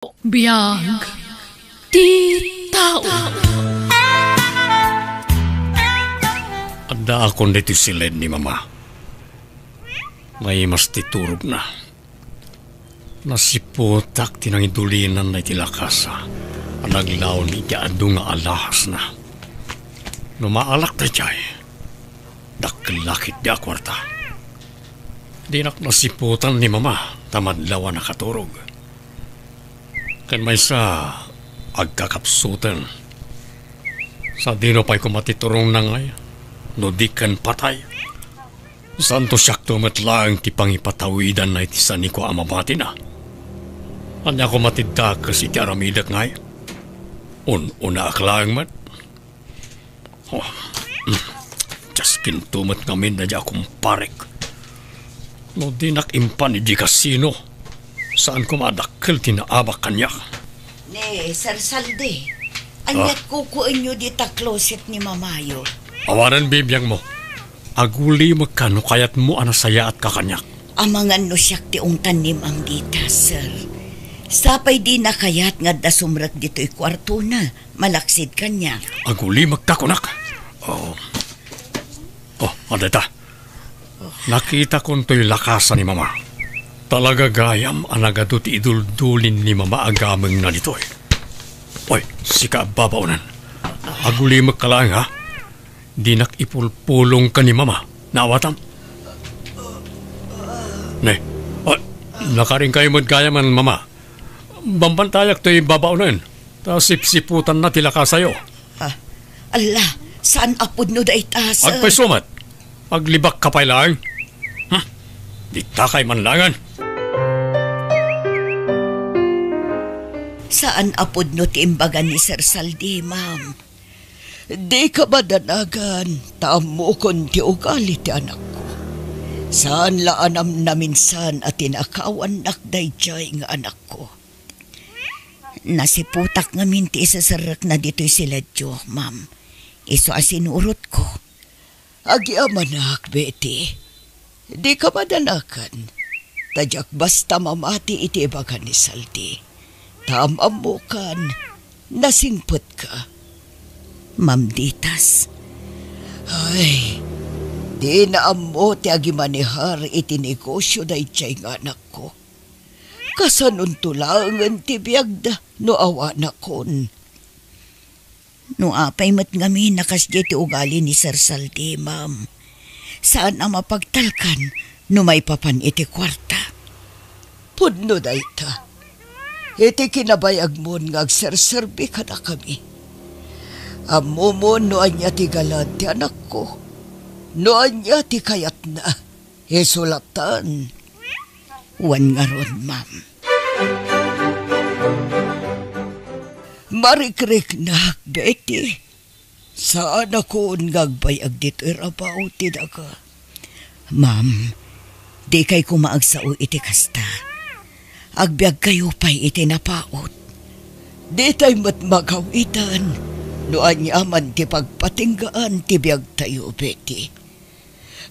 Biyag ti tao. Adda akong dito silid ni Mama. May mas titurog na. Nasiputak tinangidulinan na itilakasa. Anaglaw ni ado nga alahas na. Numaalak na jay. Dakilakit di akwarta. Dinak nasiputan ni Mama. Tamadlawa na katurog. Kan may sa agkakapsutan. Sa dino pa'y kumatiturong na ngay. No di kan patay. Santo siyak tumatlaang ti pangipatawidan na iti sani ko amabati na. Anya ko matiddakas iti aramidak ngay. Una aklaang mat. Oh, just kintumat ngamin na di akong parek. No di nakimpan iti kasino. Saan ko madakil tinaabak kanya? Ne, Sir Saldi. Anyat kukuin nyo dita closet ni Mamayo. Awaran bibiyang mo. Aguli magkano kayat mo anasaya at kakanyak. Amangan no siyak ti tanim ang dita, sir. Sapay di na kayat nga da sumrak dito'y kwarto na. Malaksid kanya. Aguli magkakunak. Adeta. Nakita ko to'y lakasan ni Mama. Talaga gayam anagado ti iduldulin ni Mama agameng na dito'y. Oy, sika babaunan. Aguli magkalaang ha. Di nakipulpulong ka ni Mama. Nawatam. Ne, nakaring kayo magkayaman, Mama. Bambantayak to'y babaunan. Ta sipsiputan na tila ka sa'yo. Allah, saan apod no da ita, sir? Agpay sumat. Aglibak ka pa'y lang. Di takay manlangan. Saan apod no tiimbagan ni Sir Saldi, ma'am? Di ka ba danagan? Tamo kon ti ugali ti anak ko. Saan laanam na minsan at tinakawan nakday jay nga anak ko? Nasiputak nga minti isasarak na dito'y sila Diyo, ma'am. Iso asinurot ko. Agiamanak, Betty. Di ka madanakan. Tadyak basta mamati iti ibagan ni Saldi. Tamam mo kan. Nasingpot ka. Ma'am Ditas. Ay, di na amo ti agimanihar iti negosyo da itchay nga anak ko. Kasanun tulangan ti biyagda no awa na kon. No apay mat ngami nakasya ti ugali ni Sir Saldi, ma'am. Saan ang mapagtalkan no may papan iti kwarta? Pudno da ita. Iti kinabayag mo nga agserserbi ka na kami. Amo mo no anya ti galad ti anak ko. No anya ti kayat na. Isulatan. Wan nga ron, ma'am. Marikrik na, Betty. Saan ako ngagbayag dito irabaw ti daga? Ma'am, di kay kumaagsao iti kasta. Agbyag kayo pa'y iti napaot. Di tayo matmagawitan. Noan yaman ti pagpatinggaan ti biyag tayo, Betty.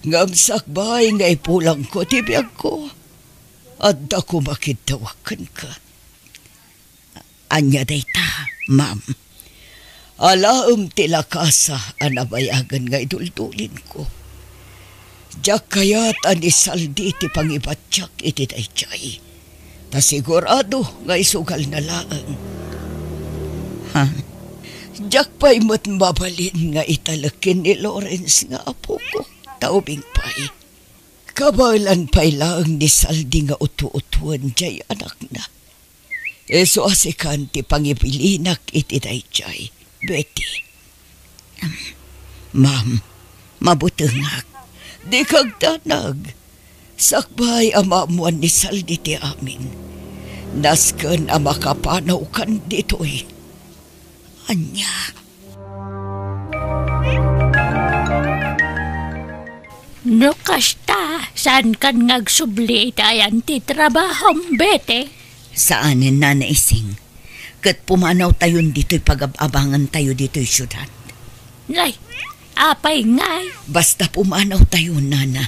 Ngamsakbay nga ipulang ko ti biyag ko. Adda ko makitawakan ka. Anya dayta, ma'am. Alaam tilakasa anabayagan nga iduldulin ko. Diyak kayat anisaldi ti pangibatyak iti dayjay. Ta sigurado nga isugal na laang. Diyak pa'y matmabalin nga italakin ni Lawrence nga apo ko. Taubing pa'y. Kabalan pa'y lang ni Saldi nga utu-utuan jay anak na. Eso asikan ti pangibilinak iti dayjay. Betty. Ma'am, mabutengak. Di kag tanag. Sakbay amamuan ni Saldi ti amin. Nasken ang makapanaw kan dito'y. Anya. No kasta, saan kan ngagsubli itayan ti trabahom, Bete? Saanin na naising? Kat pumanaw tayon dito'y pag-abangan tayo dito'y syudad. Nay, apay ngay. Basta pumanaw tayo, nana.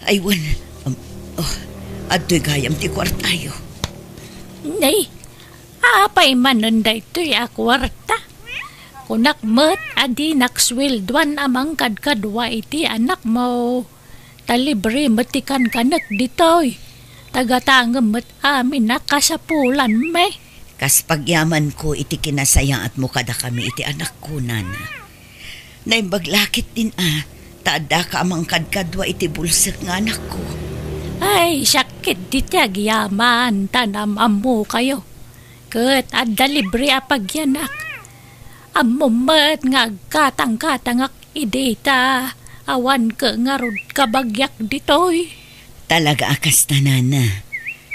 Aywan, adto'y gayam ti kwartayo. Nay, Apay manon daytoy a kwarta. Kunak met adi nakswelduan amang kadkadwa iti anak mo. Talibre metikan kanak ditoy. Tagatangem met amin nakasapulan me. Kas pagyaman ko iti kinasaya at mukada kami iti anak ko, nana. Naimbaglakit din taada ka amang kadkadwa iti bulsak nga anak ko. Ay, sakit di tiyagyaman, tanam amu kayo. Ket adda libre apagyanak. Amumet nga katang-katangak ideta. Awan ke ngarod kabagyak ditoy. Talaga akas na, nana.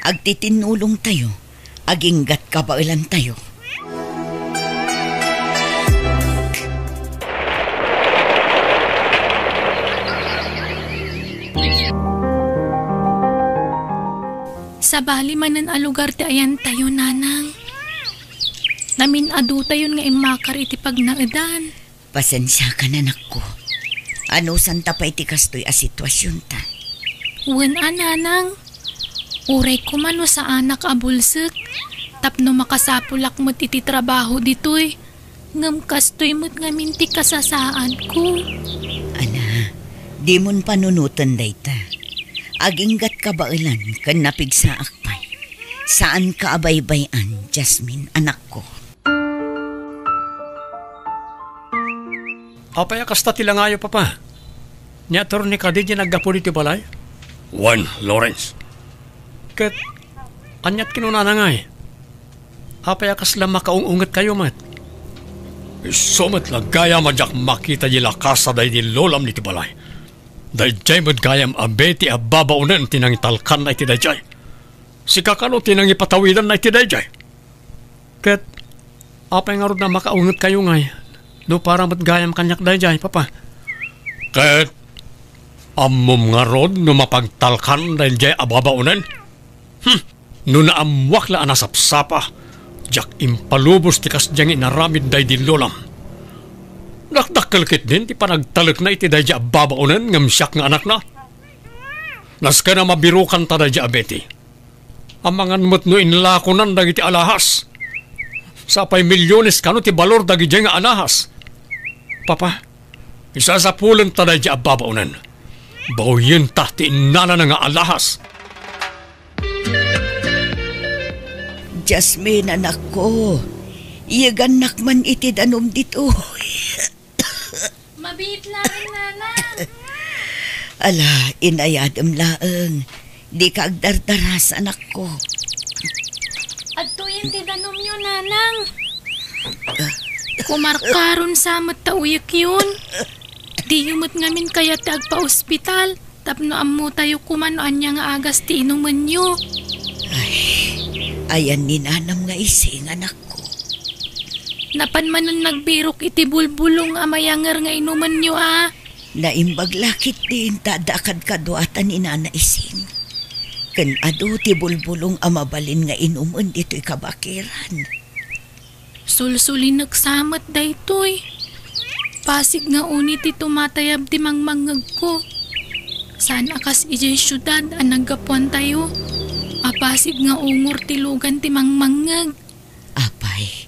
Agtitinulong tayo. Aginggat kabailan tayo. Sa bali manan a lugar ti ayan tayo, nanang. Namin adu tayo nga imakar iti pagnaadan. Pasensya ka, nanak ko. Ano santa pa iti kastoy a sitwasyon ta? Wen nanang. Uray ko man sa anak a bulsek. Tapno makasapulak mo't iti trabaho ditoy. Ngam kastoy mo't ngamin ti kasasaan ko. Ana, di mon panunutan dayta. Aginggat kabailan kan napigsa akpay. Saan ka abaybayan, Jasmine, anak ko? Apay kasta tilangayo, papa. Niyator ni kadidya naggapo dito balay? Juan, Lawrence. Ket, anyat kinunana nga Apay akas lang makaungungat kayo, mat. Isumat lang gaya madyak makita nila kasa dahi di lolam ni tibalay. Dahil jay mo't gayam abeti ababaunan tinangitalkan na iti dayjay. Si kakano tinangipatawidan na iti dayjay. Ket, apay nga rin na makaungat kayo ngay. No para mo't gayam kanyak dayjay, papa. Ket, amom nga ron no mapagtalkan dahil jay ababaunan. No naamwak la anasapsapa. Jak impalubos ti kasdyang inaramid dahi di lolam. Nakdakalkit din, ti panagtalak na iti dayja babaunan ngam siyak nga anak na. Nas ka na mabirukan ta dayja abeti. Amangan mo't no inlakonan dagiti alahas. Sapay milyones kano ti balor dagiti nga anahas. Papa, isasapulan ta dayja babaunan. Bawin ta ti inana na nga alahas. Jasmine, anak ko. Iyaganak man iti danom dito. Mabit lang, nanang. Ala, inayadam laeng. Di ka agdardaras, anak ko. At tuyin ti danom nyo, nanang. Kumarkaron sa matauyak yun. Di yumot ngamin kaya ti agpa-ospital. Tapno ammo tayo kumano anya nga agas ti inuman nyo. Ayan ni nanam nga ising, anak ko. Napan manon nagbirok iti bulbulong amayanger nga inuman nyo, Naimbaglakit din tadakad kaduatan ni nana ising. Ken adu ti bulbulong amabalin nga inuman dito'y kabakiran. Sulsulin nagsamat daytoy. Pasig nga unit ti tumatayab ti mangmangag ko. Saan akas ijay syudad ang naggapuan tayo. Apasig nga ungor ti lugan ti mangmangag. Apay,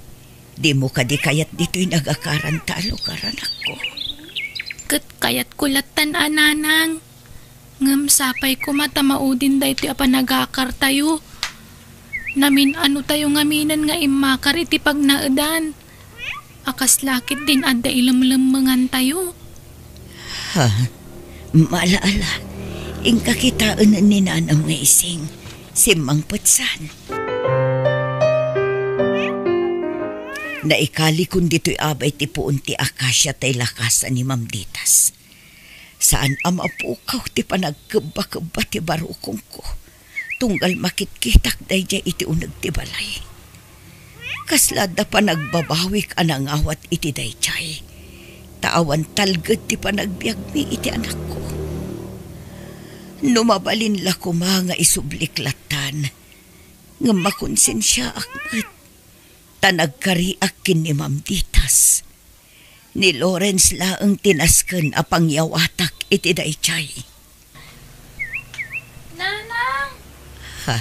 di mo ka di kayat dito'y nagakaran talo karanak ko. Ket kayat kulatan ananang. Ngam sapay ko matamaudin da iti apanagakar tayo. Namin ano tayo ngaminan nga imakar iti pagnaadan. Akas lakit din adda ilamlamangan tayo. Ha? Malaala, ingka kitaan ni nanam nga ising, simang putsan. Naikali kun dito'y abay ti puun ti akasya tay lakasan ni Ma'am Ditas. Saan amapukaw ti panagkeba-keba ti barukong ko. Tunggal makitkitak dayjay iti unag ti balay. Kaslada pa nagbabawik anang awat iti dayjay. Taawan talgad ti panagbiagmi iti anak ko. Numabalin la ko mga isubliklatan. Nga makonsensya akmat. Tanagkariak kin ni Ma'am Ditas. Ni Lawrence laang tinasken a pangyawatak iti dayjay. Nanang! Ha?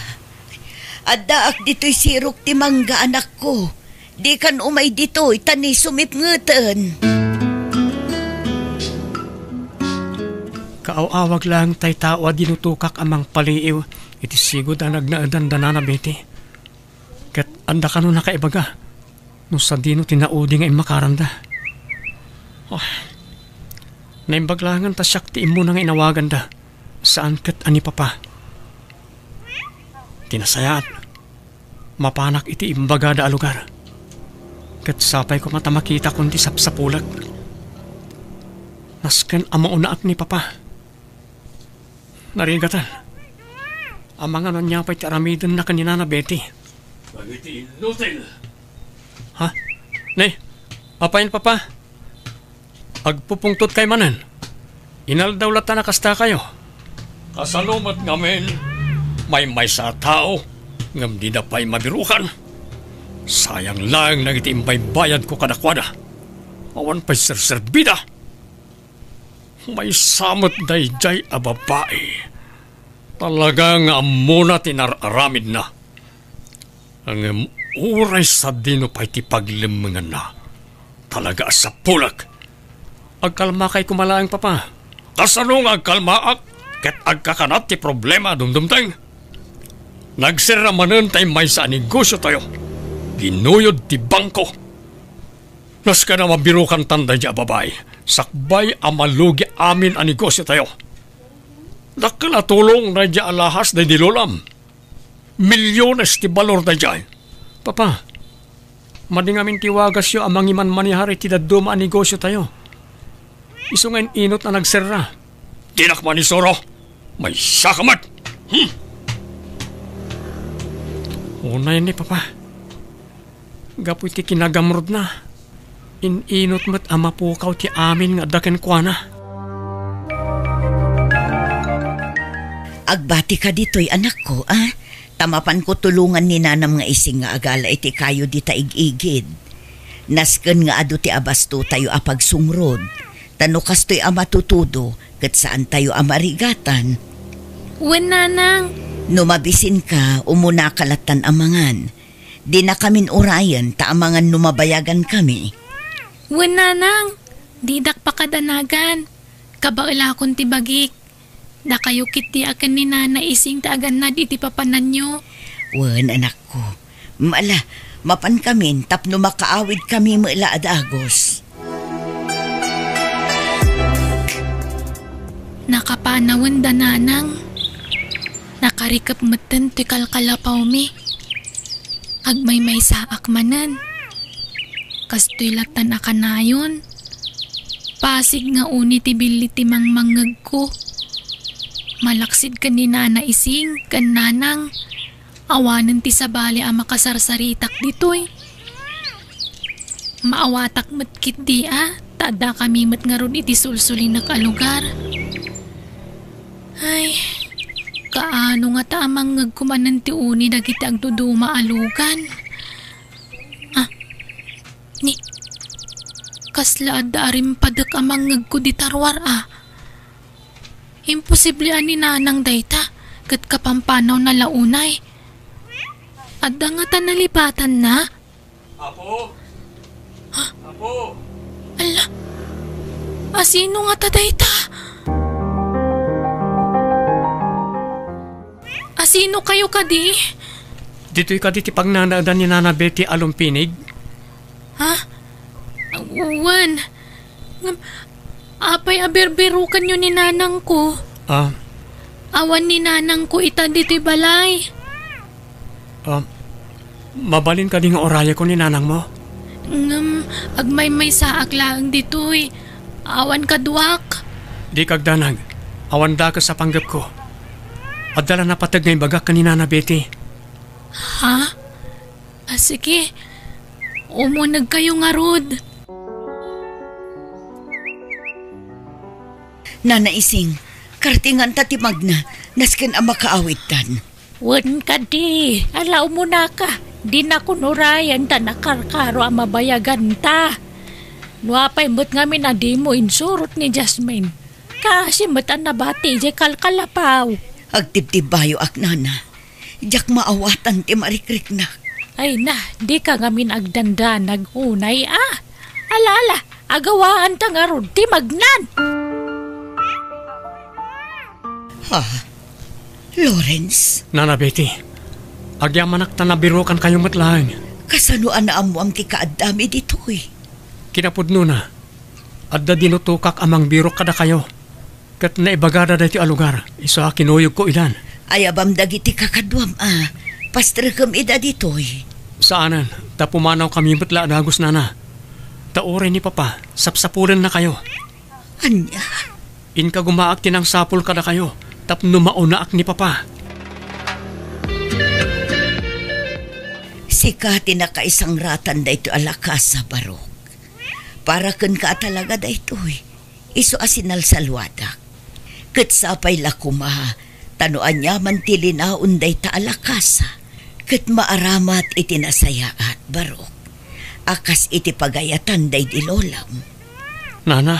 Addaak dito'y sirok ti mangga anak ko. Di kan umay dito'y tani sumipngeten. Kaaw-awag lang tay tawa dinutukak amang paliiw. Iti sigod ang nagnaadan danana beti. Kat anda ka no nakaibaga. No sa dino tinaudi nga imakaranda. Naimbaglangan ta siyak ti imo nang inawagan da. Saan kat ani papa? Tinasayat. Mapanak iti imbaga da alugar. Kat sapay ko mata makita kundi sapsapulag. Nasken amaunaak ni papa. Narigatan. Ang mga nanyapay ti aramidon na kanina na Betty. Pagiti inutil. Ha? Nay, apayin papa. Agpupungtot kay manan. Inaldawlatan na kasta kayo. Kasalumat ngamin. May sa tao. Ngam di na pa'y mabirukan. Sayang lang nagitiimbay bayad ko kadakwada. Awan pa'y serserbida. May samot dayjay a babae. Talagang amuna tinararamid na. Ang uray sa dino pa'y tipaglimangan na. Talaga sa pulak. Agkalma kay kumalaang papa. Kasanong agkalmaak ket agkakanat ti problema dumdumteng. Nagsiramanan tayo may sa negosyo tayo. Ginuyod ti bangko. Nas ka na mabirukan tanda di babae. Sakbay amalugi amin ang negosyo tayo. Nakalatulong na di alahas na dilulam. Milyones ti balor na di. Papa, madingamin tiwagas yo amang iman manihari ti daduma ang negosyo tayo. Iso ngayon inot na nagsirra. Tinak manisoro. May sakamat. Unay ni papa. Gapoy ti kinagamrod na. Inot mo't amapukaw ti amin nga daken kwa na. Agbati ka dito'y anak ko, ah? Tamapan ko tulungan ni nanam nga ising nga agala iti kayo di taig-igid. Nasken nga adu ti abasto tayo apagsungrod. Tano kasto'y amatutudo kat saan tayo amarigatan. Wen nanang. Numabisin ka, umuna kalatan amangan. Di na kamin urayan, taamangan numabayagan kami. Wen nanang, didak pakadanagan. Kabaila akong tibagik. Da kayo kiti akan ni nana ising taagan na di ti papanan nyo. Wen anak ko, maala, mapan kamin tapno makaawid kami maila adagos. Nakapanawan da nanang. Nakarikap matan ti kalkalapaw mi. Agmay may saak manan. Kastoy latan akanayon. Pasig nga uni ti bili ti mangmangag ko. Malaksid ka ni nana ising kan nanang. Awanan ti sabali ang makasarsaritak ditoy. Maawatak matkit di tada kami mat nga ron iti sulsulin na kalugar. Ay, kaano nga tamang ngagkumanan ti uni dagiti agduduma alugan. Ni, kasla adda arim padak amang ngagko di tarwar Imposible ani nanang dayta, kat kapampanaw na launay. Adda nga ta nalipatan na. Apo? Apo? Ala, asino nga ta dayta? Asino kayo kadi? Dito'y ka diti pagnanaadan ni Nana Betty alumpinig. Ha? Wan. Apay aberberukan nyo ni nanang ko. Awan ni nanang ko ita dito'y balay. Mabalin ka di nga oraya ko ni nanang mo? Agmay saak lang dito'y. Awan kaduak. Di kagdanag. Awan da ka sa panggap ko. Adala na patag ngay bagak ka ni Nana Betty. Ha? Sige. Umunag kayo nga rod. Nana ising, kartingan tatimag na, nasken ang makaawitan. Wen ka di, alaw mo na ka. Di na kunurayan ta nakarkaro ang mabayagan ta. Nuapay mo't ngamin na di mo insurot ni Jasmine. Kasi mo't ang nabati di kalkalapaw. Agtibtib bayo ak nana. Jak maawatan ti marikrik na. Ay na, di ka ngamin agdanda nagunay Alala, agawaan ta nga ron ti magnan. Ha? Lawrence? Nana Betty, agyamanak ta nabirukan kayo matlaang. Kasanuan na amuam ti kaadami ditoy. Kinapudno na. Adda dinutukak amang birok kada kayo. Kat naibagada dati alugar. Isa kinuyog ko ilan. Ayabam dagiti kakadwam Pastrekam ida ditoy. Saanan? Ta pumanaw kami batla dagos nana. Taore ni Papa, sapsapulan na kayo. Anya? Inka gumaak tinang sapul kada kayo. Tapno maunaak ni Papa. Sikati na kaisang ratan da ito alakasa barok. Para kan ka talaga da ito'y. Iso asinal salwadak. Kat sapay lakumaha. Tanuan niya man tilinaon da ita alakasa. Kat maaramat itinasayaat barok. Akas iti pagayatan da iti lolam. Nana?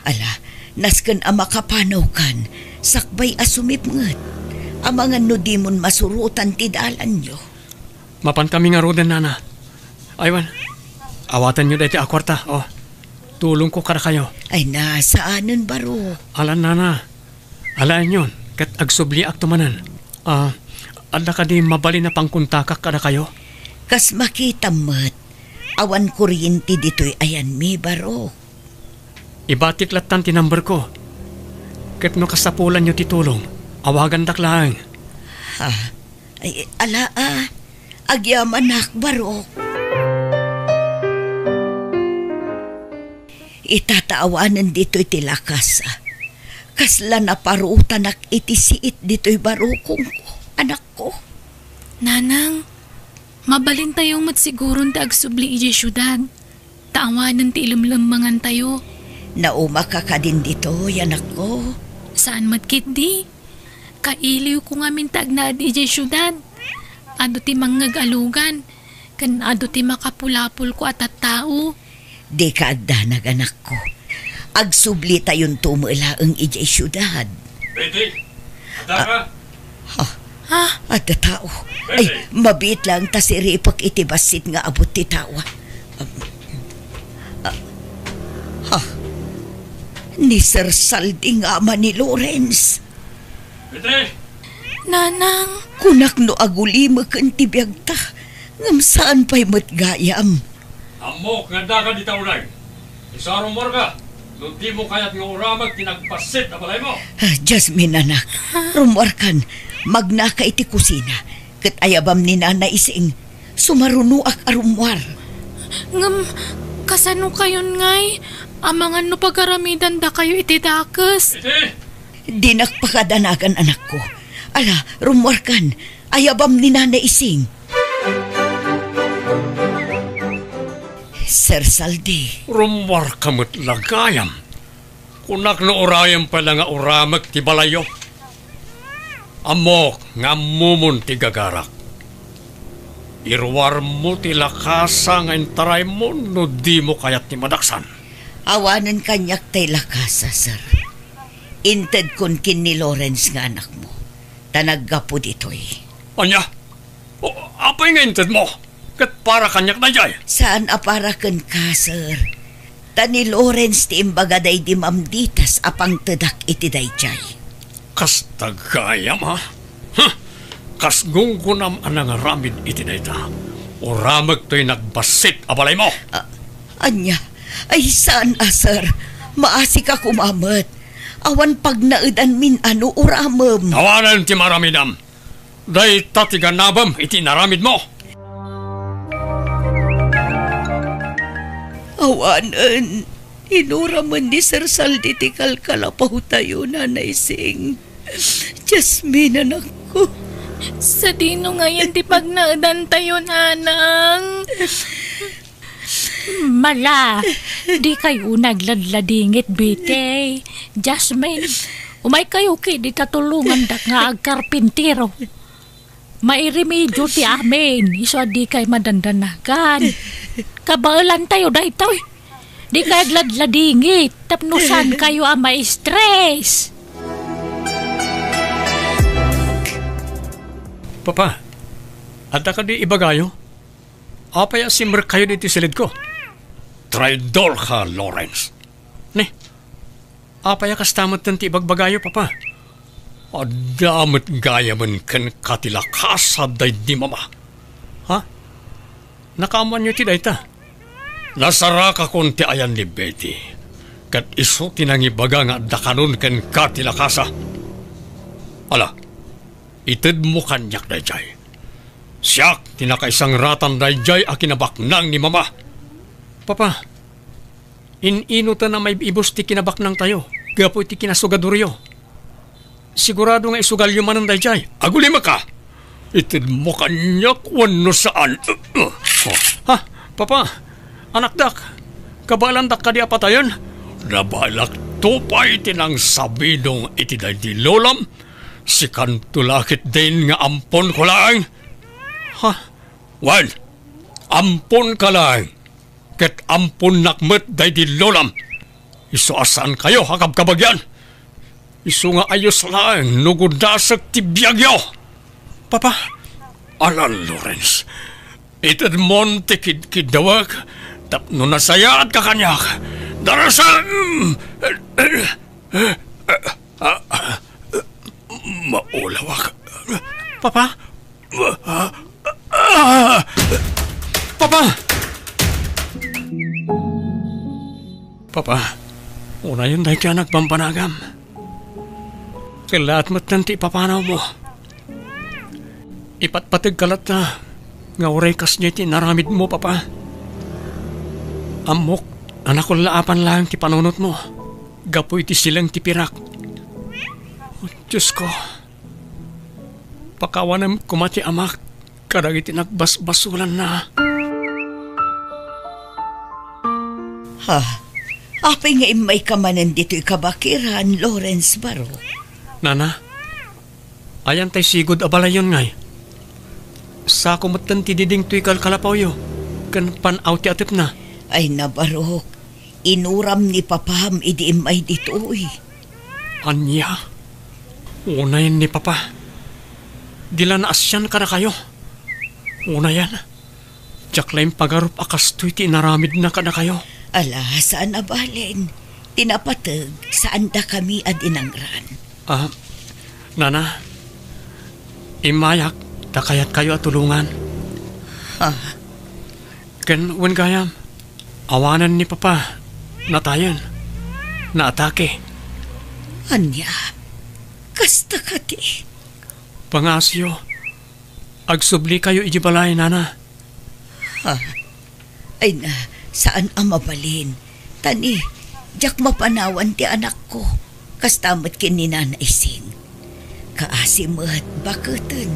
Ala, nasken amakapanaw kan. Sakbay asumip nget. Amangan no di mon masurutan ti dalan nyo. Mapan kami nga roden, Nana. Aywan, awatan nyo dati akwarta. Tulong ko kada kayo. Ay na, saanan baro? Alan, Nana. Alaan yun, kat agsubliak tumanan. Ada ka di mabali na pangkuntakak kada kayo? Kas makita mat, awan kuryente dito'y ayan mi baro. Ibatik latan ti number ko. Kat no kasapulan nyo titulong, awagan daklang. Ha? Ay, ala Agyamanak baro. Itataawanan dito'y tilakas. Kasla na paruutanak iti siit dito'y barukong ko, anak ko. Nanang, mabalin tayong matsigurong ta agsubli iji syudad. Taawanan ti ilamlamangan tayo. Nauma ka din dito, anak ko. Saan matkit di? Kailiw ko nga mintag na iji syudad. Ado ti manggagalugan, kan ado ti makapulapul ko at tao. Di ka agdanag, anak ko. Agsubli tayon tumula ang ijay syudad. Betty, ada ka? Ha? At tao. Ay, mabit lang ta si Ripak itibasit nga abot ti tawa. Ni Sir Saldi nga ama ni Lawrence. Betty! Nanang, Kunak no aguli makan tibiyag ta. Ngam saan pa'y matgayam. Amok nga daga di taunay. Isarong morga. Nung di mo kaya't nga uramag tinagpasit na balay mo. Jasmine anak, rumwarkan, magnaka iti kusina. Kat ayabam ni Nana Ising, sumarunuak arumwar. ngam, kasano kayon ngay? Amangan no pagaramidan da kayo iti dakas. Betty! Dinakpakadanagan anak ko. Ala, rumwarkan, ayabam ni Nana Ising. Sir Saldi. Rumwar kamot lagayam. Kunak no urayam pala nga uramag ti balayo. Amok nga mumun ti gagarak. Irwar mo ti lakasa nga intaray mo no di mo kayat ti madaksan. Awanan kanyak tay lakasa, sir. Inted kun kin ni Lawrence nga anak mo. Tanaggapo dito'y. Anya? Apay nga inted mo? Kat para kanyak na jay. Saan aparakan ka, sir? Tani Lawrence ti imbagaday di mamditas apang tedak iti dayjay. Kas tagayam ha? Kas gunggunam anang ramid iti dayta. Uramag to'y nagbasit abalay mo. Anya, ay saan sir? Maasi ka kumamat. Awan pag naudan min ano uramam. Tawanan ti maramidam. Day tatiga nabam iti naramid mo. Awanan, inuraman ni Sir Saldi ti kalkalapaw tayo, Nanay Sing. Jasmine, anak ko. Sa dino ngayon di pagnaadan tayo, nanang. Mala, di kayo nagladladingit, bite. Jasmine, umay kayo ki, di tatulungan dak nga agkarpintiro. Mairemedyo ti amin, iso di kay madandanagan. Kabaalan tayo dahito. Di kay agladladingit, tapnusan kayo ang ma-stress. Papa, ada ka di ibagayo? Apaya simmer kayo dito silid ko? Traidor ka, Lawrence. Ne, apaya kastamot ng tibagbagayo, Papa? Adamot gaya man kan katilakasa day di mama. Ha? Nakaaman nyo ti day ta? Nasara ka konti ayan ni Betty. Kat iso tinangibaga nga dakanon kan katilakasa. Ala, itid mo kanyak day jay. Siyak tinakaisang ratan day jay akinabaknang ni mama. Papa, ininutan na may ibos ti kinabaknang tayo. Gapo ti kinasugaduryo. Sigurado nga isugalyo man ang dayjay. Agulima ka! Itid mo kanyak wano saan. Ha? Papa, anak dak, kabalandak ka di apatayon? Nabalak tupay tinang sabidong itiday di lolam. Si kantulakit din nga ampon ko lang. Ha? Well, ampon ka lang. Ket ampon nakmet day di lolam. Iso asan kayo hakab kabagyan? Isu nga ayos lang, nugudasak ti biyagyo. Papa, alan, Lawrence. Itad mon ti kidawag, tapno nasayaat ka kanyak. Darasan! Maulawak. Papa? Papa! Papa, una yun dahil kaya nagpampanagam. Kailaat mo't nanti papanaw mo. Ipatpatig kalat na nga urekas niya iti naramid mo, Papa. Amok, anak ko laapan lang ti panunot mo. Gapoy ti silang ti pirak. Oh, Diyos ko. Pakawanam kumati amak, karag iti nagbasbasulan na. Ha? Apay nga imay kamanan dito'y kabakiran, Lawrence Baro. Nana, ayan tay sigod abalayon ngay. Sa kumatan ti diding tuy kalkalapaw yo. Kan panaw ti atip na. Ay nabarok, inuram ni Papam idi imay dito'y. Anya? Unayan ni Papa. Dila na asyan ka na kayo. Unayan. Jaklaim pagarup akas tuy ti naramid na ka na kayo. Ala, saan abalin? Tinapatag, saan da kami ad inangran? Nana, imayak, takayat kayo at tulungan. Ha? Ken, wen gayam, awanan ni Papa, natayan, naatake. Anya, kasta ka ti. Pangasyo, agsubli kayo ijibalay, Nana. Ha? Ay na, saan ang mabalin? Tani, jak mapanawan ti anak ko. Kastamat kin ni Nanay Sing. Kaasimat, bakatan.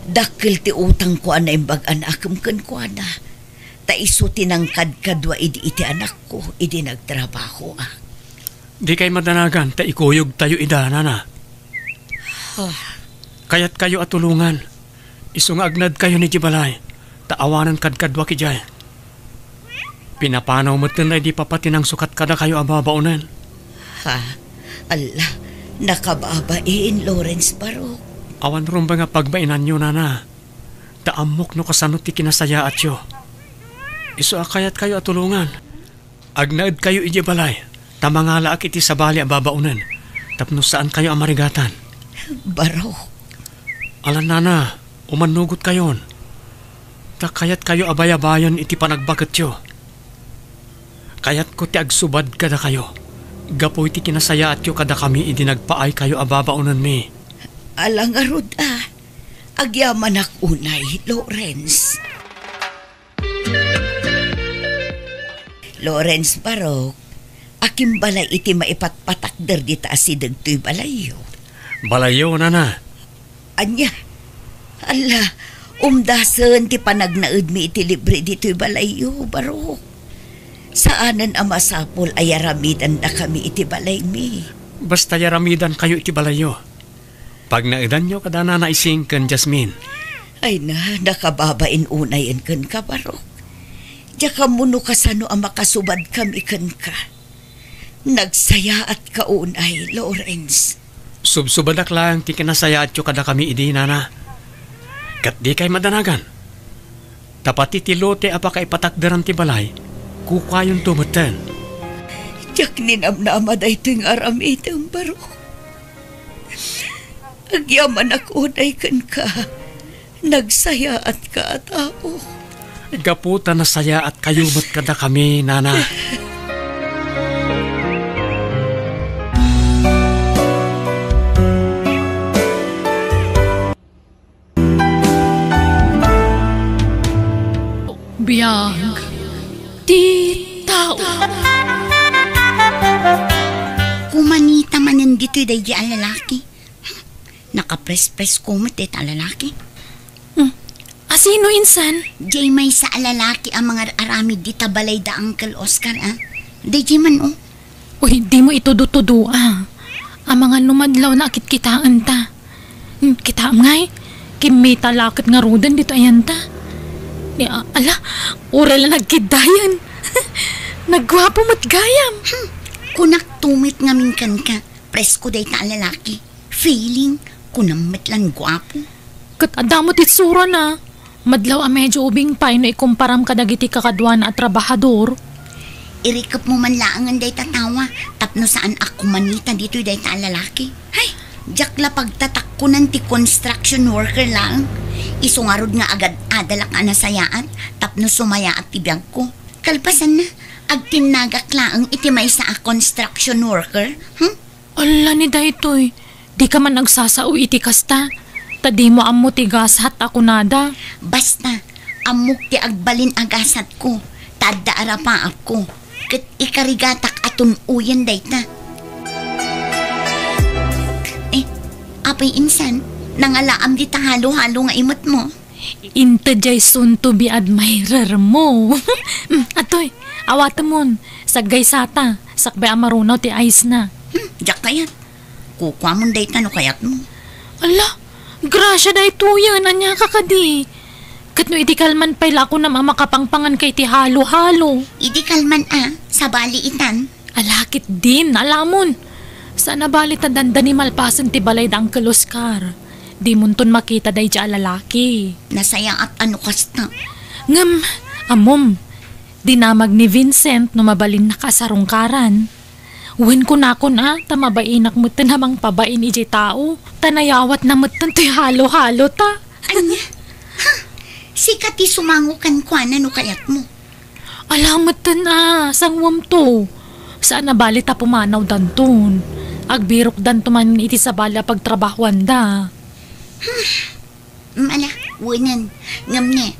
Dakil ti utang ko anay bag-anakam kan ko na. Ta iso tinangkad kadwa idi iti anak ko, idi nagtrabaho ah. Di kay madanagan, ta ikuyog tayo ida, Nana. Kayat kayo at tulungan. Isungagnad kayo ni Jibalay. Taawanan kadkadwa ki Jay. Pinapanaw mo tin ay di papatinang sukat kada kayo ababaunan. Ha? Allah, nakababain, Lawrence Baro. Awan rumba nga pagbainan nyo, Nana. Taamok no kasanot ti kinasaya at yo. Iso akayat kayo at tulungan. Agnaad kayo ijibalay. Tamangala ak iti sabali ababaunan. Tapno saan kayo amarigatan. Baro. Alan, Nana, umanugot kayon. Takayat kayo abayabayan iti panagbagat yo. Kayat ko ti agsubad kada kayo. Gapoy ti kinasaya at yo kada kami idinagpaay kayo ababaunan mi. Alang arod agyaman ak unay, Lawrence. Lawrence Barok, akim balay iti maipatpatakder di taasidag to'y balayo. Balayo, Nana. Anya, ala, umdasan ti panagnaud mi iti libre di to'y balayo, Barok. Saanan ang masapol ay aramidan na kami iti balay mi. Basta yaramidan kayo iti balayo. Pag naidan nyo kada nanaising kan Jasmine. Ay na, nakababain unayan kan ka, Barok. Diya ka muno kasano ang makasubad kami kan ka. Nagsaya at kaunay, Lawrence. Subsubadak lang ti kinasaya at yo kada kami idi, Nana. Kat di kay madanagan. Tapati ti lote apa kay patakdaran ti balay, kukayon tumatan. Jak ninamnama da ito'y aramid ang baro. Agyaman ako kan ka, nagsaya at ka tao. Gaputa na saya at kayumat kada kami, nana. Biyag ti tao. Kumanita manan dito'y day di ang lalaki. Nakapres-pres kumot dito ang lalaki. Asino insan? Jay may sa lalaki ang mga aramid di tabalay da Uncle Oscar, ah. Day jay man, oh. Uy, di mo itudo-tudo, ah. Ang mga lumadlaw na akit-kitaan ta. Kitaam ngay, kimita lakit nga rudan dito ayan ta. Ala, oral na nagkidayan. Nagwapo mo't gayam. Kunak tumit nga minkan ka, presko day ta ang lalaki. Feeling, kunamit lang gwapo. Kat adamot itsura na. Madlaw a medyo ubing pay no ikumparam kadagiti kakadwan at trabahador. Irikap mo man laangan day tatawa, tapno saan ako manita dito day ta ang lalaki. Hay, jakla pagtatakkunan ti construction worker lang. Isungarod nga agad adalak nga nasayaan, tapno sumaya at tibiyag ko. Kalpasan na, agtinagak laang iti may sa construction worker. Ala ni daytoy, di ka man nagsasao iti kasta. Tadi mo amo ti gasat ako nada. Basta, amok ti agbalin agasat ko, tada arapa ako. Kat ikarigatak atun uyan dayta. Apay insan, nangalaam di ta halo-halo nga imot mo. Inte jay soon to be admirer mo. Atoy, awatamon, saggay sata, sakbay amarunaw ti ayos na. Jak kayat, kukwa mon dayta no kayat mo. Ala, grasya day tuyan, anya kakadi. Kat no idikalman pay lako na makapangpangan kay ti halo-halo. Idikalman sa baliitan. Alakit din, alamon. Sana balit na dandan ni malpasan ti balay da Uncle Oscar. Di munton makita day di lalaki. Nasaya at ano kasta. Ngam, amom, dinamag ni Vincent no mabalin na kasarungkaran. Uwin ko na tamabainak mo hamang pabain iji tao. Tanayawat na mo ti halo-halo ta. Anya? Sikat ti sumangukan kwa na no kayat mo. Alamat sangwam to. Saan na bali ta pumanaw danton. Agbirok dan tuman iti sa bala pagtrabahuan da. Mala, wunan. Ngam ne,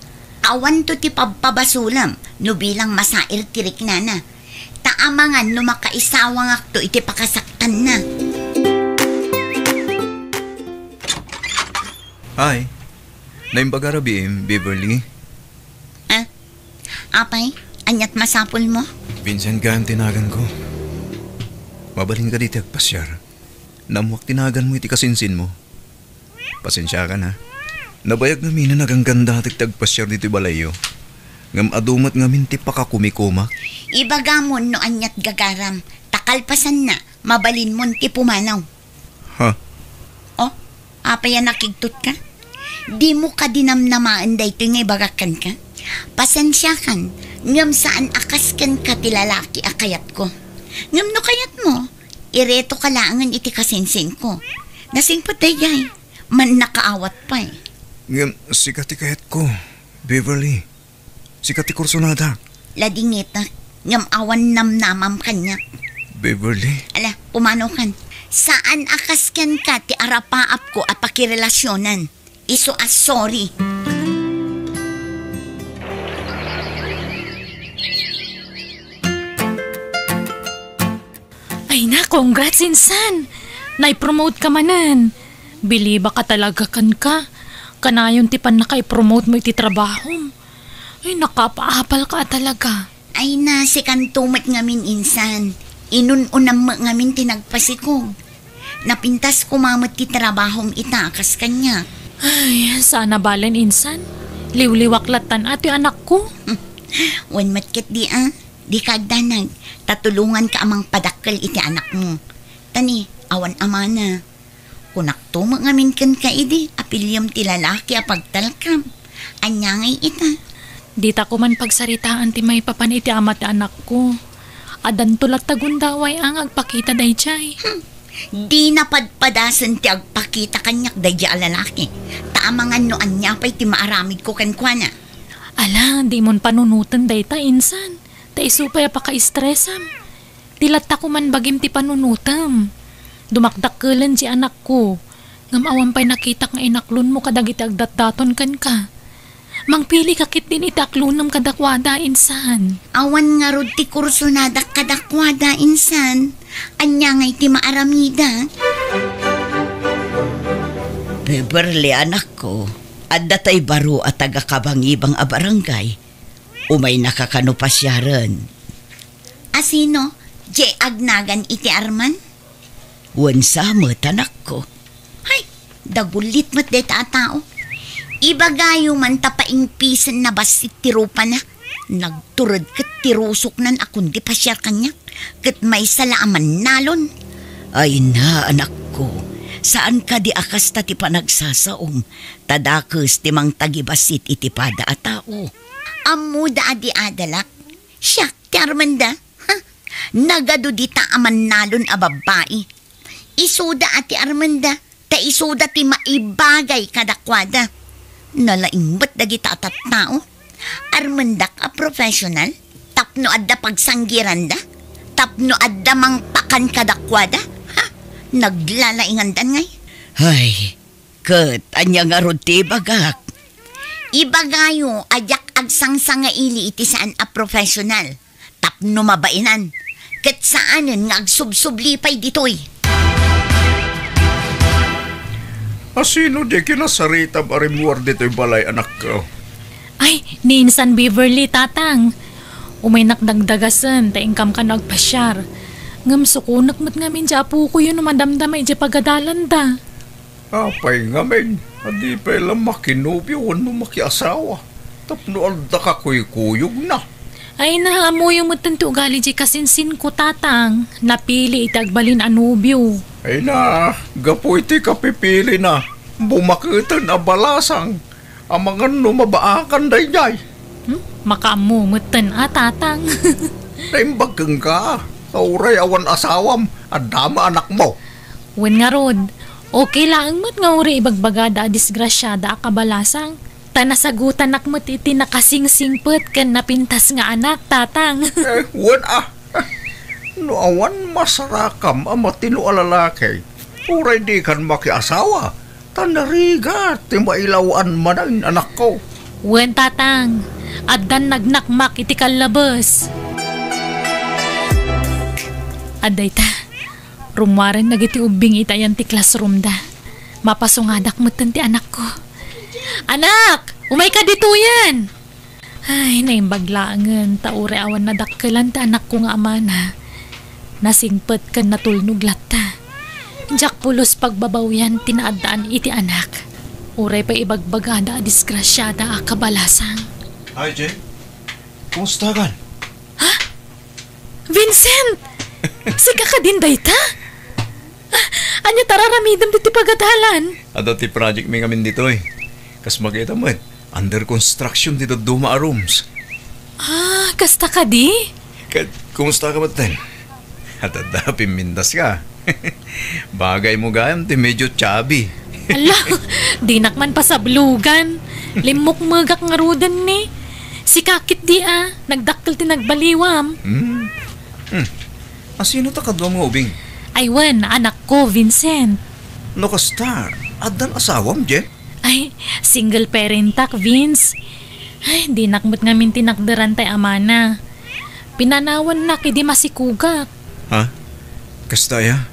awan to ti pabpabasulam no bilang masair tirik na na. Taamangan no makaisawang akto iti pakasaktan na. Hi. Naimbagarabi, Beverly. Apay, anyat masapol mo? Vincent ka ang tinagan ko. Mabalin ka dito agpasyar. Namuak tinagan mo iti kasinsin mo. Pasensya ka na. Nabayag namin na nagangganda at tagpasyar dito balayo. Ngam adumat ngamin ti pakakumikuma. Ibagamon no anyat gagaram. Takalpasan na, mabalin mo ti pumanaw. Ha? Oh, apay nakigtot ka? Di mo ka dinamnamaan da ito nga ibagakan ka? Pasensya kan, ngam saan akaskan ka ti lalaki akayat ko. Ngam no kayat mo, ireto ka laangan iti kasinsin ko. Nasingpot dayay, man nakaawat pa eh. Ngam sikati kayat ko, Beverly. Sikati kursonada. Ladingita, ngam awan namnamam kanya. Beverly? Ala, pumanaw kan. Saan akaskan ka ti arapaap ko at pakirelasyonan? Iso as sorry. Ay na, congrats insan. Nai-promote ka manan. Biliba ka talaga kan ka. Kanayon tipan na kay-promote mo iti trabaho. Ay, nakapaapal ka talaga. Ay na, si kantumit ngamin insan. Inununam mo ngamin tinagpasikog. Napintas ko mamot ti trabahong itakas kanya. Ay, sana balan insan. Liwliwaklatan ati anak ko. Wan matkit di Di kagdanag. Tatulungan ka amang padakkel iti anak mo. Tani, awan amana. kunak tumangamin kan ka idi, apilyam ti lalaki apagtalkam. Anya ngay ita. Di ta ko man pagsaritaan ti may papan iti ama ti anak ko. Adan tulat tagundaway ang agpakita day chay. Di napadpadasan ti agpakita kanyak day di lalaki. Taamangan no anya pa'y ti maaramid ko kankwana. Ala, di mon panunutan day ta insan. Ta isupay apaka-stressam. Tilat ta ko man bagim ti panunutam. Dumakdakkelan si anak ko. Ngamawan pa'y nakita nga inaklon mo kadag iti agdatdaton kan ka. Mangpili kakit din iti aklonam kadakwada insan. Awan nga rod ti kurso na kadakwada insan. Anya ngay ti maaramida. Beverly, anak ko, adda tay baro at taga-kabangibang a barangay. Umay nakakanupasyaran. Asino? Je agnagan iti Arman? Wan samot, anak ko. Hay, dagulit mat de tao. Ibagayo man tapaing pisan na basit tirupa na. Nagturod kat tirusok nan akong di pasyar kanya. Kat may salaaman nalon. Ay na, anak ko. Saan ka di akas ta ti panagsasaom? Tadakes ti mang tagibasit iti pada a tao. Amu da adi adalak. Siya, ti Armanda. Ha? Nagado di ta aman nalon a babae. Isuda ati Armanda. Ta isuda ti maibagay kadakwada. Nalaimbat dagita atat tao. Armandak a professional. Tapno adda pagsangiranda. Tapno adda mang pakan kadakwada. Ha? Naglalaingandan ngay. Ay, kat, anya nga rod ti bagak. Ibagayo, ajak agsangsanga ili iti saan a professional. Tapno mabainan. Kat saanen nga agsubsublipay ditoy. Asino di kinasarita barimuar dito'y balay anak ko? Ay, ni insan Beverly tatang. Umay nakdagdagasan, taingkam ka nagpasyar. Ngam sukunak mat ngamin dya po ko yun madamdamay dya pagadalan da. Apay ngamin, adi pa ilang makinubyo, ano makiasawa. Tapno alda ka kuy-kuyog na. Ay naamoy yung matanto ugali dya kasinsin ko tatang. Napili itagbalin anubyo. Ay na, gapo iti kapipili na. Bumakitan a balasang. Amangan no mabaakan day jay. Makamumutan tatang. Naimbag ka. Kauray awan asawam. Adama anak mo. Wen nga rod, okay lang mat nga uri ibagbagada disgrasyada akabalasang. Tanasagutan nakmat iti nakasingsingpet kan napintas nga anak tatang. Wan no awan masarakam ang matino alalaki. Uray di kan makiasawa. Tanariga, timailawan man ang anak ko. Wen tatang, addan nagnakmak iti kalabas. Aday ta, rumwaren nagiti ubing itayan ti classroom da. Mapasungadak mutan ti anak ko. Anak, umay ka dito yan. Ay, naimbaglaangan, taure awan nadakkelan ta anak ko nga amana. Nasingpet kan natulnog latta. Diyak pulos pagbabawyan tinaadaan iti anak. Uray pa ibagbagada disgrasyada kabalasang. Hi, Jen. Kumusta ka? Ha? Vincent! Siga ka din dayta? Anya tararamidam diti pagadalan? Ada ti project may kami dito eh. Kas makita mo under construction dito Duma rooms. Ah, kasta ka di? Kumusta ka ba ten? At pimindas ka. Bagay mo gayam ti medyo chubby. Ala, dinakman pa sa blugan. Limok magak nga rudan ni. Si kakit di nagdakkel ti nagbaliwam. Asino ta kadwa mo ubing? Aywan, anak ko, Vincent. No kasta, adan asawam, Jen? Ay, single parent tak, Vince. Ay, di nakmat ngamin tinakdaran tay amana. Pinanawan na kidi masikugak. Ha? Kasta ya?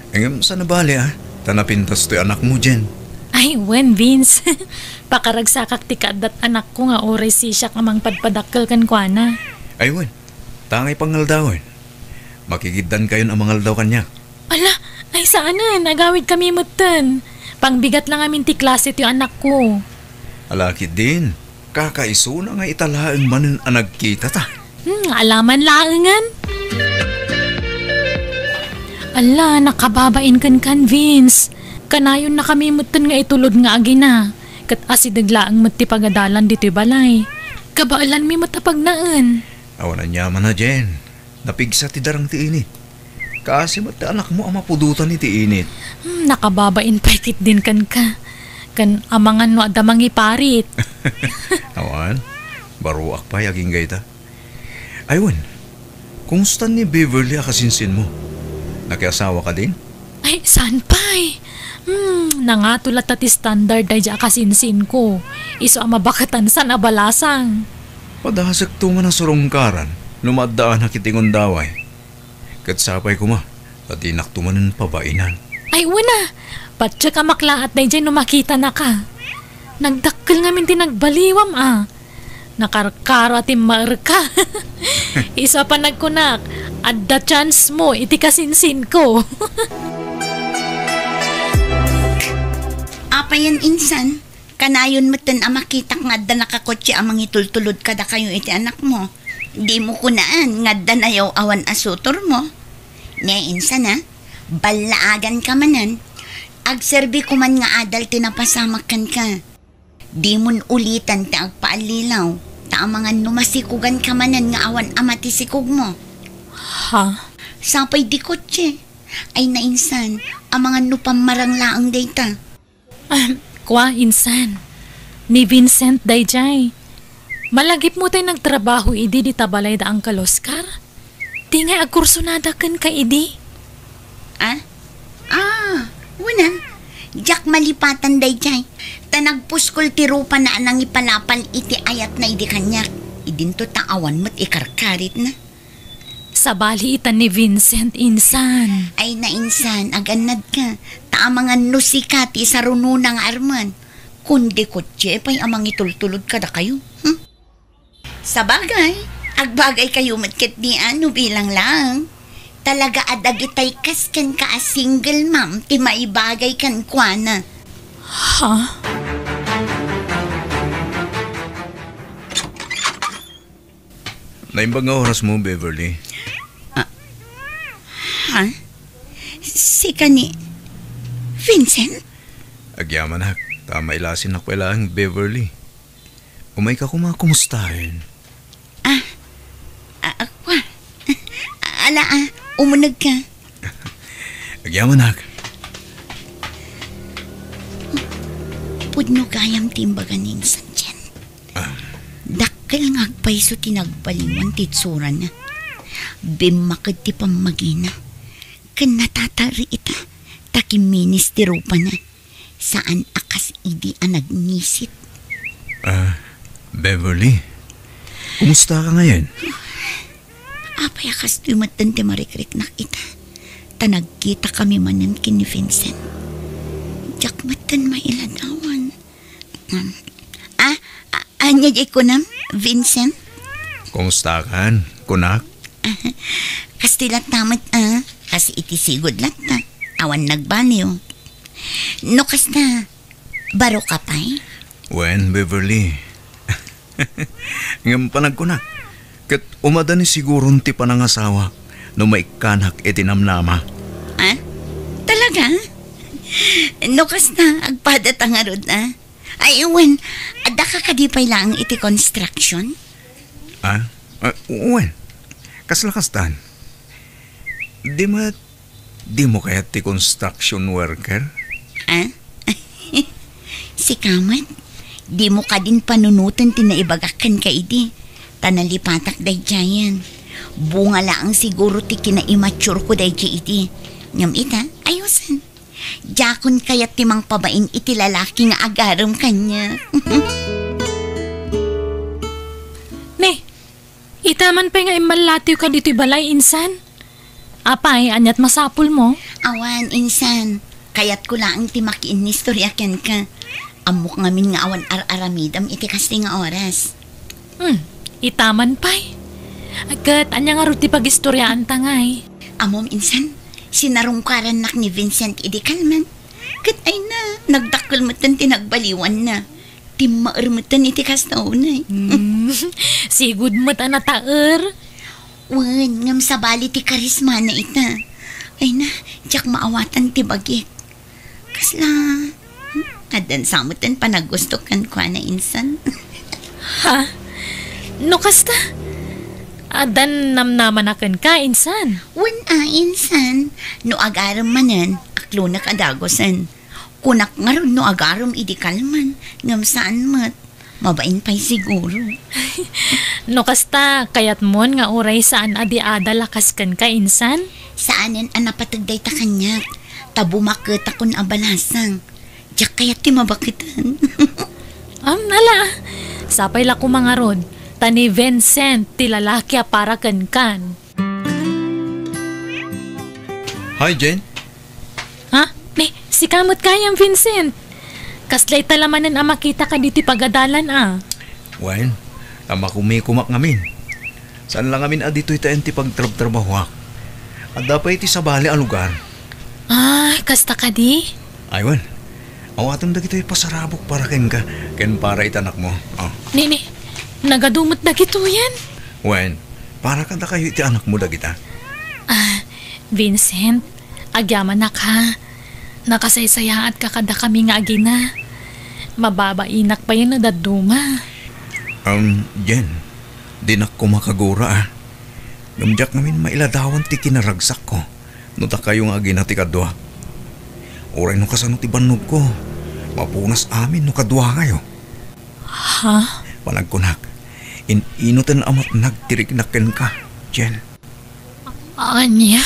Engem sa nabali Tanapintas to'y anak mo, Jen. Ay, wen, Vince. Pakaragsakak ti kadat anak ko nga oray siya kamang padpadakkel kan kuana. Ay, wen. Tangay pangaldawin. Makikidan kayo ang mangaldaw kanya. Ala, ay sana, nagawid kami mutan. Pangbigat lang amin ti klase ti anak ko. Alakit din. Kakaiso na nga italaang manin ang nagkita ta. Alaman laangan. Ala, nakababain kan Vince. Kanayon na kami mutan nga itulod nga agina. Kat asidaglaang mati pagadalan dito'y balay. Kabaalan mi matapag naan. Awanan yaman na, Jen. Napigsa ti darang ti init. Kasi mati anak mo ang mapudutan ni ti init. Nakababain paikit din kan ka. Kan amangan no adamang iparit. Awan, baruak pa yaging gayta. Aywan, kumusta ni Beverly akasinsin mo? Nakiasawa ka din? Ay, saan pa'y? Nangatulat ti standard ay kasinsin ko. Iso ang mabakatan sa nabalasang. Padahasag tunga ng surungkaran, lumadaan na kitingon daway. Katsapay ko ma, pati naktumanan pabainan. Ay, wala. Patsa ka maklaat na dyan makita na ka. Nagdakkel nga minti nagbaliwam Nakarkaro at marka. Isa pa nagkunak. At the chance mo, iti kasinsin ko. Apayan insan, kanayon matan ang makita nga da nakakotse amang itultulod kada kayo iti anak mo. Di mo kunaan nga da nayaw awan asutor mo. Ne insan balaagan ka manan. Agserbi ko man nga adal tinapasamakan ka. Di mon ulitan ti agpaalilaw. Ta mga numasikugan ka manan nga awan amati sikog mo. Ha? Sapay di kotse. Ay na insan, ang mga nupamarang laang data. Kwa, insan. Ni Vincent dayjay. Malagip mo tayo nagtrabaho idi di tabalay da ang kaloskar. Di nga agkursunada kan ka idi. Una. Jack malipatan dayjay. Tanagpuskol ti rupa na anang ipalapal iti ayat na idi kanyak. Idinto taawan mo't ikarkarit na. Sa balitan ni Vincent, insan. Ay na insan, aganad ka. Taamangan nusikati sa rununang arman. Kundi kotse, pa'y amang itultulod ka da kayo. Sa bagay, agbagay kayo matkit ni ano bilang lang. Talaga adagitay kaskan ka as single mom, ti maibagay kan kwa na. Ha? Naimbang nga oras mo, Beverly. Ha? Si kani Vincent? Agyaman hak, tama ilasin na kwela ang Beverly. Umay ka kumakumustahin. Akwa. Ala, umunag ka. Agyaman hak. Pudno gayam timbagan ninsan dyan. Dakkel nga agpaiso tinagpalinwan titsuran na. Bimakad ti pamagina. Kan natatari ita, takiministero pa na. Saan akas idi ang nagnisit? Beverly, kumusta ka ngayon? Apay akas tumatan ti marikrik na kita. Tanagkita kami manan kini Vincent. Jack matan mailadawan. Anya di ko nam, Vincent? Kumusta ka, kunak? Kastilat tamat kasi itisigod lat na. Awan nagbaniw. No kas na, baro ka pa'y? Wen, Beverly. Ngam panagkunak. Kat umada ni siguro ti panangasawa no may kanak itinamnama. Talaga? No kas na, agpadat ang arod na. Ay, Wen, ada ka kadipay lang iti construction? Wen, kaslakastan. Di mo kaya ti construction worker? Si Kamat, di mo ka din panunutan tinaibagakan ka idi. Tanalipatak day jayan. Bunga laang siguro ti kina-immature ko day idi. Ngam ita, ayusan. Jakon kayat timang pabain iti lalaki nga agaram kanya. Ne, itaman pa nga imalatiw ka dito'y balay, insan. Apay, anyat masapul mo? Awan, insan. Kayat ko lang ti makiinistoryakan ka. Amok ngamin nga awan ar-aramidam iti kasting nga oras. Itaman pa'y. Agad, anya nga ruti pag-istoryaan tangay. Amom, insan. Sinarungkaran nak ni Vincent idi kalman. Kat ay na, nagdakkel matan tinagbaliwan na. Timaarmatan iti kastaw na. Sigud mo't anataer. Wan, ngam sabali ti karisma na ita. Ay na, tiyak maawatan ti bagik. Kasla. Adan samutan pa nagustukan ko na insan. Ha? No kasta? Adan namnaman akan ka, insan. Insan. No agaram manan, aklo na kadagosan. Kunak nga ron no agaram idikalman. Ngam saan mat. Mabain pa'y siguro. No kasta, kayat mon nga oray saan adi-ada lakas kan ka, insan? Saanan ang napatagday ta kanyak. Tabumakit akon abalasang. Diyak kayat ti mabakitan. Nala. Sapay la ko mga rod. Tani Vincent, ti lalaki a para kan. Hi, Jen. Ha? Si kamot kayang Vincent. Kaslay talamanan ang makita ka diti pagadalan Wen, tama kumikumak ngamin. Saan lang ngamin adito itaen ti pagtrabaho. At dapat iti sabali ang lugar. Kasta ka di? Aywan, awatam da gito'y pasarabok para ka. Ken para itanak mo. Nini, nagadumot na gito yan. Wen, para kada kayo iti anak mo da kita. Vincent, agyaman na ka. Nakasaysayaat ka kada kami nga agina. Mababainak pa yan na daduma. Jen, di na ko makagura Gamjak namin mailadawan ti kinaragsak ko. Nuta kayo nga agina ti kadwa. Oray no kasano ti banog ko. Mapunas amin no kadwa kayo. Ha? Panagkunak, inutan amat nagtirignaken ka, Jen. Anya?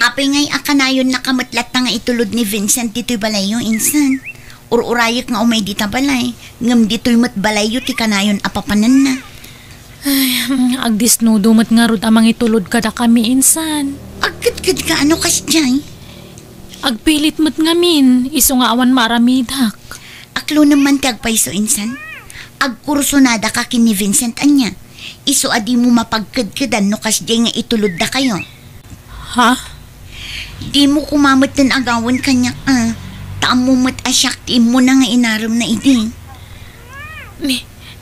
Apay nga'y akanayon nakamatlat na nga itulod ni Vincent dito'y balayo, insan. Ururayok nga umay dita balay. Ngam dito'y matbalayo ti kanayon apapanan na. Ay, agdisnudumot nga rod amang itulod kada kami, insan. Agkad ka ano kas dyan? Agpilit mo't ngamin, iso nga awan maramidak. Aklo naman ti agpaiso, insan. Agkursunada ka kin ni Vincent anya. Iso adi mo mapagkadkadan no kas dyan nga itulod da kayo. Ha? Di mo kumamot ng agawan kanya Taam mo mat asyak ti mo na nga inaram na idi.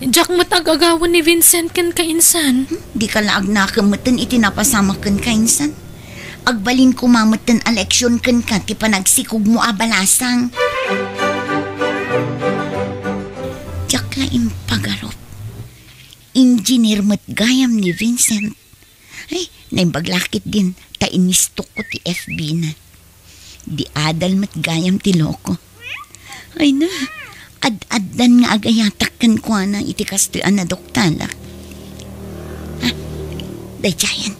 Jack mo't agagawan ni Vincent kan kainsan. Di ka laag nakamatan itinapasama kan kainsan. Agbalin kumamatan eleksyon kan ka ti panagsikog mo abalasang. Jack la impagarop. Engineer mo't gayam ni Vincent. Ay, naibaglakit din. Tainistok ko ti FB na. Di adal mat gayam ti loko. Ay na, ad-addan nga agayatak kan kwa na iti kastuan na doktala. Ha? Day jayan.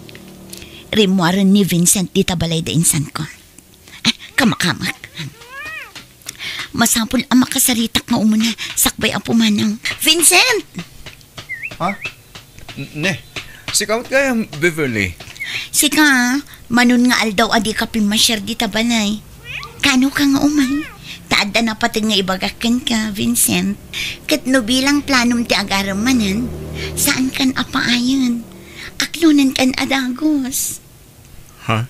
Rimuaran ni Vincent di tabalay da insan ko. Kamakamak. Masapul ang makasaritak nga umuna. Sakbay ang pumanang. Vincent! Ha? Ne, si kamot kaya Beverly. Sika, manun nga aldaw adi ka pimasyar di tabalay. Kano ka nga umay? Taada na pati nga ibagakan ka, Vincent. Kat no bilang planom ti agaramanan, saan kan apaayon? Aklunan kan adagos. Ha?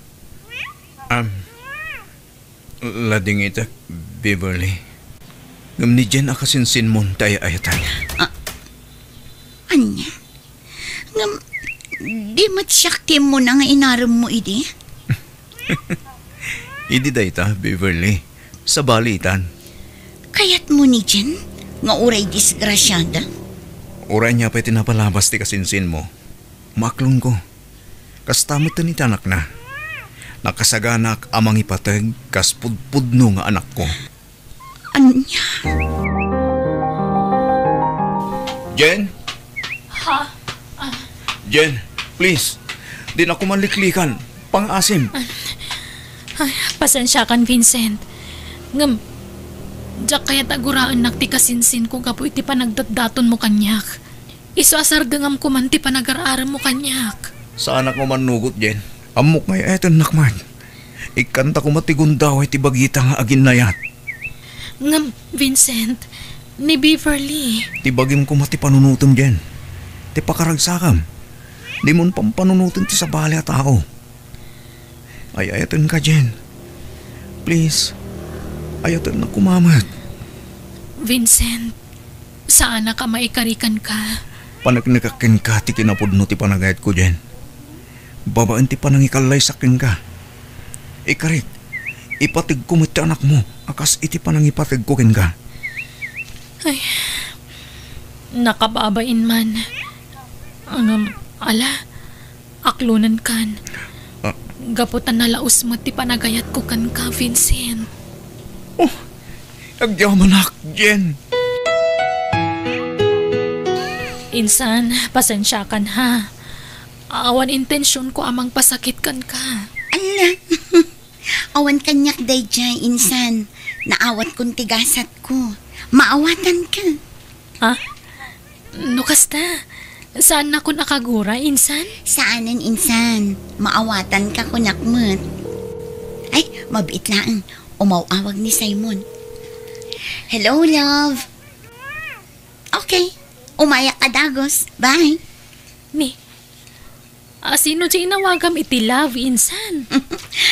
Lading ita, Beverly. Ngam ni Jen akasinsin mo tayo ayatan. Anya? Ngam, di matsyakti mo na nga inaram mo, idi? Idi dayta, Beverly. Sa balitan. Kayat mo ni Jen? Nga uray disgrasyada? Oray niya pa'y tinapalabas ti kasinsin mo. Maklong ko. Kastamot ni tanak na. Nakasaganak amang ipatag kas pudpudno nga anak ko. Anya? Jen? Ha? Jen, please. Di na ko maliklikan. Pang-asim. Ay, pasensya kan, Vincent. Ngam, Jack kaya taguraan nakti kasinsin ko kapo iti panagdatdaton mo kanyak. Iso asar gangam ko man ti panag-araram mo kanyak. Sa anak mo manugot, Jen. Amok ngay eton nakman. Ikanta ko matigundaw iti bagita nga agin na yan. Ngam, Vincent, ni Beverly. Ti bagim ko mati panunutom, Jen. Ti pakaragsakam. Di mon pampanunutom ti sabali at tao. Ay ayaton ka, Jen. Please. Ayaton na kumamat. Vincent, saan na ka maikarikan ka? Panagnakakin ka ti kinapudno ti panagayat ko, Jen. Babaan ti panangikalay sakin ka. Ikarit, ipatig ko mo't anak mo. Akas iti pa nang ipatig ko ken ka. Ay, nakababain man. Ala, aklunan kan. Gaputan na laos mo ti panagayat ko kan ka, Vincent. Oh, nagyamanak, Jen. Insan, pasensya kan ha. Awan intensyon ko amang pasakit kan ka. Ala, awan kanyak day dyan, insan. Naawat kong tigasat ko. Maawatan ka. Ha? No kasta? Saan na ko nakagura, insan? Saanan, insan? Maawatan ka kunakmat. Ay, mabit lang. Umawawag ni Simon. Hello, love. Okay. Umayak ka, Dagos. Bye. Ni, sino di inawagam iti love, insan?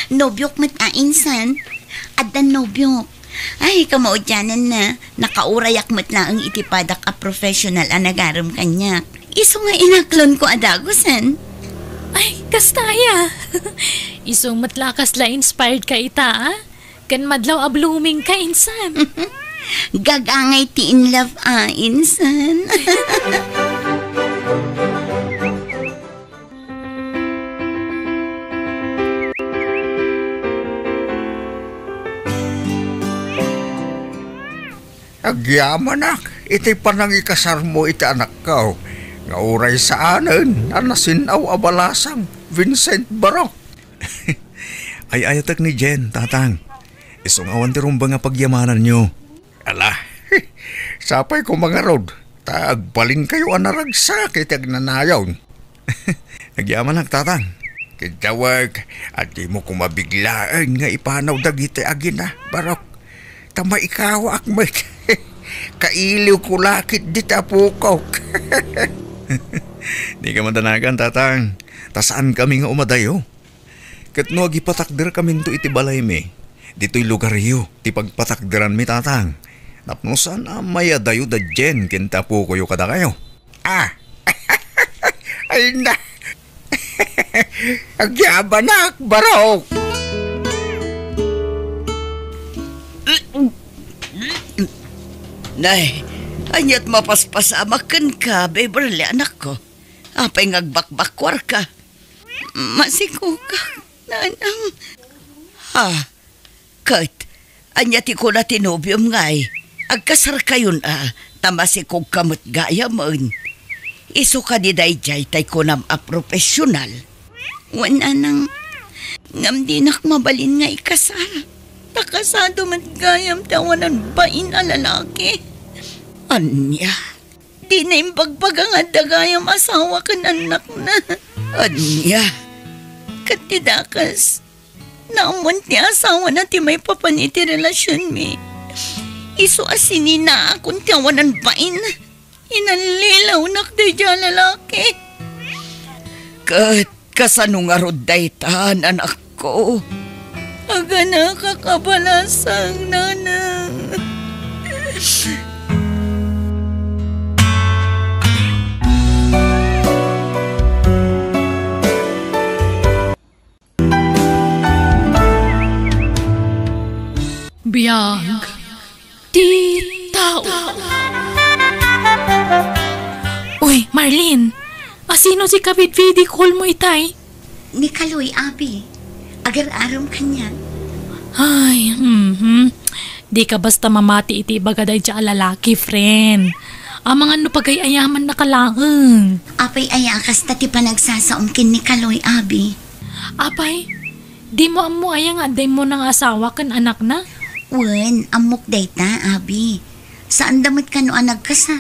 Nobyok mat insan. Adan nobyok. Ay, kamaudyanan na. Nakaurayak mat lang ang itipadak a professional a nagaram kanyak. Iso nga inaklon ko adagosan. Ay, kastaya. Isong matlakas la inspired ka ita, ah? Kan madlaw a blooming ka, insan. Gagangay ti in love insan. Agyamanak, iti panang ikasar mo iti anak ka. Nga uray sa anan, anasinaw abalasang Vincent Barok. Ay ayatak ni Jen, tatang. Isong awan ti rumba nga pagyamanan nyo. Ala, sapay ko mga rod. Taagpaling kayo anaragsak iti agnanayaw. Nagyamanak, tatang. Kitawag, at di mo kumabiglaan nga ipanaw dagiti agina, Barok. Tama ikaw akmat. Kailiw ko lakit di tapukaw. Di ka madanagan, tatang. Tasaan kami nga umadayo? Kat no agipatakder kami to iti balay mi. Dito'y lugar yu, ti pagpatakderan mi, tatang. Napnusan maya dayo da Jen kintapo ko yu kada kayo. Ah, ay na. Agyabanak, Barok. Nay, anyat mapaspasamakan ka, Beverly, anak ko. Apay ngagbakbakwar ka. Masiko ka, nanang. Ha, Kat, anyat ko na tinobyom ngay. Agkasar kayon tamasikog kamot gaya mon. Iso ka di dayjay tay ko nam a profesional. Wala nang ngam dinak mabalin nga ikasal. Takasado man gayam tawanan bain a lalaki. Anya, Di na imbagbaga nga dagayam asawa kan anak na. anya. Katidakas, naamon ti asawa na ti may papaniti relasyon mi. Iso asini na akong tiyawanan bain. Inalilaw nakday dyan lalaki. Kat, kasanong arod daytan, anak ko. Aga na kakabalasang nanang. Biyag di tao. Uy, Marlene, asino si kabit video call mo itay? Ni Kaloy, abi. Agar-aram kanya. Ay, di ka basta mamati iti bagaday dya lalaki, friend. Ang mga nupagay-ayaman na kalaang. Apay ayakas tati pa nagsasaumkin ni Kaloy, abi. Apay, di mo amo ayang aday mo ng asawa kan anak na? Wen, amok dayta, abi. Saan damat ka no ang nagkasar?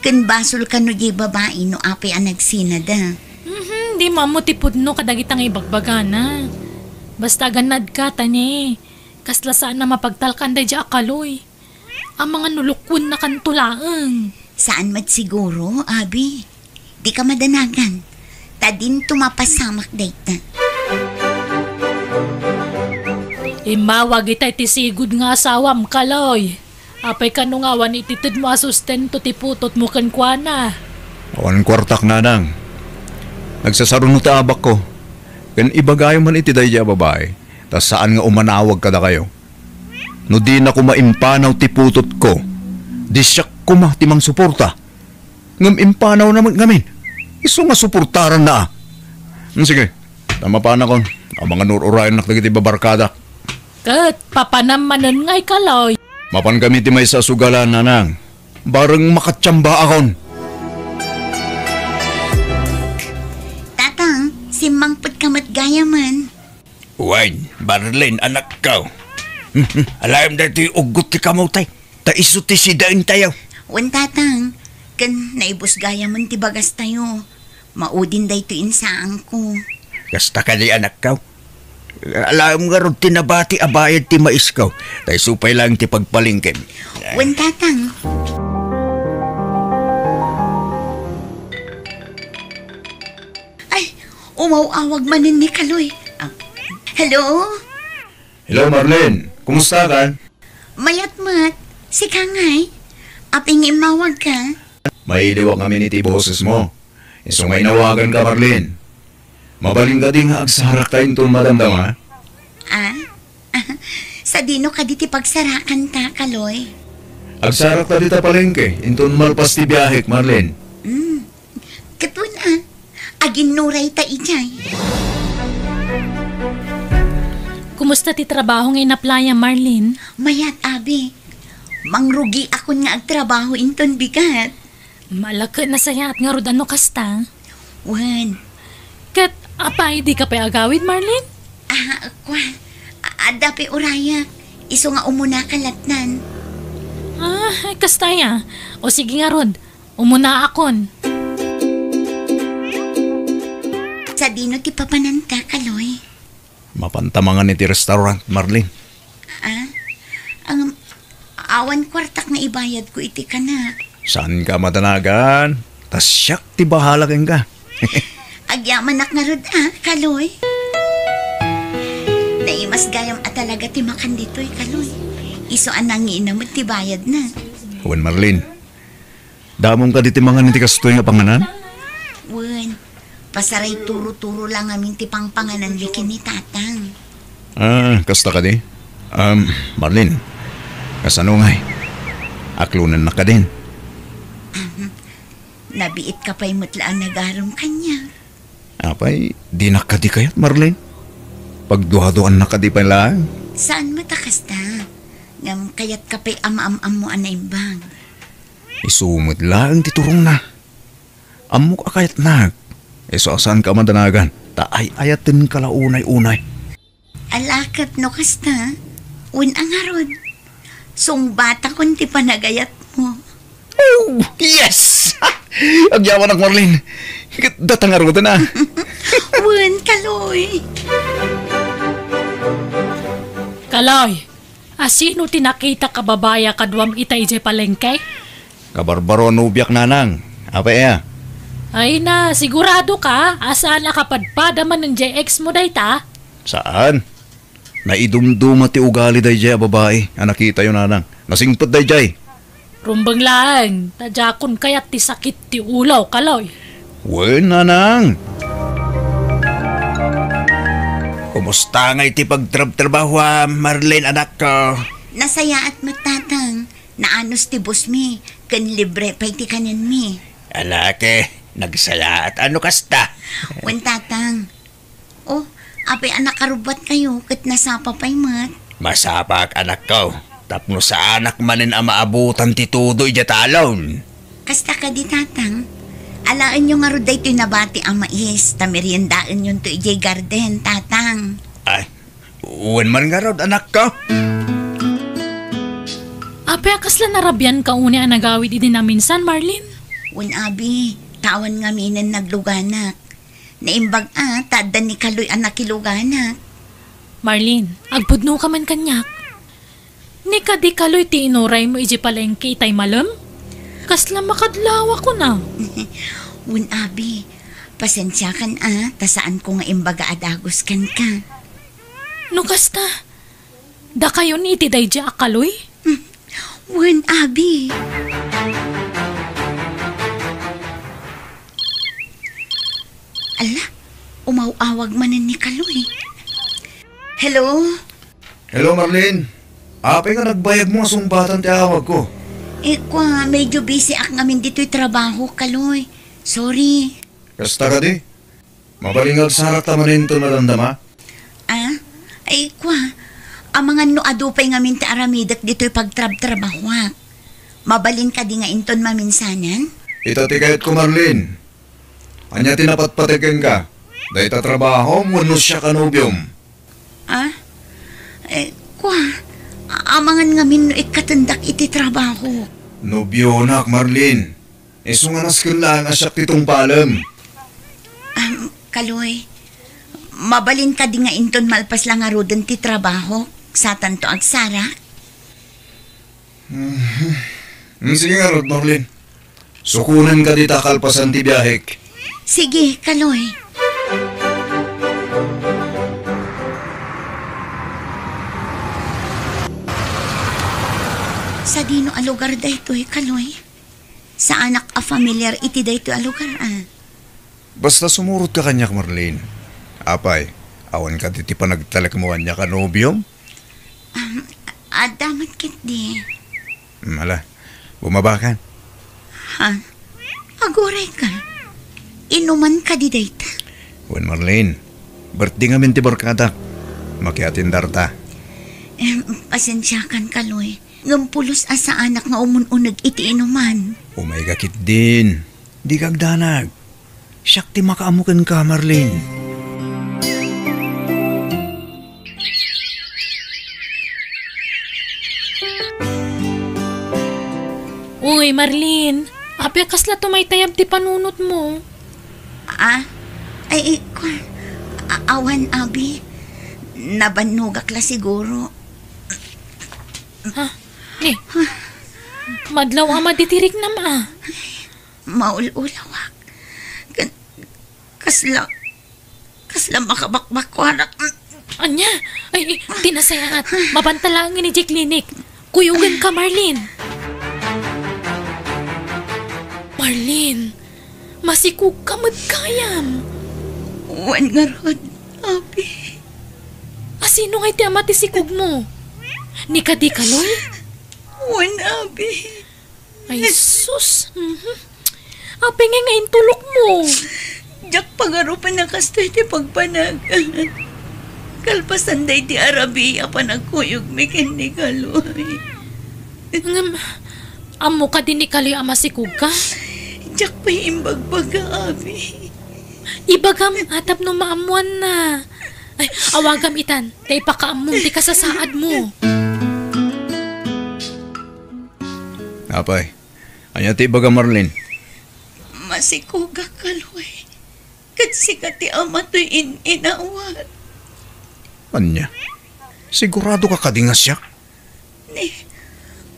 Kan basol ka no di babae no apay ang nagsinada. Di mo amo tipod no kadagitang ibagbagana. Basta ganad ka, tani. Kasla saan na mapagtalkan day dya akaloy. Ang mga nulukun na kantulaang. Saan mat siguro, abi? Di ka madanagan. Tadin tumapasamak dayta. Imawag itay tisigod nga asawam kaloy. Apay kanungawan ititid mo asustento tiputot mo kankwana. Awan kwartak na nang. Nagsasarunot abak ko. Kan ibagayo man iti dayja babae. Tas saan nga umanawag kada kayo? No di na ko maimpanaw ti putot ko, di siya kuma timang suporta. Ngam impanaw naman ngamin. Iso nga suportaran na. Sige, tama pa na kon. Ang mga nururayan nakagiti babarkada. Kat, papanamanan nga'y kaloy. Mapan kami ti may sa sugalan, nanang. Barang makatsamba akon. Tatang, simangpot kamat gaya man. Wine, Marlene, anak ka. Alam na ito yung ugot ti kamutay. Ta iso ti sidain tayo. Wan tatang, kan naibos gaya man ti bagas tayo. Maudin day to insaan ko. Kasta ka di anak ka. Alam nga ron tinabati abayad ti mais ka. Tay supay lang ti pagpalingkin. Wan tatang. Ay, umaw-awag manin ni Kaloy. Hello? Hello, Marlene. Kumusta ka? Mayat-mat, si Kangay. Aping imawag ka. Mailiwak kami ni ti boses mo. Iso nga inawagan ka, Marlene. Mabaling ka din nga agsarak tayong tun madamdama. Sa dino ka di ti pagsarakan ta, Kaloy. Agsarak ta dita palengke. Intun malpas ti biyahek, Marlene. Katun agin nuray ta ijay. Kumusta ti trabaho ngayon na playa, Marlene? Mayat, abi. Mangrugi ako nga agtrabaho inton bigat. Malaka na saya at nga rod ano kasta. Wan. Kat, apay di ka pa agawid, Marlene? Adapi uraya. Iso nga umuna kalatnan. Kasta ya. O sige nga rod, umuna akon. Sa dino ti papananta, Kaloy. Mapantamangan ni ti restaurant, Marlene. Ang awan kwartak na ibayad ko iti kanak. Saan ka matanagan? Tas siyak ti bahala keng ka. Agyaman nak nga rod, Kaloy. Naimas gayam at talaga ti makan dito'y, Kaloy. Iso anangin naman ti bayad na. Wan, Marlene. Damong ka di ti mga niti kastoy nga panganan? Wan, pasaray turo-turo lang amin ti pangpanganan likin ni tatang. Kasta ka di? Marlene, kasano ngay? Aklunan na ka din. Nabiit ka pa'y mutlaan nagarom kanya. Apay, di na ka di kayat, Marlene? Pagduha-duhan na ka di pa lang. Saan matakas ta? Ngam kayat ka pa'y ama-am-am mo anaimbang. Isumod lang titurong na. Amok akayat na. So saan ka madanagan? Taay-ayatin ka la unay-unay. Alakat no kasta. Un ang harod. Sung bata kon ti panagayat mo. Oh, yes! Agyawan ak, Marlene. Datang arutan na. Un, Kaloy. Kaloy, asino tinakita ka babaya kadwam itay jay palengke? Kabarbaro nubiak nanang. Apa ya? Ay na, sigurado ka? Asaan nakapadpada man ng JX mo day ta? Saan? Naidumduma ti ugali day jay babae. Nakita yun nanang. Nasingpot day jay. Rumbang lang, tadjakon kayat ti sakit ti ulaw, Kaloy. Wen, nanang. Kumusta nga iti pagtrabaho, Marlene, anak ko? Nasaya at matatang. Naanos ti bus mi. Kan libre pa'y ti kanin mi. Alake, nagsaya at ano kasta? Wen tatang. Oh, apay anak karubat kayo. Kat nasapa pa'y mat. Masapak, anak ko. Tapno sa anak manin ang maabutan ti tudoy jatalon. Kasta ka di tatang. Alaan nyo nga roday to'y nabati ang mais. Tamiriendaan yun to'y jay garden, tatang. Ay, uwan man nga rod, anak ko. Apay akasla narabyan ka uni ang nagawid iti na minsan, Marlene? Wen abi, tawan nga minen nagluganak. Naimbag tada ni Kaloy anak kiluganak. Marlene, agpudno ka man kanyak. Ni kadi Kaloy ti inuray mo iji palengke itay malam? Kasla makadlawa ko na. Wen abi, pasensya kan tasaan ko nga imbaga adagos kan ka. No kasta, da kayo ni iti dayja Kaloy? Wen abi. Ala, umaw-awag manan ni Kaloy. Hello? Hello, Marlene. Apay nga nagbayag mo nga sumbatan ti awag ko. Medyo busy ak ngamin dito'y trabaho, Kaloy. Sorry. Kasta ka di? Mabalingag sarak tamanin to nadandama? Ang mga noadupay ngamin ti aramidak dito'y pagtrab-trabaho. Mabalin ka di nga inton maminsanan? Ito ti kayat ko, Marlene. Anya tinapatpatikin ka. Dahil ta trabaho, munus siya kanubyom. Amangan ngamin no ikatandak iti trabaho. Nobyo nak, Marlene. Iso nga naskin lang asyak titong palem. Kaloy, mabalin ka di nga inton malpas lang nga rodan ti trabaho. Sa tanto agsara. Sige nga, Rod, Marlene. Sukunan ka di takalpasan ti biyahek. Sige, Kaloy. Sa dino a lugar daytoy, Kaloy? Sa anak a familiar iti daytoy a lugar, Basta sumurot ka kanyak, Marlene. Apay, awan ka ti panagtalakmuan niya ka nobyom? Damat kit di. Mala, bumabakan. Agoray ka. Inuman ka di dayta. Wan, Marlene. Birthday nga minti barkada. Makiatindar ta. Pasensyakan, Kaloy. Ngampulos asa anak nga umununag iti inuman. Umay kakit din. Di kagdanag. Siyak ti makaamukan ka, Marlene. Uy, Marlene. Apya kasla tumaytayab ti panunot mo. Awan, Abi. Nabanugak la siguro. Madlaw ama ditirik na ma. Maululawak. Kasla makabakbakwarak. Anya? Ay, tinasayat. Mabantalangin ni J-Clinic. Kuyugan ka, Marlene. Marlene, masikug ka magkayam. Wan nga rod, Abi. Sino nga iti ama ti sikug mo? Ni Kadi Kaloy? Wan, Abi. Ay, sus. Ape nga intulok mo. Diyak pangarupan na kasto iti pagpanag. Kalpasan day ti Arabia pa nagkuyog mikin ni Kaloy. Amo ka din ni Kaloy ama sikug ka? Diyak pa'y imbagbaga, Abi. Ibagam atap no maamuan na. Ay, awagam itan. Day pakaamong di kasasaad mo. Apay, anya ti baga, Marlene. Masikuga, Kaloy. Kasi ka ti ama to'y inawat. Anya? Sigurado ka kadingas siya?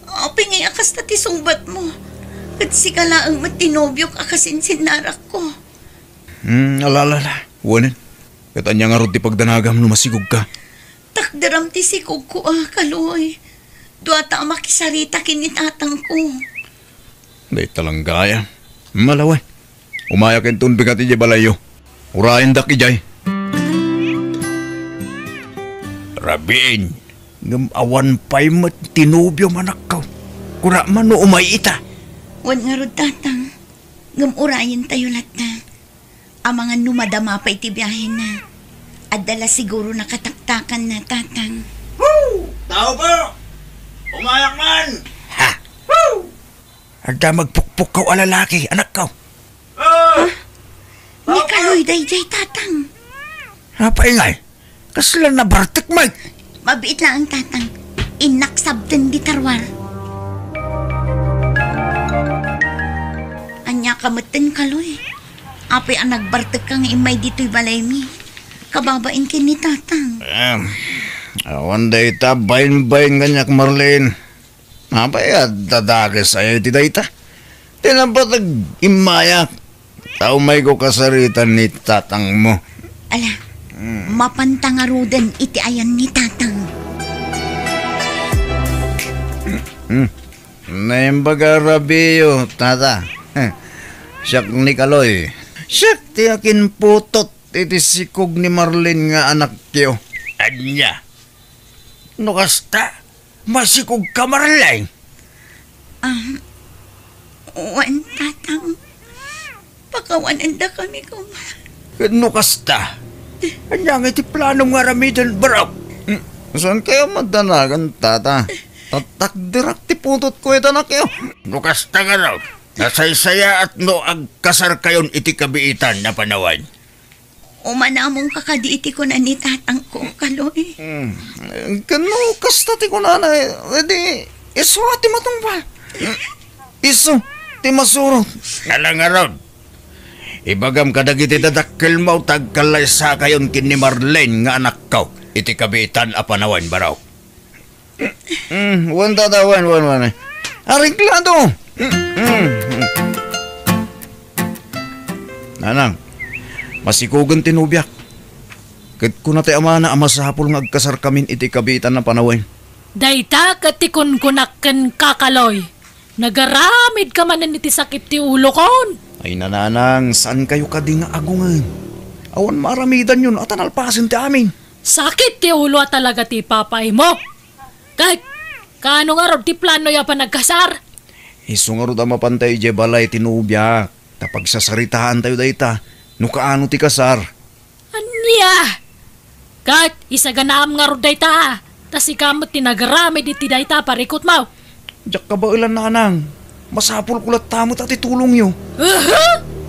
Apingay akas na ti sungbat mo. Kasi ka laang matinobyo ka kasinsinnarak ko. Alalala. Wanan. Katanya nga ron ti pagdanagam no masigog ka. Takdaram ti sikog ko, Kaloy. Duwata makisarita kinitatang ko. Day talang gaya. Malaway. Umayak yung tunbi ka ti balayo. Urayan da ki jay. Rabin. Ngam pa'y matinubyo manak ka. Kura man no umay ita. Wan nga rod, tatang. Ngam-urayin tayo lata. Ang mga numadama pa iti biyahe na. At dala siguro nakataktakan na, tatang. Woo! Tao po! Umayak man! Ha? Woo! Agda magpukpuk ka alalaki, anak ka. Ni Kaloy day, tatang. Napaingay. Kasla na bartik, Mike. Mabiit lang ang tatang. Inaksabdan di tarwar. Anya kamatan, Kaloy. Apay ang nagbartek kang imay dito'y balay mi. Kababain kin ni tatang. Awan day ta, bayin-bayin ganyak, Marlene. Apay at dadagas ay ti day ta. Tinapatag imayak. Tao may ko kasaritan ni tatang mo. Ala, mapantangarudan iti ayan ni tatang. Naimbaga Rabio, tata. Siyak ni Kaloy. Siyak ti akin putot iti sikog ni Marlene nga anak kiyo. Anya. No kasta, masikog ka Marlene. Wan, tatang. Pakawanan da kami kung... No kasta. Anya nga iti plano nga ramidan barok. Saan kayo madanagan, tata? Tatakdirak ti putot ko ito na kayo. No kasta nga raw. Nasaysaya at no agkasar kayon iti kabiitan na panawan. Umanamong kakadiiti ko na ni tatang ko, Kaloy. Kano kasta ti ko na edi iso ati matungpal. Iso ti masurot. Kala nga raw. Ibagam kadagiti dadakkel mo tagkalaysa kayon kin ni Marlene nga anak ko. Iti kabiitan a panawan baraw. Wan tata, wan. Ariglado. Nanang, masikugan tinubyak. Kat ko na tayo ama na amasapol ng agkasar kamin iti kabitan na panawin. Dayta katikon kunakken kakaloy. Nagaramid ka man iti sakit ti ulo kon. Ay nananang, saan kayo kadi nga agungan? Awan maramidan yun at analpasin ti amin. Sakit ti ulo at talaga ti papay mo. Kahit kano nga ron ti plano ya pa nagkasar. Isungarod ang mapantay je balay tinubyak. Tapag sasaritaan tayo dayta, no kaano ti kasar. Anya? Kahit isaganaam nga ron dayta. Tas ikamot tinagaramid iti dayta parikot mo. Diyak ka ba ilan nanang? Masapol kulat tamot at itulong nyo.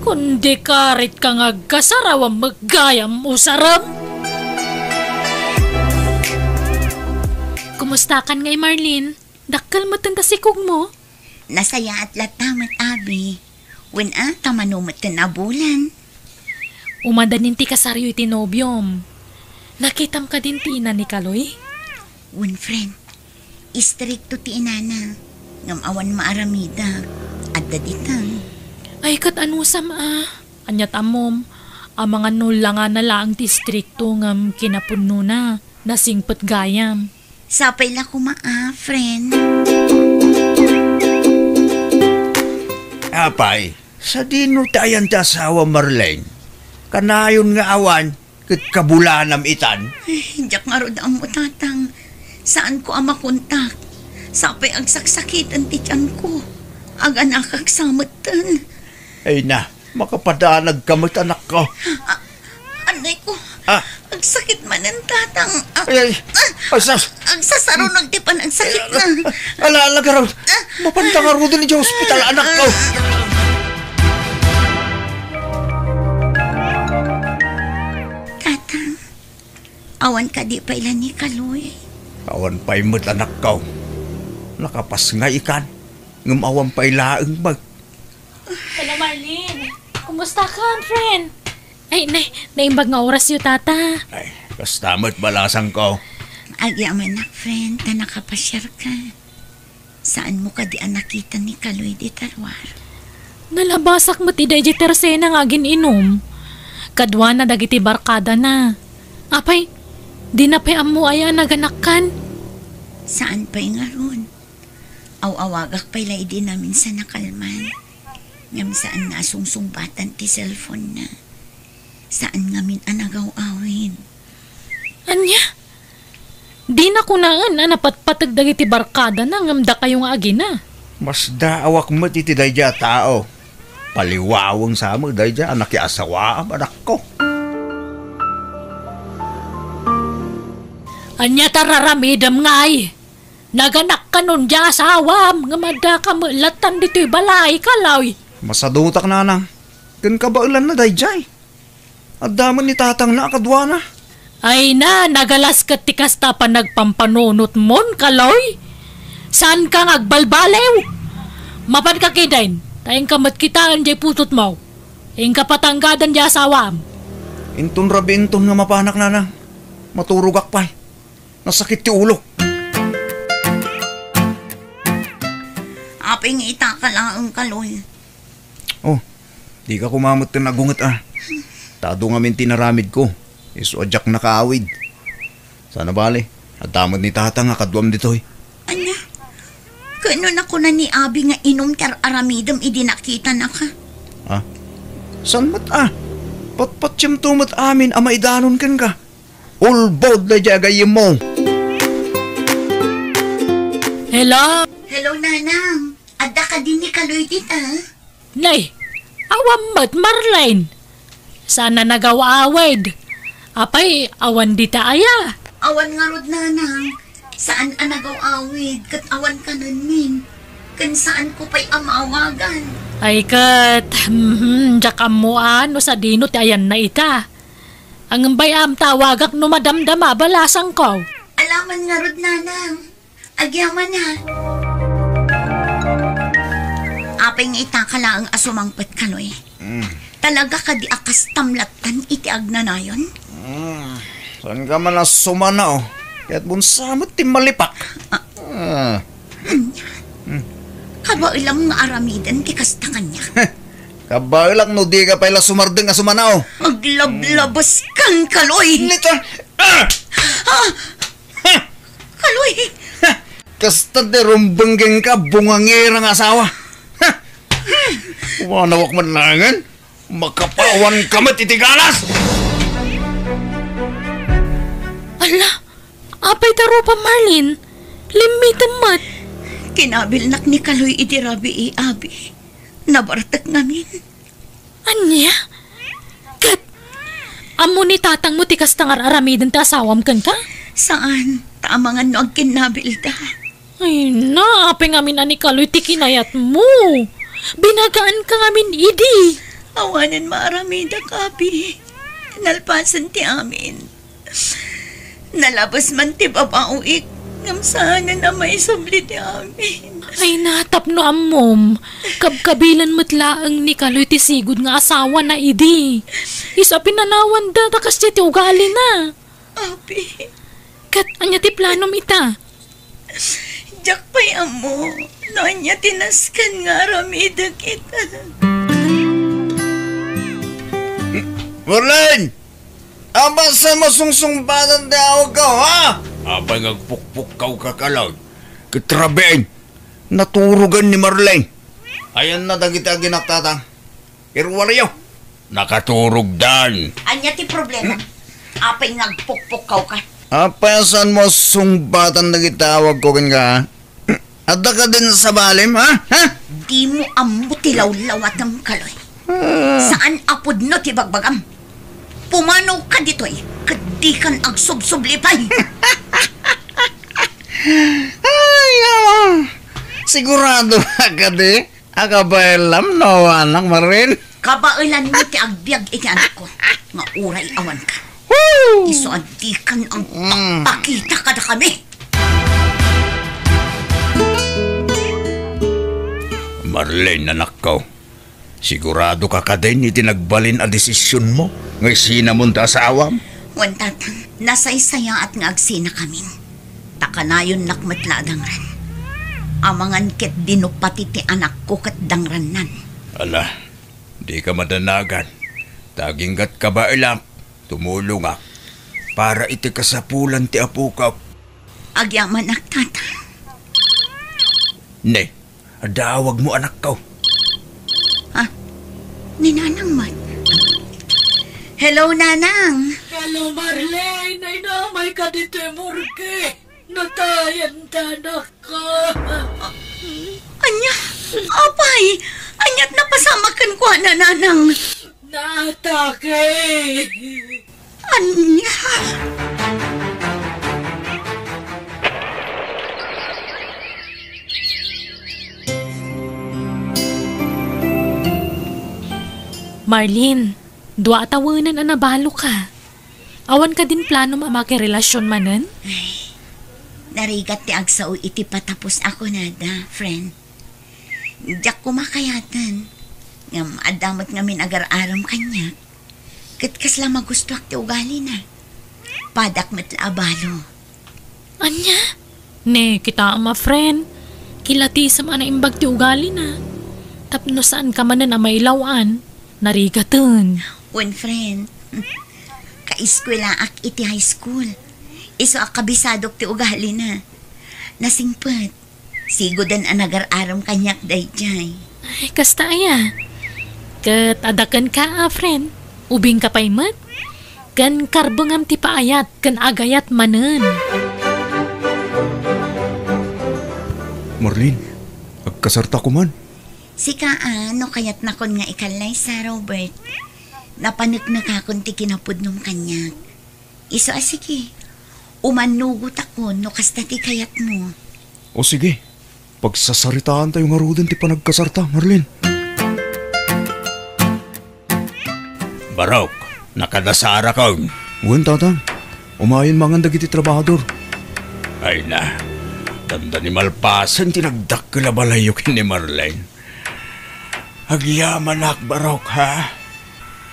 Kundi karit ka nga kasaraw maggayam usaram. Kumusta kan ngay Marlene? Dakkel mo tanda sikog mo? Nasaya at latamat, abi. When tamanumot na bulan. Umadanin ti kasaryo iti nobyom. Nakitam ka din ti ina ni Kaloy? When friend, istrikto ti inana. Ngam awan maaramida. At daditang. Ay kat anusam Anyat amom. Ang mga nula nga na lang ti strikto ngam kinapuno na. Nasingpet gayam. Sapay la kumaa, friend. Apay, sa dino tayan ti asawa Marlene. Kanayon nga awan, kat kabulanam itan. Diyak nga rod ang mutatang. Saan ko ang makontak? Sapay ang saksakit ang tityan ko. Ang anak agsamatan. Ay na, makapadanag kamot anak ko. Anay ko, ang sakit man ang tatang. Ay, Ang sasaro ng tipan ang sakit na. Alalaga raw, mapantang nga din sa ospital anak ko. Tatang, awan ka di pa ilan ni Kaloy. Awan pa'y mo't anak ko. Nakapas nga ikan, ngumawan pa'y laang mag. Hello Marlene, kumusta ka friend? Ay, naimbag nga oras yu tata. Ay, kastamot balasang ko. Agyaman na, friend, na nakapasyar ka. Saan mo ka di nakita ni Kaloy di Tarwar? Nalabasak mo ti Daiji Tersena nga gininom. Kadwa na dagiti barkada na. Apay, di na pa'y amu aya naganakkan. Saan pa'y nga ron? Aw-awagak pa'y laidi namin sa nakalman. Ngam saan na sungsungbatan ti cellphone na. Saan ngamin anagaw-awin? Anya? Di na kunaan na napatpatag dagiti barkada na ngamda kayo nga agina. Mas daawak mo titi dayja tao. Paliwawang sa mo dayja anak asawa ang anak ko. Anya tararamidam ngay. Naganak ka nun di asawam. Ngamada ka mulatan dito'y balay kalaw. Masadutak nanang. Kan kabailan na dayjay. At daman ni tatang na akadwa na. Ay na, nagalas ka ti kasta pa nagpampanunot mon, kaloy. Saan ka ngagbalbalew? Mapan ka kidain, tayong kamat kitaan jay putot mo. Ing kapatanggadan di asawam. Inton rabi inton nga mapanak nanang. Maturugak pa'y. Nasakit ti ulo. Aping itaka lang ang Kaloy. Oh, di ka kumamot ka nagungat Tado nga min tinaramid ko. Iso adyak nakaawid. Sana bale. At tamad ni tata nga kadwam ditoy. Anya? Kano na ko na ni Abi nga inom tar aramidam idinakita na ka? San mat Patpatyam tumat amin ama idanon kan ka. Ulbod na jagay mo. Hello? Hello, Nanang. Adda ka din ni Kaloy dita. Nay, awam mat Marlene. Sana nagawa-awid. Apay, awan di ta aya. Awan nga rod, Nanang. Saan anagaw awid? Kat awan ka nun min. Kan saan ko pa'y amawagan. Ay kat, jakam mo ano sa dino ti ayan na ita. Ang bayam tawagak no madamdama balasang ko. Alaman nga rod, Nanang. Agyaman na. Apay nga ita ka lang asumangpet Kaloy. Talaga ka di akas tamlatan iti agnanayon? Saan ka man sumana oh? Kaya't bunsamot ti malipak. Kaba ilang nga aramidan ti kasta kanya. Kabailak no di ka pala sumardeng nga sumana oh. Maglablabas kang Kaloy. Lito! Kaloy! Kasta di rumbanggeng ka bungangira nga asawa. Wanawak man langan. Makapawan ka matitigalas! Ala, apay taro pa Marlene. Limitan mat. Kinabilnak ni Kaloy iti rabi abi. Nabaratak ngamin. Anya? Kat, amo ni tatang mo tikas tangar aramidin ta asawam kan ka? Saan? Tamangan no ang kinabilda. Ay na, apay ngamin ani Kaloy ti kinayat mo. Binagaan ka ngamin idi. Awanan maaramida kapi. Nalpasan ti amin. Nalabas man ti babauik. Ngam sana na may subli ti amin. Ay natapno amom. Kabkabilan matlaang ni Kaloy ti sigud nga asawa na idi. Isa pinanawan da takas ti ugali na. Abi, Kat anya ti planom ita. jak pa'y amo. Nonya tinaskan nga aramida kita. Marlene! Abasan mo sungsungbadan daw ka, ha? Abay ngagpukpuk kaw kakalag. Kitrabein, naturugan ni Marlene. Ayan na dagita ginaktatang. Irwalayo, nakaturog dan. Anya ti problema? Apay nagpukpuk ka. Apasan mo sungbatan na gitawag ko ka, adda ka din sa balim, ha? Di mo amo tilaw-lawat ng Kaloy. Saan apod no ti bagbagam? Pumanaw ka dito'y, kadi kan agsubsublipay. Ay, sigurado ka di? Akabayalam no, anak Marin. Kabailan mo ti agbyag iti anak ko. Nga uray awan ka. Iso adi kan ang pakita ka na kami. Marlene, anak ko. Sigurado ka ka din itinagbalin ang desisyon mo ngay sinamunta sa awam? Wan tatang, nasaysaya at nga agsina kami. Takanayon nakmatladang ran. Amangan ket dinupati ti anak ko kat dangran nan. Ala, di ka madanagan. Taginggat ka ba ilang? Tumulong ak. Para iti kasapulan ti apo ka. Agyaman ak tatang. Ne, adawag mo anak ko. Ninanang man. Hello, Nanang. Hello Marlene, ay namay ka dito murke. Natayan tanak ka. Anya, apay. Anyat napasamakan ko na Nanang. Natake. Anya. Marlene, dua tawanan ang nabalo ka. Awan ka din plano makirelasyon manen? Narigat ti agsaw iti patapos ako na da, friend. Diyak kumakayatan. Ngam adamat ngamin agar-aram kanya. Kat kasla magusto ak ti ugali na. Padak matlaabalo. Anya? Ne, kita ama friend. Kilati sa mga naimbag ti ugali na. Tapno saan ka manan na may lawan. Narigatan. One friend. Kaiskwela ak iti high school. Iso ak kabisadok ti ugali na. Nasingpet. Sigodan ang nagar-aram kanyak dayjay. Ay, kasta aya. Kat adakan ka friend. Ubing ka pa'y mat. Kan karbungam ti paayat, kan agayat manen. Marlene, agkasarta ko man. Si kaano kayat na kon nga ikalay sa Robert. Napanik na kakon ti kinapod nung kanyak. Iso sige. Umanugot ako no kasta ti kayat mo. O sige, pagsasaritaan tayo nga ruden ti panagkasarta, Marlene. Barok, nakadasara ka. Uwan, tatang. Umayin mangan dagiti trabahador. Ay na, tanda ni Malpasan tinagdakila balayok ni Marlene. Agyaman ak, Barok, ha?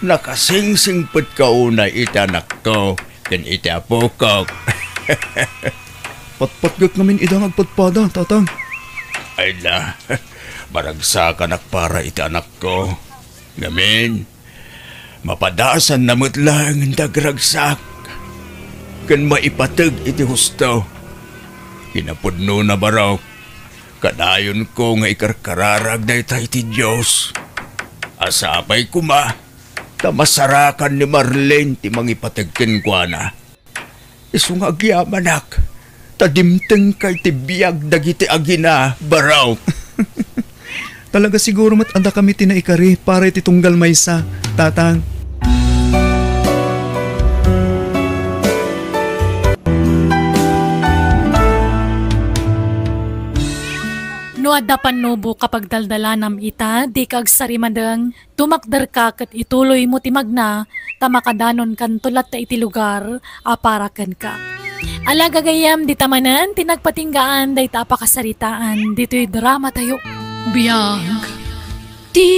Nakasingsingpot ka una itanak ko, kan itapo ko. Patpatgak namin idang agpatpada, tatang. Ay na, baragsakan ak para itanak ko. Ngamin, mapadasan namot lang ang dagragsak. Kan maipatag iti husto. Kinapudno na, Barok. Kadayon ko nga ikarkararag na ita iti Diyos. Asapay ko ma, tamasarakan ni Marlene ti mangipatagkin ko na. Isu nga agyamanak, tadimteng kay ti biyag dagiti agina, Barok. Talaga siguro mat anda kami tinaikari para iti tunggal maysa, tatang. No adda panubo kapag daldalanam ita, di kag sarimadeng, tumakder ka kat ituloy mo timagna, tamakadanon kan tulat ta iti lugar, aparakan ka. Alagagayam di tamanan, tinagpatinggaan, day tapakasaritaan, dito'y drama tayo. Biyag ti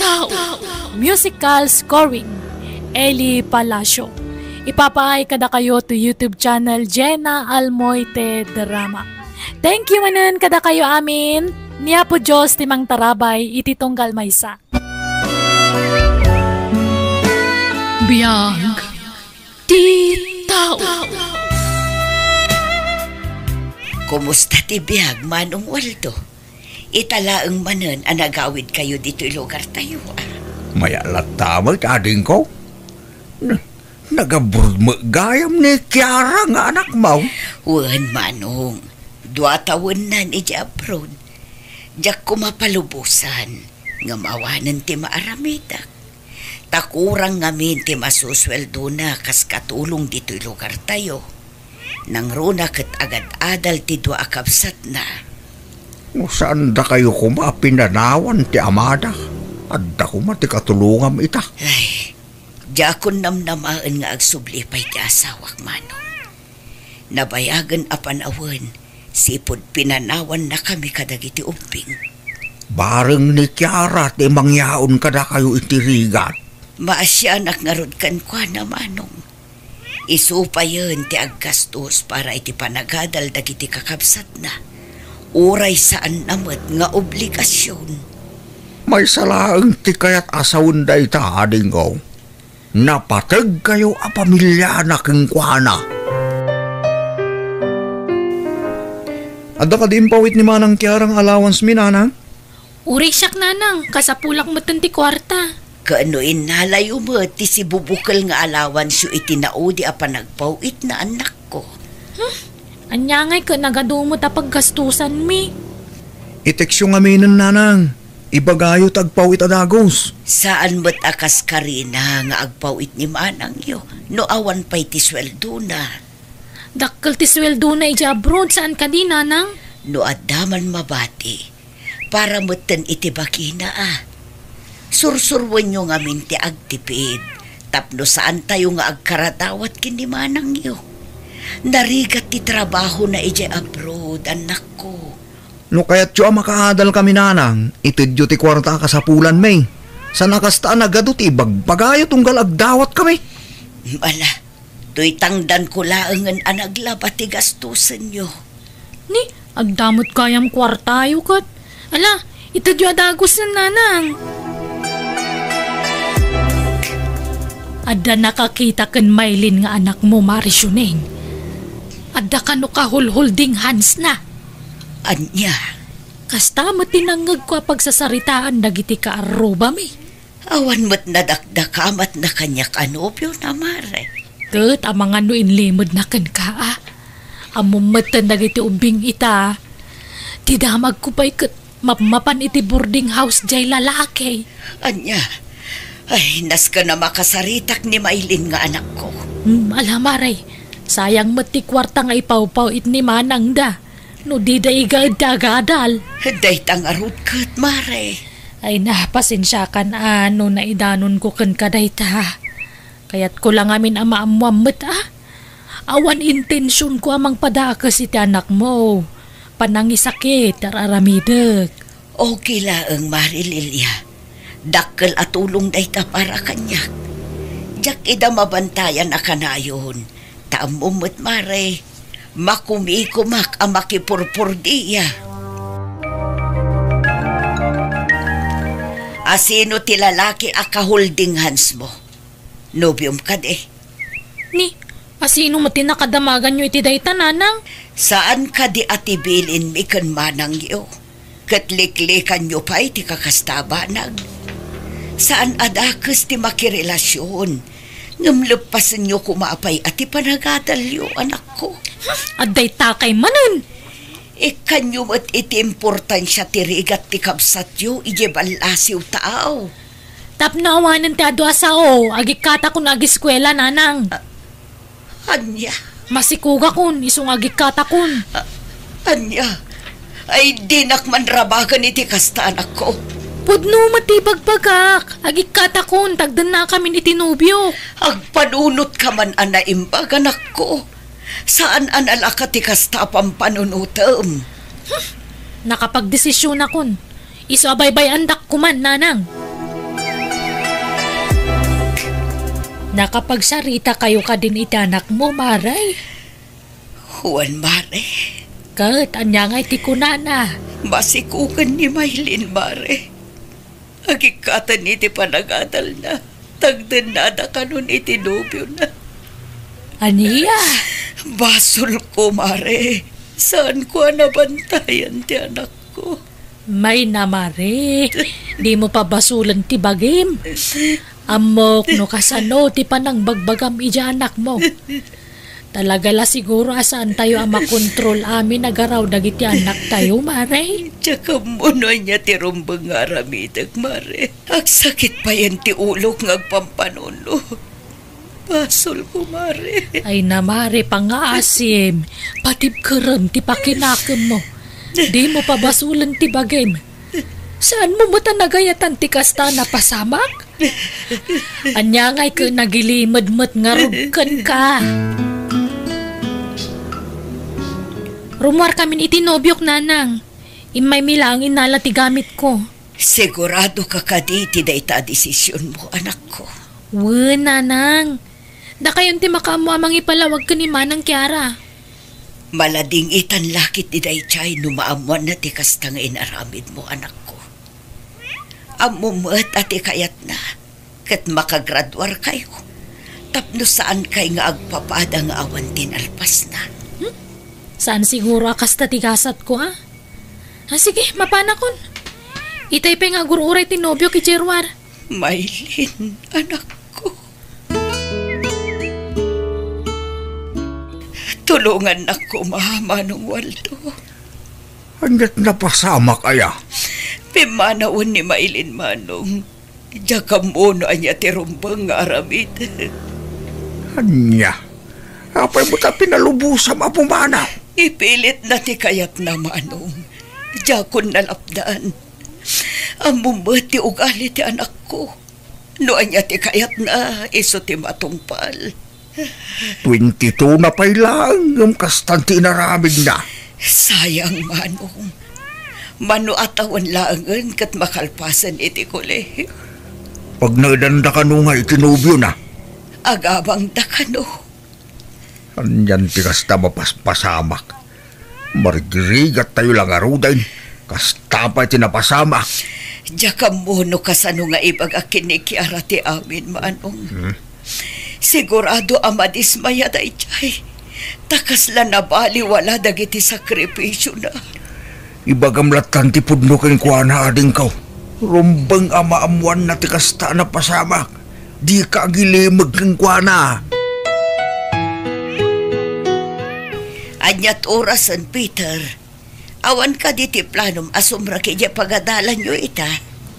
tao. Musical scoring, Eli Palacio. Ipapaay kada kayo to YouTube channel Jenna Almoite Drama. Thank you manan kada kayo amin. Niya po Diyos timang tarabay iti tunggal maysa. Biyag ti tao. Kumusta ti biyag, Manong Waldo? Italaang manan ang nagawid kayo dito lugar tayo. Mayalat tamay ading ko. Nagaburmagayam ni Kiara nga anak mo. Wan, Manong. 2 taon na ni abroad. Diyak kumapalubusan. Nga mawanan ti maaramidak. Takurang ngamin ti masusweldo na kas katulong dito'y lugar tayo. Nang runa kat agad-adal ti 2 akabsat na. Saan da kayo kumapinanawan ti amada? Adda kumati katulungam ita. Ay, diakon namnamaan nga agsublipay ti asawak, Manong. Nabayagan apan awan. Sipod pinanawan na kami kadagiti umping. Bareng ni Kiara ti mangyaon kada kayo itirigat. Maasyanak nga rod kan kwa na, Manong. Isupayon ti aggastos para iti panagadal dagiti kakabsat na. Uray saan namat nga obligasyon. May salaang ti kayat asawon da ita ading ko. Napatag kayo a pamilya na keng kwa na. Adda ka di impawit ni Manang Kiarang allowance mi, nanang? Uri siyak nanang, kasapulak mo ti kwarta. Kaanoin nalayo mo ti si bubukal nga alawan siyo itinaudi a panagpawit na anak ko. Anyangay ka nagadumot a paggastusan mi. Iteksyo nga minan, nanang. Ibagayo tagpawit adagos. Saan mo't akas karina nga agpawit ni Manang yo, no awan pa'y ti sweldo na. Dakkel ti sweldo na iti abroad, saan ka di nanang? No adaman mabati, para mo't itibaki na Sursurwan nyo nga minti agtipid, tapno saan tayo nga agkaratawat kini Manang yo. Narigat ti trabaho na iti abroad, anak ko. No kaya't yo makaadal kami, nanang, itidyo ti kwarta kasapulan may. Sa nakastaan agado ti bagpagayo tunggal agdawat kami. Mala, to'y tangdan ko laangan anaglabat ti gastusan nyo. Ni, agdamot kayam kwartayo kat. Ala, itadyo adagos na nanang. Adda nakakita kan Maylin nga anak mo, Marisyuneng. Adda ka no kahulhulding hands na. Anya, Kasta mo tinangag ko pagsasaritaan dagiti ka aruba mi. awan mo't nadakdakamat na kanya kanopyo na mare. Kat, ang mga inlimod na kan ka, ah. Amumatan na iti ubing ita. Tidamag ko pa'y kat mapan iti boarding house jay lalaki. Anya, ay, nas ka na makasaritak ni Maylin nga anak ko. Alamaray, sayang mati kwarta nga ipaw-paw it ni manang da. No di da igadal. Day tangarot kat, Mare. Ay napasensya kan ano na idanon ko kan kadayta. Kaya't ko lang amin ama amuamot Awan intensyon ko amang padakas iti anak mo. Panangisakit araramidag. Okay laang, Mari Lilia. Dakkel at tulong dayta para kanyak. Jak ida mabantayan na kanayon. Taamumot, Mare. Makumikumak ang makipurpur diya. Asino ti lalaki holding hands mo? Nobyom ka de. Ni, asino mati nakadamagan nyo iti dayta nanang? Saan ka di atibilin mi kan manang yo? Katliklikan nyo pa iti kakastabanag. Saan adakas ti makirelasyon? Ngamlepasan nyo kumapay ati panagadal yo, anak ko. Aday takay manan. Ikanyo mo't iti importansya ti rigat ti kabsat yo, ijebalasiw taaw. Tapnawanan ti adu asao, agikata kun agiskwela nanang. Anya? Masikuga kun, isong agikata kun. Anya? Ay dinak manrabagan iti kasta anak ko. Pudno matibagbagak, agikata kun, tagdan na kami ni tinubyo. Agpanunot ka man anaimbag anak ko. Saan analaka ti kasta pampanunutam? Nakapagdesisyon na kun, iso abaybay andak kuman nanang. Nakapagsarita kayo ka din itanak mo, Maray. Juan, Mare. Kat, anya nga iti kunana. Masikukan ni Maylin, Mare. Agikatan iti panagadal na. Tagdan na da kanon iti nobyo na. Aniya? Basol ko, Mare. Saan ko nabantayan ti anak ko? May na, Mare. Di mo pa basulan ti bagim. Amok no kasano ti panang bagbagam ija anak mo. Talaga la siguro asaan tayo ang makontrol amin nagaraw dagiti anak tayo, Mare. Tsaka muna niya ti rumbang aramidag, Mare. Ang sakit pa yan ti ulok ngagpampanuno. Basol ko, Mare. Ay na, Mare, pangaasim. Patib kerem ti pakinakam mo. Di mo pa basulan ti bagim. Saan mo mata nagayatan ti kasta na pasamak? Anya ngay ka nagilimad-mat nga rugkan ka. Rumwar kami itinobyok nanang. Imay milangin nala ti gamit ko. Sigurado ka kaditi da ita desisyon mo, anak ko. Nanang. Da kayon ti makamu amang ipalawag ka ni Manang Kiara. Malading itan lakit di daychay numaamuan na ti kasta nga inaramid mo, anak ko. Amumot ati kayat na, kat makagradwar kayo. Tapno saan kay nga agpapada nga awan tinalpas na. Saan siguro akas tatigasat ko, ha? Sige, mapana kon. Itay pa nga gururay tinobyo ki Jerwar. Maylin, anak ko. Tulungan na ko, Manong Waldo. Hanggat napasama kaya? Pimanaon ni Maylin, Manong. Diyakam uno anya ti rumbang nga aramid. Anya? Apay mo ta pinalubusan mapumana? Ipilit na ti kayat na, Manong. Diyakon nalapdaan. Amumati ugali ti anak ko. No anya ti kayat na, iso ti matungpal. 22 na pa'y lang yung kastanti naramig na. Sayang, Manong. Mano atawan laangan kat makalpasan iti kule. Pag nadanda ka nung nga ikinubyo na. Agabang dakano. Anyan ti kasta mapaspasamak. Margirigat tayo lang arudain. Kasta pa tinapasamak. Diyakam mo no kasano nga ibag akinikiara ti amin, Manong. Sigurado amadismaya da ichay. Takas lang nabali wala dagiti sakripisyo na. Ibagamlatan ti pudno ken kuana ading kaw. Rumbang amaamuan na ti kasta na pasamak. Di ka agilimag ken kuana. Anyat orasan, Peter. Awan ka diti planom asumra kaya pagadalan nyo ita.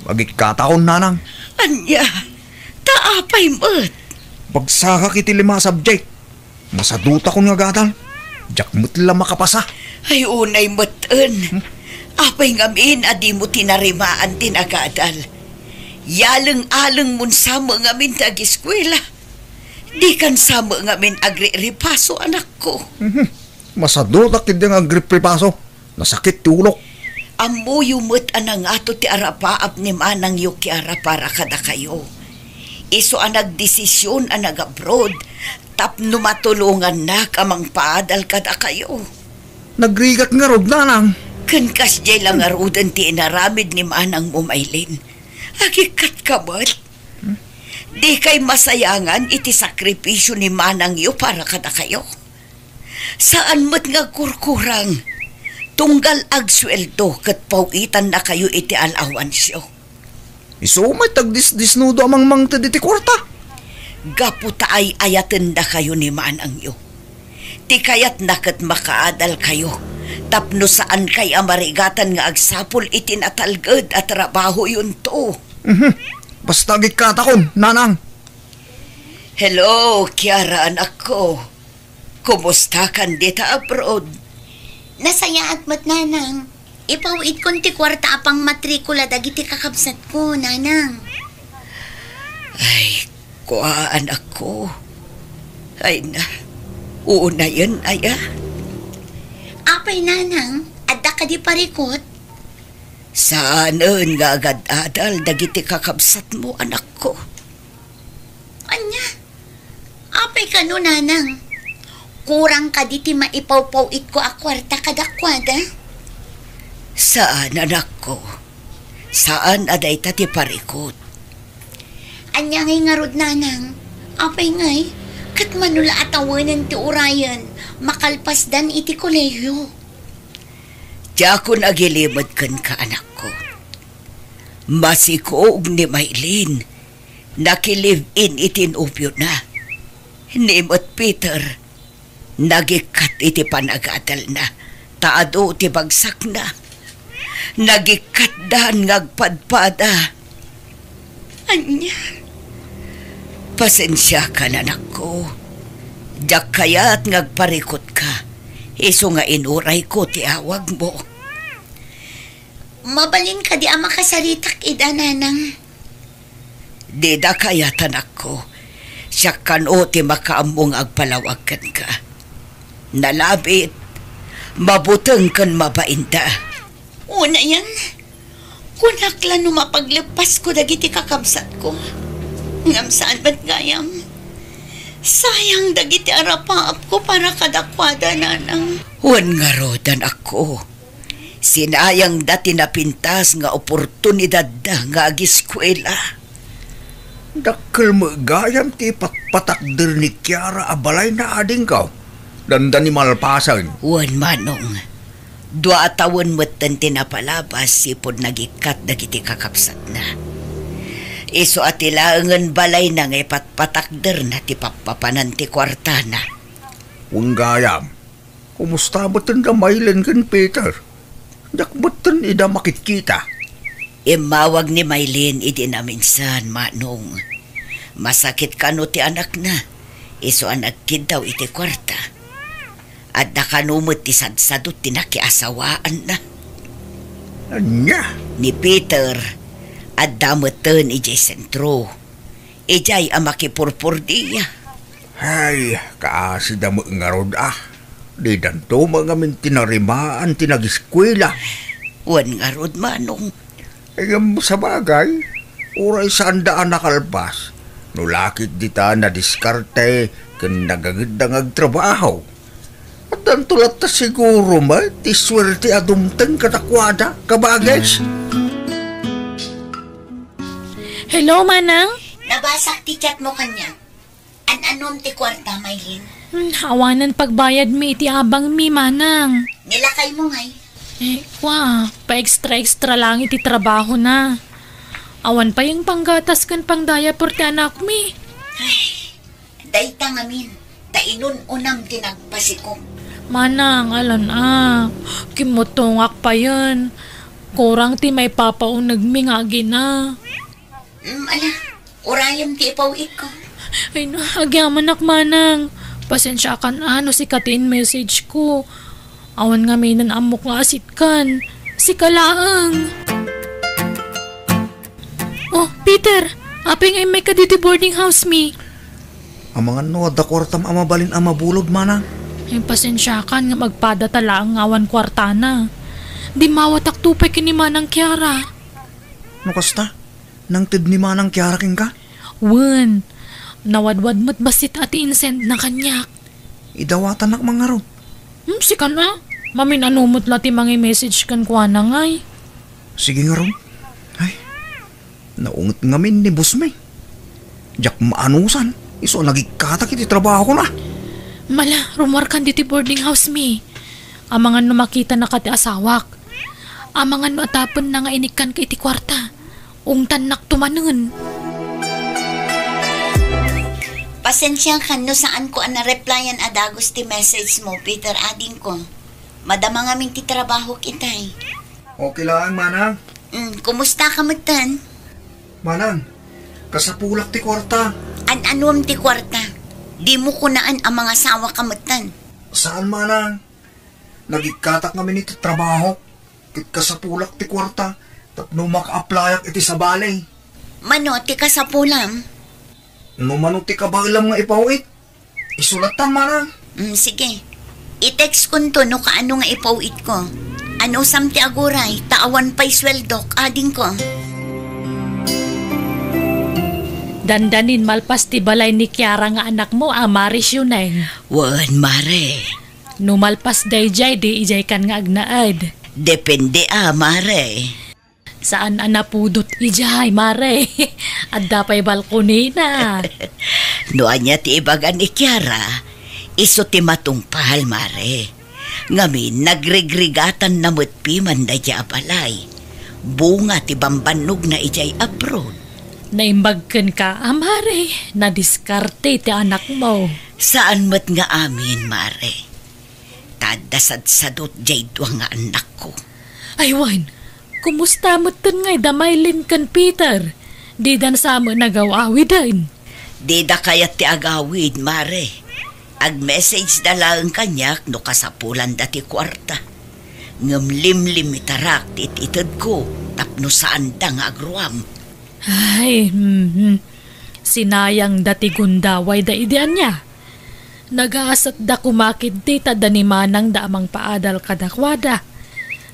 Magikataon, nanang. Anya, taapay mo't. Pagsaka kiti 5 subject. Masaduta ko nga gadal. Jak mo't lang makapasa. Ay unay mo't-en. Apay ngamin adi mo tinarimaan tinagadal. Yalang-alang mun sama ngamin tag-eskwela. Di kan sama ngamin agri-ripaso anak ko. Masaduta kiti nga agripripaso. Nasakit tulok. Amuyo mo't anang ato ti arapaap ni manang yu kiara para kada kayo. Iso ang nagdesisyon ang nag-abroad. Tapno matulungan na kamang paadal kada kayo. Nagrigat nga rod, nanang. Kankas jay lang arudan ti inaramid ni manang Mumaylin. Agikat ka ba't? Di kay masayangan iti sakripisyo ni manang yu para kada kayo. Saan mo't nga kurkurang? Tunggal agsweldo kat pawitan na kayo iti alawansyo. Iso may tagdisnudo amang mangta diti kwarta. Gaputa ay ayaten na kayo ni manang yu. Ti kayat nakat makaadal kayo. Tapno saan kay amarigatan nga agsapol iti natalged at trabaho yun to. Basta gikatakon, nanang. Hello, Kiara anak ko. Kumusta kan dita abroad? Nasaya at mat, nanang. Ipawid kon ti kwarta apang matrikula dagiti kakabsat ko, nanang. Ay, kuha anak ko. Ay na, una yan, aya. Apay, nanang, adda ka di parikot. Saan nga agad-adal dagiti kakabsat mo, anak ko? Anya? Apay ka no, nanang. Kurang ka di ti maipawpawit ko a kwarta kadakwada. Saan, anak ko? Saan aday ti parikot? Anya ngay nga rod, nanang. Apay ngay, kat manula atawanan ti urayan, makalpasdan iti kolehiyo. Diya ko nagilimod kan ka, anak ko. Masikoog ni Maylin, nakilive-in itinupyo na. Nimot Peter, nagikat iti panagadal na, taado ti bagsak na. Nagikat dahan ngagpadpada. Anya? Pasensya ka na, anak ko. Diyak kaya't ngagparikot ka. Iso nga inuray ko ti awag mo. Mabalin ka di ama kasaritak ida, nanang. Di da kaya't anak ko. Siya kan o ti makaamong agpalawagan ka. Nalabit, mabuteng kan mabainda. Una yan, kunakla no mapaglepas ko dagiti kakabsat ko. Ngam saan ba't gayam? Sayang dagiti arapaap ko para kadakwada, nanang. Wan nga rodan ako. Sinayang dati napintas nga oportunidad da nga agiskwela. Dakkel mo gayam ti patpatakder ni Kiara abalay na ading ka. Danda ni malpasan. Wan manong. 2 taon mo't tinapalabas sipod nagikat dagiti kakapsat na. Iso at ilaangan balay na ngay patpatakder na ti papapanan ti kwartana. Kung gayam, kumusta ba't ang Maylin kan Peter? Dak ba't ida makitkita? Imawag ni Maylin idi na minsan, manong. Masakit ka no ti anak na. Iso anak kid daw iti kwarta. At nakanumot ti sadsadot ti nakiasawaan na. Anya? Ni Peter, at damutan ijay sentro. Ijay ang makipurpur diya. Ay, kaasi damo nga rod ah. Di danto mga min tinarimaan tinagiskwela. Wan nga rod, manong. Ayam sa bagay, uray saan daan nakalpas. Nulakit dita na diskarte kan nagagandang agtrabaho. At ang tulat na siguro ti swerte adumtang katakwada, kabages. Hello, manang? Nabasak ti chat mo kanya. An-anom ti kwarta, Maylin. Hawanan pagbayad mi iti abang mi, manang. Nilakay mo ngay. Pa-extra lang iti trabaho na. Awan pa yung panggatas kan pangdaya por ti anak mi. Ay, dayta ngamin. Tainun unam tinagpasikong. Manang, alan kimutungak pa yan. Kurang ti may papaong nagmingagi na. Ala, urayam ti ipawit ko. Ay na, agyaman manang. Pasensya kan si katin message ko. Awan nga may nanamok nga asit kan. Si kalaang. Oh, Peter, aping ay may kaditi boarding house mi. Ang mga noda kwartam amabalin amabulod, manang. Ay pasensya kan nga magpada tala ang awan kwarta na. Di mawatak tupay kini Manang Kiara. No kasta? Nang tid ni Manang Kiara king ka? Wen, nawadwad mo't basit ati insend na kanyak. Idawatan nak mga ro. Si ka na. Mamin anumot lati mga message kan kuha na ngay. Sige nga ro. Ay, naungot ngamin ni boss may. Jak maanusan. Iso nagikatak iti trabaho ko na. Mala, rumor kan diti boarding house mi. Amangan no makita na kati asawak. Amangan no atapon na nga inikan ka iti kwarta. Ungtan nak tumanon. Pasensya ka no saan ko na-replyan adagos ti message mo, Peter, ading ko. Madama nga ti trabaho kitay. Okay lang, manang. Kumusta ka matan? Manang, kasapulak ti kwarta. Anuam ti kwarta? Di mo kunaan ang mga sawa ka matan. Saan, manang? Nagikatak kami nito trabaho. Kit kasapulak ti kwarta. Tapno maka-applyak iti sa balay. Mano, ti kasapulam? No mano ti kabalam nga ipawit. Isulatan, manang. Sige. I-text ko to no kaano nga ipawit ko. Ano sam ti aguray, taawan pa'y sweldok, ading ko. Dandanin malpas ti balay ni Kiara nga anak mo, Maris yun ay. Wan, mare. Numalpas dayjay, di ijay kan nga agnaad. Depende, mare. Saan anapudot ijay, mare? At dapay balkoni na. Noan niya ti ibagan ni Kiara, iso ti matungpal, mare. Ngamin, nagregrigatan na mutpiman na dya balay. Bunga ti bambanog na ijay abroad. Naimbagkan ka, mare. Nadiskarte ti anak mo. Saan mat nga amin, mare? Tadasad-sadot jay dwa nga anak ko. Ay, Wan, kumusta mo tan ngay damaylin kan Peter? Di dan sa mo nagawawi din. Di da kayat ti agawid, mare. Ag-message da lang kanyak no kasapulan dati kwarta. Ngamlimlim itarak tititid ko tapno saan da nga agruam. Ay, sinayang dati gundaway da idean niya. Nagaasat da kumakid di ta danimanang da amang paadal kadakwada.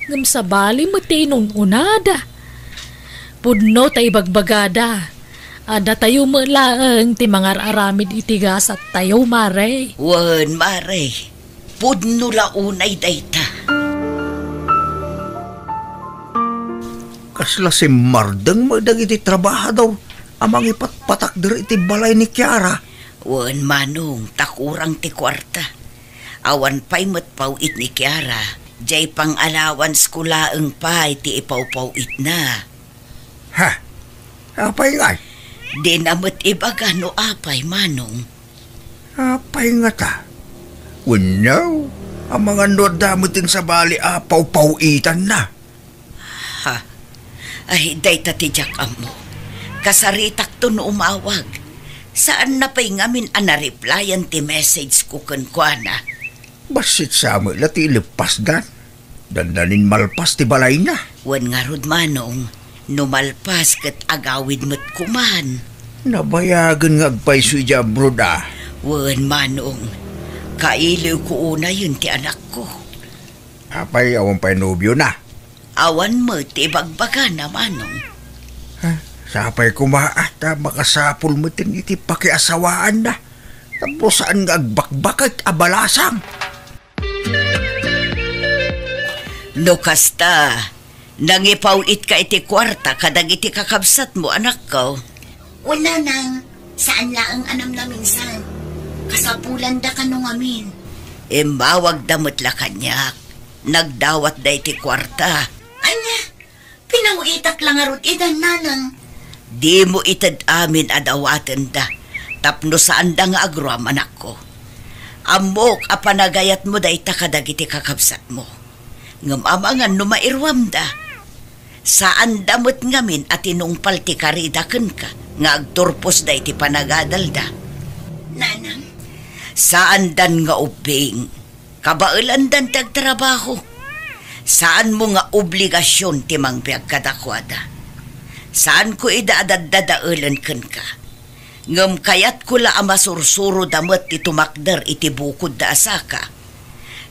Ngam sa bali mo tinong unada. Pudno ta ibagbagada. Ada tayo mo laang ti mangar aramid itigas at tayo, mare. Wan, mare. Pudno launay dayta. Kasla si Mardang magdag iti trabaho daw. Amang ipatpatak diri iti balay ni Kiara. Wan, manong, takurang ti kwarta. Awan pa'y matpawit ni Kiara. Jay pang allowance ko laang pa iti ipaw-pawit na. Ha? Apay nga? Di namat ibaga no apay, manong. Apay nga ta. Unaw, ang mga nodamutin sa bali apaw-pawitan na. Ha? Ay, day tatijak amo. Kasaritak to no umawag. Saan na pa'y ngamin ana-replyan ti message ko kankwana? Basit sa mo lati ilipas dan. Dandanin malpas ti balay na. Wan nga rod, manong. Numalpas kat agawid mo't kuman. Nabayagan nga agpaiso iya broda. Wan, manong. Kailiw ko una yun ti anak ko. Apay awan pa'y nobyo na. Awan mo ti bagbaga na, manong. Ha? Sapay kumaat na makasapul mo tin iti pakiasawaan na. Tapos saan nga agbakbak at abalasang. No kasta, nangipawit ka iti kwarta kadag iti kakabsat mo, anak ko. Wala nang. Saan laang anam na minsan? Kasapulan da ka nung amin. Mawag damot la kanyak. Nagdawat da iti kwarta. Anya, pinawitak lang arot idan nanang. Di mo itad amin adawaten da. Tapno saan da nga agruam, anak ko. Amok apanagayat mo da ita kadagiti kakabsat mo. Ngam amangan no mairwam da. Saan damot ngamin at inungpal ti karidaken ka nga agturpos da iti panagadal da. Nanang, Saan dan nga ubing, kabailan dan tagtrabaho. Saan mo nga obligasyon ti mangbiag kadakwada. Saan ko idaadadadaulan ken ka. Ngam kayat ko la amasursuro damot ti tumakder iti bukod da asaka.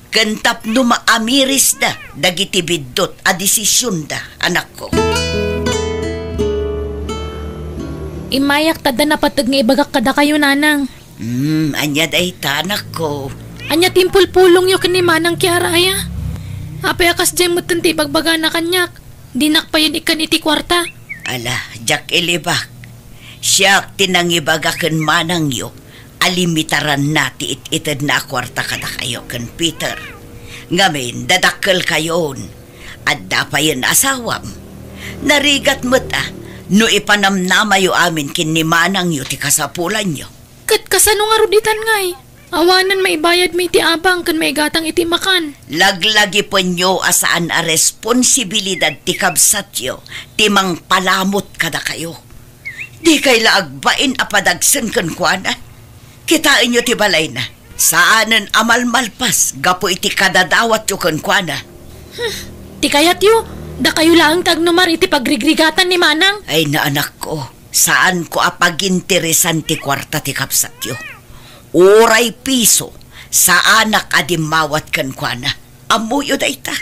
Kentap no maamiris da dagiti biddot a desisyon da, anak ko. Imayak tada na patag nga ibagak kada kayo, nanang. Anya day ta, anak ko. Anya timpul-pulong yo kani Manang Kiara aya. Apay akas dyan mo tanti bagbaga na kanyak. Dinak pa yan ikan iti kwarta. Ala, jak ilibak. Siya tinangibagaken manang yo. Alimitaran nati it-ited na kwarta kada kayo ken Peter. Ngamin, dadakkel kayon. At dapayan asawam. Narigat mo't no ipanamnamayo amin kin ni manang yo ti kasapulan yo. Kat kasano nga ruditan ngay. Awanan may bayad may ti abang kan may gatang iti makan. Laglagi po nyo asaan a responsibilidad ti kabsat yo. Timang palamot kada kayo. Di kay laagbain apadagsen kan kuana. Kitain nyo ti balay na. Saanen amalmalpas gapo iti kadadawat yo kan kuana. Ti kayat yo, da kayo lang tagnumar iti pagrigrigatan ni Manang. Ay na anak ko, saan ko apaginteresan ti kwarta ti kapsat yo. Uray piso sa anak adimawat kan kuana. Amuyo da ita.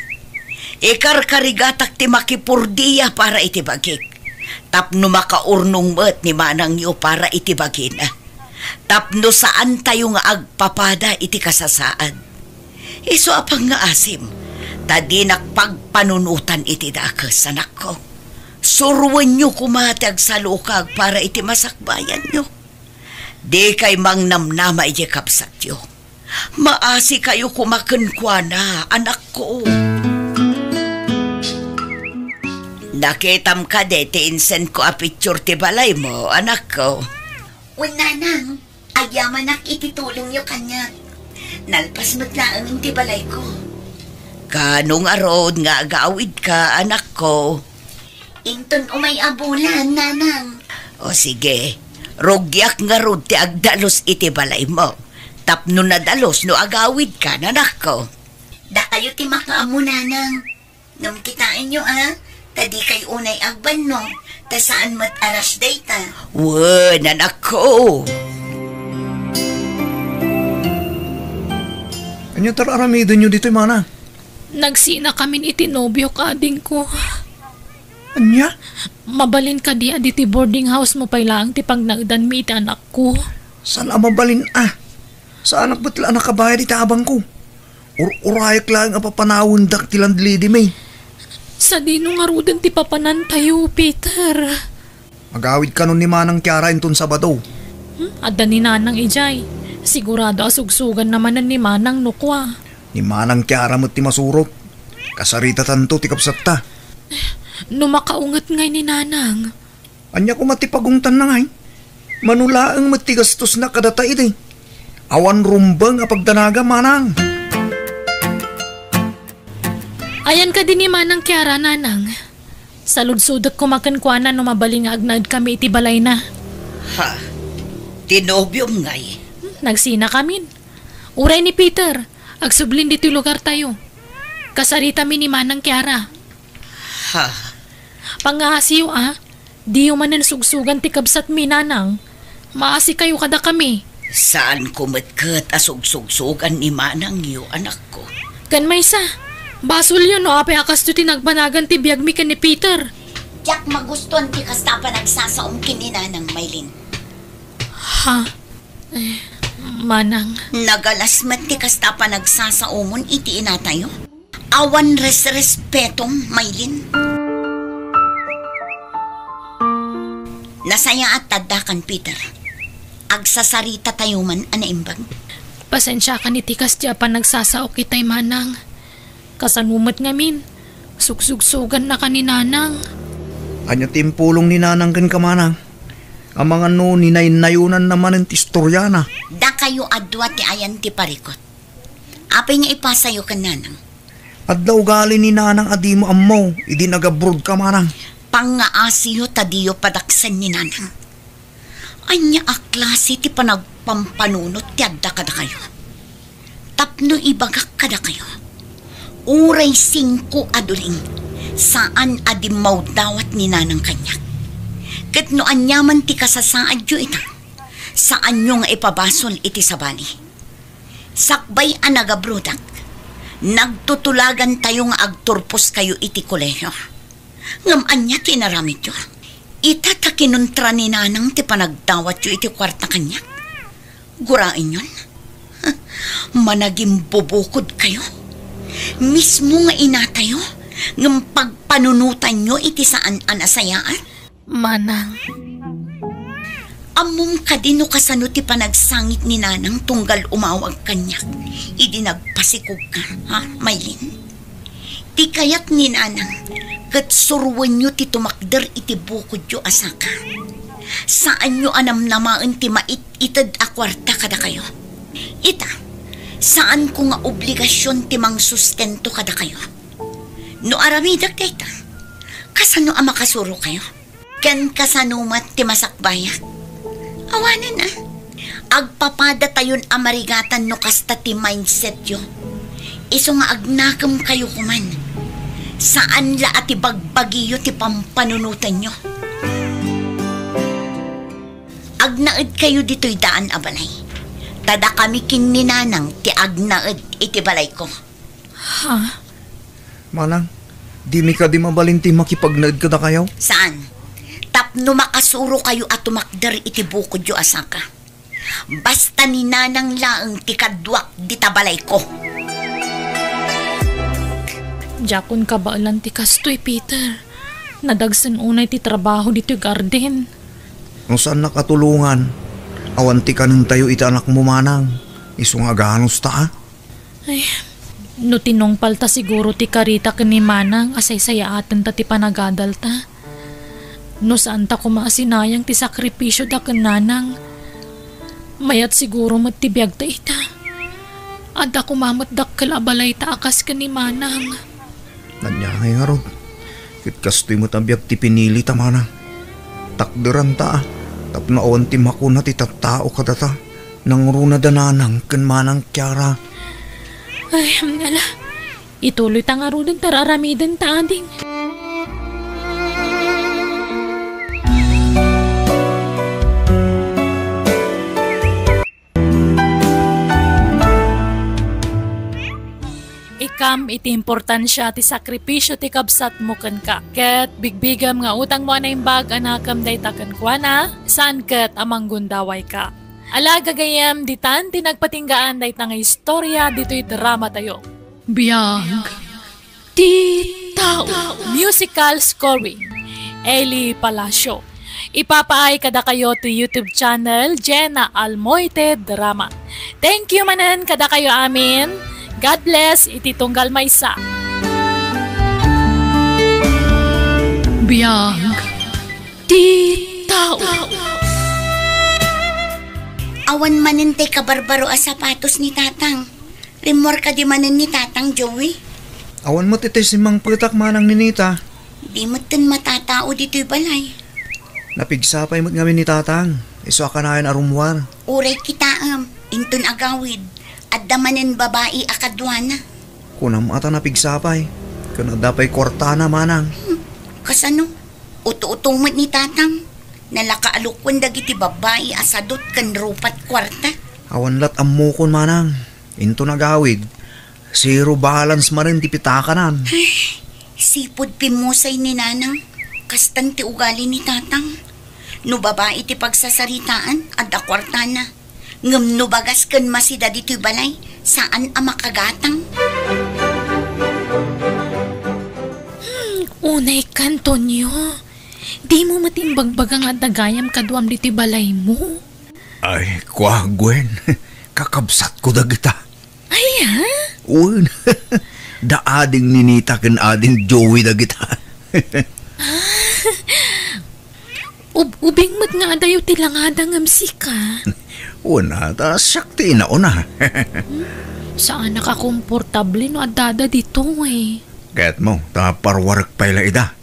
Ikarkarigatak ti makipurdiya para iti bagik. Tapno makaurnong met ni Manang yo para iti bagina. Tapno saan tayo nga agpapada iti kasasaan. Iso apang nga asim. Tadinak pagpanunutan iti dakas, anak ko. Surwan nyo kumatag sa lukag para iti masakbayan nyo. Di kay mangnamnama iti kapsat yo. Maasi kayo kumakenkwana, anak ko. Nakitam ka de, ti-insend ko a picture ti balay mo, anak ko. uy nanang, agyaman ak ititulong yo kanya. Nalpas mo't lang ang tibalay ko. Kanong arod nga agawid ka, anak ko. Inton umay abulan, nanang. O sige, rogyak nga rod ti agdalos iti balay mo. Tapno na dalos no agawid ka, anak ko. Da kayo ti makaamu, nanang. Ngam kitain nyo, Tadi kay unay agban, no? Ta saan mat aras data? Wan, anak ko. Anyo tararamidin nyo dito, mana? Nagsina kamin iti nobyo kading ko. Anya? Mabalin ka di aditi boarding house mo pay lang ti pagnagdan mi iti anak ko. Saan mabalin Sa anak ba't lang nakabayad iti abang ko? Urayak lang ang papanawon dak ti landlidi may. Sa dino nga rudan ti papanan tayo, Peter. Magawid ka nun ni Manang Kiara inton Sabado. Adda ni Nanang ijay. Sigurado asugsugan naman ni Manang nukwa. Ni Manang Kiara mo't ti masurot. Kasarita tanto ti kapsat ta. Numakaungat ngay ni Nanang. Anya ko matipagungtan na ngay. Manulaang matigastos na kadata iti. Awan rumbang apagdanaga, Manang. Ayan ka din ni Manang Kiara, Nanang. Sa ludsudot kumakenkwana no mabaling agnad kami iti balay na. Ha? Tinobyom ngay. Nagsina kamin. Uray ni Peter, agsublin dito lugar tayo. Kasarita mi ni Manang Kiara. Ha? Pangasiyo di yung manan sugsugan ti kabsat mi, Nanang. Maasi kayo kada kami. Saan kumatkat asug-sugsugan ni Manang yo, anak ko? Kan may sa. Basol yun no, apay akas to tinagbanagan ti biyag mi kan ni Peter. Jack magustuhan ti kasta pa nagsasaom kinina ng Maylin. Ha? Manang. Nagalasmat ti kasta pa nagsasaomon iti inatayo. Awan respetong Maylin. Nasaya at tadakan, Peter. Agsasarita tayo man anaimbag. Pasensya ka ni tikas di pa nagsasaok kitay, Manang. Kasanumat ngamin. Sugsugsugan na ka ni Nanang. Anya timpulong ni Nanang kan ka, Manang. Ang mga no, ninaynayunan naman ng tistorya na. Da kayo adwa ti ayan ti parikot. Apay nga ipasayo ka nanang. At daw gali ni nanang adi mo ammo, idi nag-abroad ka manang. Pangaasiyo tadiyo padaksan ni nanang. Anya a klase ti panagpampanunot ti adda kada kayo. Tapno ibagak kada kayo. Uray 5 aduling, saan adi mawdawat ni nanang kanyak. Ket no anyaman ti kasasaad yo ita, saan nyo nga ipabasol iti sabali. Sakbay ang nagabrudak, nagtutulagan tayo nga agturpos kayo iti koleyo. Ngam anya tinaramit yo, itata kinuntra ni nanang ti panagdawat yo iti kwarta kanyak. Gurain yun, managing bubukod kayo. Mismo nga inatayo, ngam pagpanunutan nyo iti saan anasayaan. Manang. Among kadino kasano ti panagsangit ni nanang tunggal umawag kanyak. Idi nagpasikog ka, ha, Maylin? Ti kayat ni nanang, kat surwan nyo ti tumakder iti bukod yo asaka. Saan nyo anamnamaan ti mait-itad akwarta kada kayo? Ita, saan ko nga obligasyon ti mang sustento kada kayo? No aramidag dayta, kasano ang makasuro kayo? Ken kasanumat ti masakbayak. Awanan na. Agpapada tayon amarigatan no kasta ti mindset yo. Iso nga agnakam kayo kuman. Saan la ati bagbagiyo ti pampanunutan nyo? Agnaed kayo dito'y daan abalay. Tada kami kininanang ti agnaed iti balay ko. Ha? Manang, di mi ka di mabalinti makipagnaed ka na kayo? Saan? Tapno makasuro kayo at tumakder iti bukod yo asaka. Basta ni nanang laeng ti kadwak di tabalay ko. Jakon ka ba lang ti kastoy, Peter? Nadagsan unay ti trabaho dito'y garden. Kung saan nakatulungan, awanti ka ng tayo iti anak mo manang. Iso nga ganos ta. Ay, no tinong palta siguro ti karita ni manang asay sayaatan ta ti panagadal ta. No saan ta kumaasinayang ti sakripisyo da kananang. Mayat siguro matibiyag ta ita. Ada kumamat dakkal abalay ta akas ka ni manang. Nanyangay nga ron. Kit kastoy mo tabiyag ti pinili ta manang. Takderan ta. Tapno awan ti makuna ti tattao ka data. Nang runa dananang kan manang kyara. Ay, ala. Ituloy ta nga ron tararamidan ta ading. Ikam iti importansya ti sakripisyo ti kabsat mo kan ka. Ket bigbigam nga utang mo na imbag anakam day takan kwa na, saan ket amang gundaway ka. Alaga gayam ditan ti nagpatinggaan day nga istorya dito'y drama tayo. Biyag ti tao. Musical scoring. Eli Palacio. Ipapaay kada kayo to YouTube channel Jenna Almoite Drama. Thank you manan kada kayo amin. God bless, iti tunggal maysa. Biyag ti tao. Awan manin tay kabarbaro a sapatos ni tatang. Rimor ka di manin ni tatang Joey. Awan mo titi si mang pagtak manang ninita. Di mo tin matatao dito'y balay. Napigsapay mo't ngamin ni tatang. Iso akanayan arumwar. Uray kita intun agawid. At damanin babae akadwana. Kunam ata napigsapay. Kung dapay kwartana manang. Kasano? Uto-utumot ni tatang. Nalakaalukwan dagiti babae asadot kan rupat kwarta. Awan lat ammukon manang. Into nagawid. Zero balance marin ti pitakanan. Sipod pimusay ni nanang. Kastan ti ugali ni tatang. No babae ti pagsasaritaan at akwarta na. Ngam no bagas kan masida dito'y balay, saan ang makagatang? Unay kanto niyo. Di mo matimbagbagang at nagayam kaduam dito'y balay mo. Ay, kwa Gwen, kakabsat ko dagita. Ay, ha? Un, da ading ninita kan ading Joey dagita. Ubing mat nga adayo tilangada ngam sika. Una, ta sakti na una. Saan nakakomportable no adada dito eh. Kaya't mo, ta parwarak pala ida.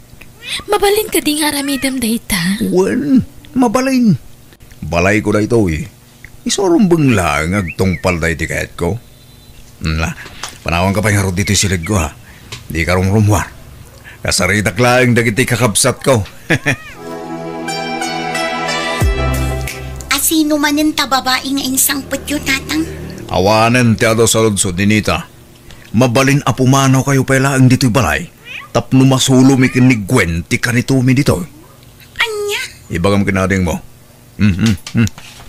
Mabalin ka di nga ramidam dayta. Wen, mabalin. Balay ko na ito eh. Isurumbang lang agtungpal da iti kayat ko. Panawang ka pa yung harod dito silid ko ha. Di ka rumrumwar. Kasaritak lang dagiti kakabsat ko. Asino manin ta babae nga insang putyo, tatang? Awanan ti ado sa ludsod ni Nita. Mabalin apumano kayo pala ang dito'y balay. Tapno masulo mi kinig Gwen ti kanito mi dito. Anya? Ibagam kinading mo.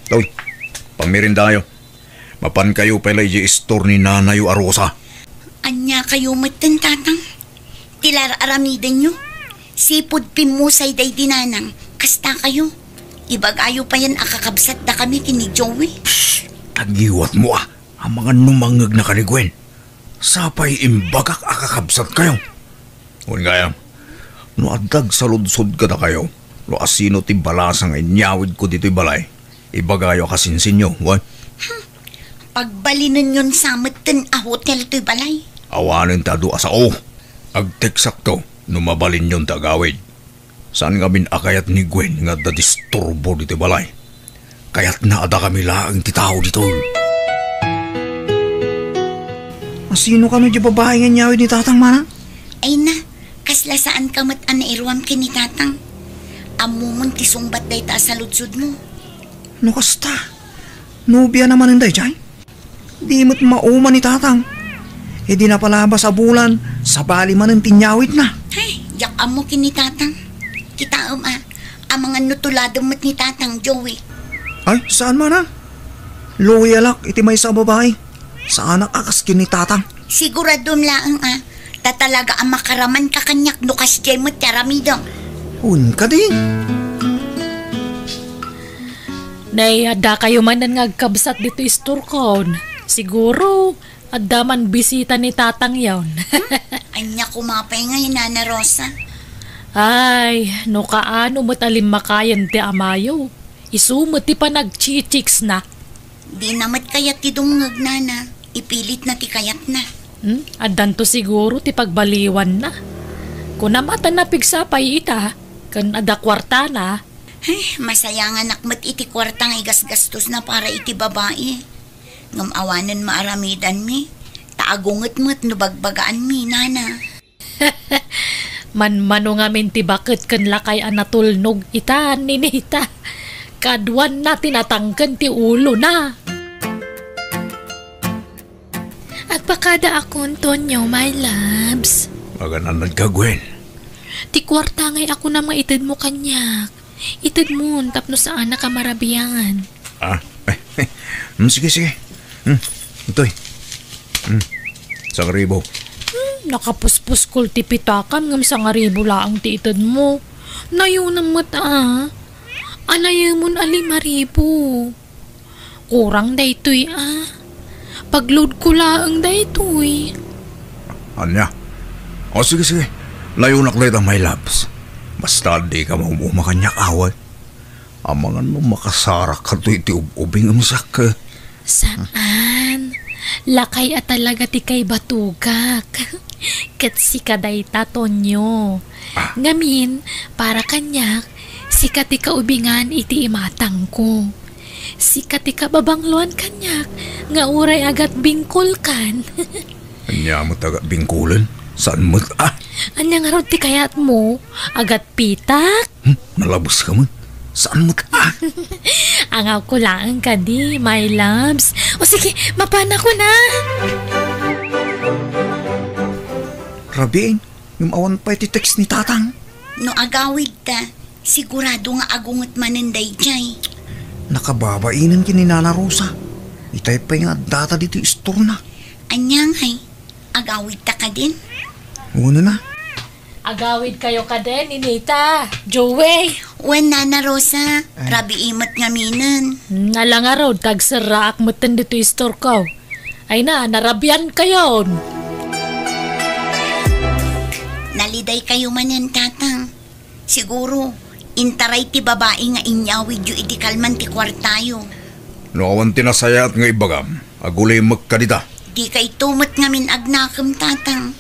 Toy, pamirin tayo. Mapan kayo pala i store ni Nanayo Arosa. Anya kayo matan, tatang? Tilar aramidan nyo? Sipod pimusay day dinanang. Kasta kayo. Ibagayo pa yan akakabsat da kami kini Joey. Tagiwat mo ah. Ang mga numangag na kanigwen. Sapay imbagak akakabsat kayo. Huwag kaya. No adag sa ludsod ka na kayo. No asino ti balasang inyawid ko dito'y balay. Ibagayo kasinsin nyo. What? Pagbalinan yun sa matan a hotel to'y balay. Awanin tado asao. Agteksak to. Numabalin yun tagawid. Saan kami akayat ni Gwen nga dadisturbo dito'y balay. Kaya't naada kami laang titao dito. Sino ka no di babae nga nyawid ni tatang mana? Ay na, kasla saan ka mat anairuam kini tatang? Amumon tisungbat day ta sa lutsud mo. No kasta. Nobya naman ang day, Chay. Di mo't mauma ni tatang. E di na palabas sa bulan, sa bali man ang tinyawid na. Ay, yak amo kini tatang. Kita ang mga nutulado mo't ni tatang Joey. Ay, saan man ah? Loyalak, iti may sa babae. Saan nakakaskin ni tatang? Siguradom laang tatalaga ang makaraman ka kanyak no kasjay mo't yaramidong. Un ka din. Nay, ada kayo man ngagkabsat dito isturkon. Siguro, ada man bisita ni tatang yon. Anya kumapay nga yung Nana Rosa. Ay, no kaano matalim makayan ti amayo. Isumot ti pa nagchichiks na. Di namat kayat ti dumungag nana. Ipilit na ti kayat na. Adan to siguro ti pagbaliwan na. Kung namatan na pigsapay ita, kan ada kwarta na. Ay, masaya nga nakmat iti kwarta nga igasgastos na para iti babae. Ngamawanan maaramidan mi. Taagunget mo't nubagbagaan mi, nana. Manmano nga min ti bakit kan lakay anatulnog ita, ninita. Kadwan na tinatangkan ti ulo na. Agpakada akon, Tonyo, my loves. Magananad ka, Gwen. Ti kwarta ngay ako na maitid mo kanyak. Itid mo, tapno saan na kamarabiyan. Sige, sige. Ito'y. Sa karibo. Nakapuspus kul ti pitakam ngam sa ngaribo laang ti itid mo. Nayunang mata Anayamon alimaribo. Kurang daytoy Pagload ko laang daytoy. Anya? O sige, sige. Layunak lahat ang my loves. Basta di ka maumumakanyak away. Ang mga makasara ka to iti ubing amsak ka. Saan? Lakay at talaga ti kay batugak. Kat si kadayta, Tonyo. Ngamin, para kanyak, si kati kaubingan iti imatang ko. Si kati kababangluan kanyak, nga uray agat bingkol kan. Anya mo taga bingkulan? Saan mo? Anya nga ron ti kayat mo, agat pitak? Nalabos ka mo? Saan mo? Angaw ko lang ka di, my loves. O sige, mapana ko na. Rabiin, yung awan pa iti text ni tatang. No agawid ta, sigurado nga agungot mananday jay. Nakababainan kini Nana Rosa. Itay pa nga data dito istor na. Anyang ay, agawid ta ka din? Una na. Agawid kayo ka din, Ninita. Joey. Wen Nana Rosa, rabi imat nga minan. Nalanga raw, tagsaraak mo tan dito istor ko. Ay na, narabyan kayo. Naliday kayo man yan, tatang. Siguro, Intaray ti babae nga inyawid yu iti kalman ti kwartayo. No awan tinasayat nga ibagam, agulay magkadita. Di kay tumat nga min agnakam tatang.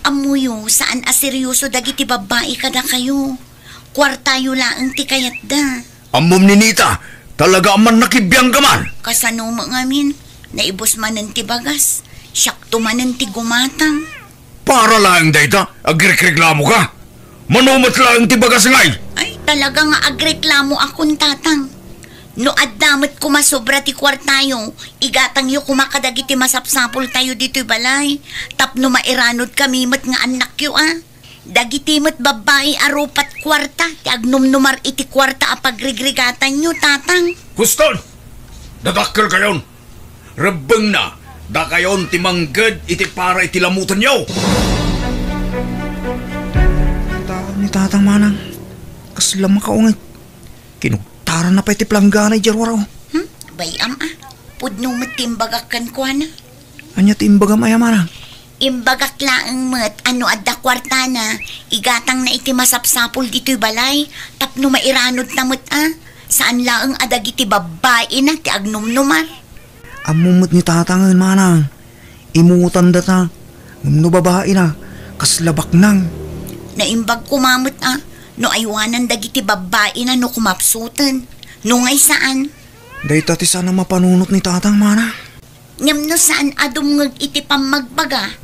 Amuyo, saan aseryoso dagiti babae kada kayo? Kwartayo laang ti kayat da. Amom ni Nita, talaga man nakibiyang gaman. Kasano mo ngamin, naibos manan ti bagas, syakto manan ti gumatang. Para lang dayta, agreklamo ka. Manumat lang ti bagas ngay. Ay, talaga nga agreklamo akong tatang. No addamat kumasobra ti kwartayo, igatang yu kumakadagiti masapsapol tayo dito'y balay. Tapno mairanod kami mat nga anak yu Dagiti mat babae arupat kwarta, ti agnumnumar iti kwarta apagrigrigatan yu, tatang. Huston! Dadakkel kayon. Rebeng na, da kayon ti mangged iti para iti lamutan nyo. Tawag ni tatang manang, kaslam makaungit. Kinugtaran na pa iti planggana jarwaraw. Bayam pudno mat timbagakan ko na. Anya timbagam ay manang? Imbagak laang mat, ano adda kwarta na, igatang na iti masapsapol dito'y balay, tapno mairanod na mat saan laang adagiti babae na ti agnumnumar. Amumot ni tatangan manang, imutan data, no babae na, kaslabak nang. Naimbag kumamot no aywanan dagiti babae na no kumapsutan, no ngay saan. Dayta ti sana mapanunot ni tatang manang. Ngam no saan adumngag iti pamagbaga,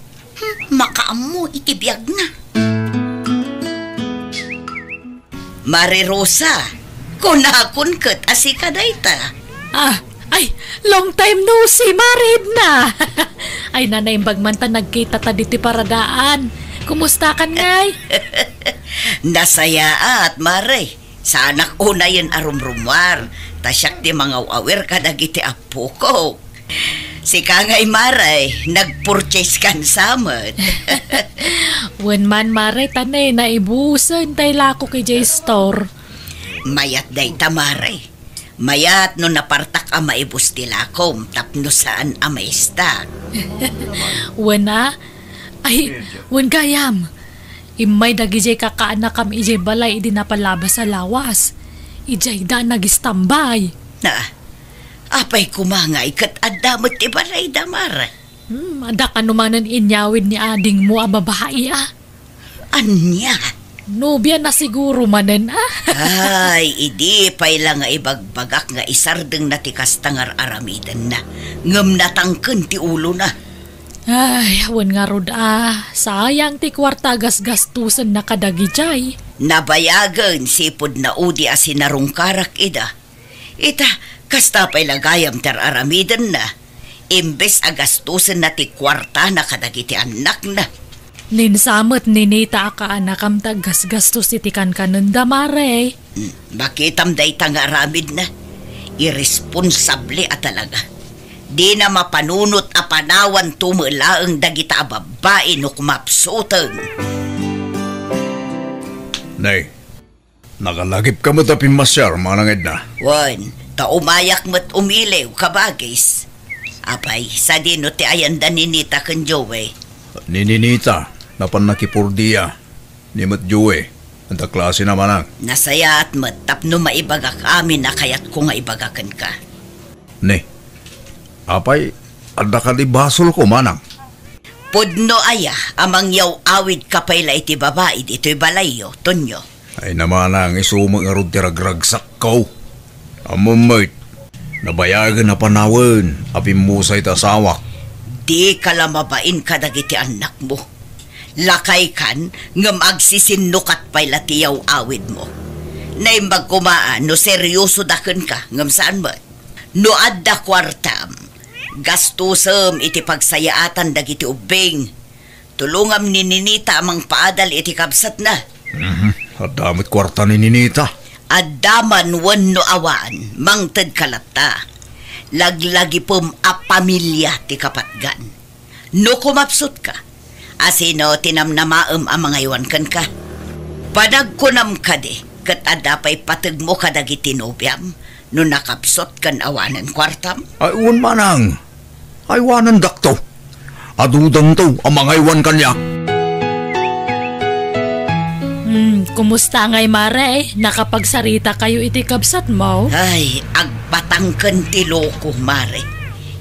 makaammo iti biyag na. Mare Rosa, kunakun ket asika dayta. Ay, long time no see, married na. Ay, nanaimbag man ta nagkita ta diti paradaan. Kumusta kan ngay? Nasaya at mare, sa anak una yan arumrumwar, tasyak di mga awir kadagiti apo ko. Si Kangay Maray, nag-purchase kan samad. Wen man mare tanay naibusan tay lako kay J-Store. Mayat day tamare. Mayat no napartak a maibus tilakom tapno saan a maistak. Wen ay, wen gayam. Imay dagijay kakaanak kam ijay balay idi napalabas sa lawas. Ijay da nagistambay. Apay kumangay kat adamot ti balay damar. Ada ka numanan inyawid ni ading mo a babae Anya? Nobya na siguro manan Ay, idi pay lang nga ibagbagak nga isardeng na ti kastangar aramidan na. Ngam natangken ti ulo na. Ay, awan nga rod sayang ti kwarta gasgastusan na kadagijay. Nabayagan sipod na udi asinarungkarak ida. Ita, kasta pa'y lagayam ter aramidan na. Imbes agastusan na ti kwarta na kadagiti anak na. Ninsamot ninita ka anakam gasgastos iti kananda mare. Bakitam day tang aramid na. Irresponsable at talaga. Di na mapanunot a panawan tumulaang dagita babae no kumapsutang. Nay, nakalagip ka mo tapin masyar, manang Edna. Wan, umayak mo't umilew kabagis. Apay, sa dino ti ayanda ninita kan Joey. Nininita, napan nakipurdiya, ni mat Joey, ang klase na manang. Nasaya at mat, tapno maibagak amin na kaya't ko nga ibagakan ka. Ne, apay, ada ka di basol ko manang. Pudno aya, amang yaw awid kapayla iti babae dito'y balayo, Tonyo. Ay naman ang isumang arod tiragragsak ko. Amamait, nabayagan na panawan, apimusay ta sawak. Di ka lamabain kadagiti anak mo. Lakay kan, ngam agsisinukat pa'y latiyaw awid mo. Naimbag kumaan, no seryoso daken ka, ngam saan ba? No adda kwartam, gastusem iti pagsayaatan dagiti ubing. Tulungam ni Ninita amang paadal iti kabsat na. At damit kwarta ni Ninita. Adaman wan no awan, mangted kalata. Laglagi pum a pamilya ti kapatgan. No kumapsut ka, asino tinamnamaem ang mga iwan kan ka. Panagkunam ka di, kat adapay patag mo kadagiti nobyam, no nakapsot kan awanan kwartam. Ay uwan manang, ay wanan dakto. Adudang to ang mga iwan kanya. Kumusta ngay mare? Nakapagsarita kayo iti kabsat mo? Ay, agbatangken ti loko, mare.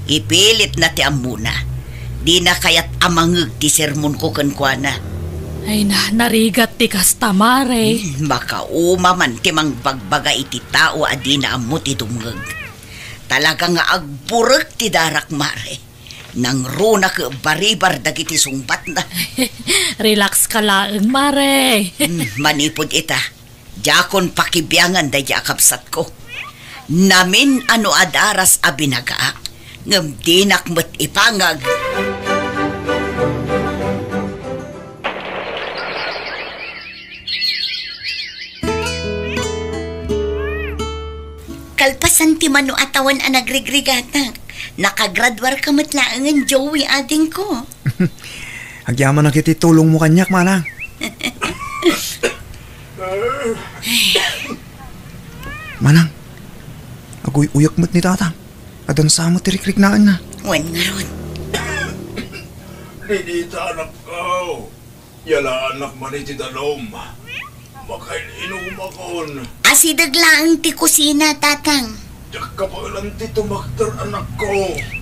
Ipilit na ti amuna. Di na kayat amangeg ti sermon ko kenkwana. Ay narigat ti kasta mare. Makauma man ti mangbagbaga iti tao adi na ammo ti dumngeg. Talaga nga agburek ti darak, mare. Nang runa ke baribar dagiti sungbat na. Relax ka lang, mare. Manipod ita. Jakon pakibiyangan da jakapsat ko. Namin ano adaras a binagaak. Ngem dinak met ipangag. Kalpasan ti mano atawan a nagrigrigatak. Nakagradwar ka matlaangan, Joey, ading ko. Agyaman na kiti tulong mo kanyak, manang. Manang, agoy uyak mo't ni tatang. Adan sa mo tirikrik naan na. Wan nga ron. Didita anak ko. Yala anak man iti dalom. Makain inom akon. Asidaglaang ti kusina, tatang. Diyak ka pa lang ti tumakter anak ko.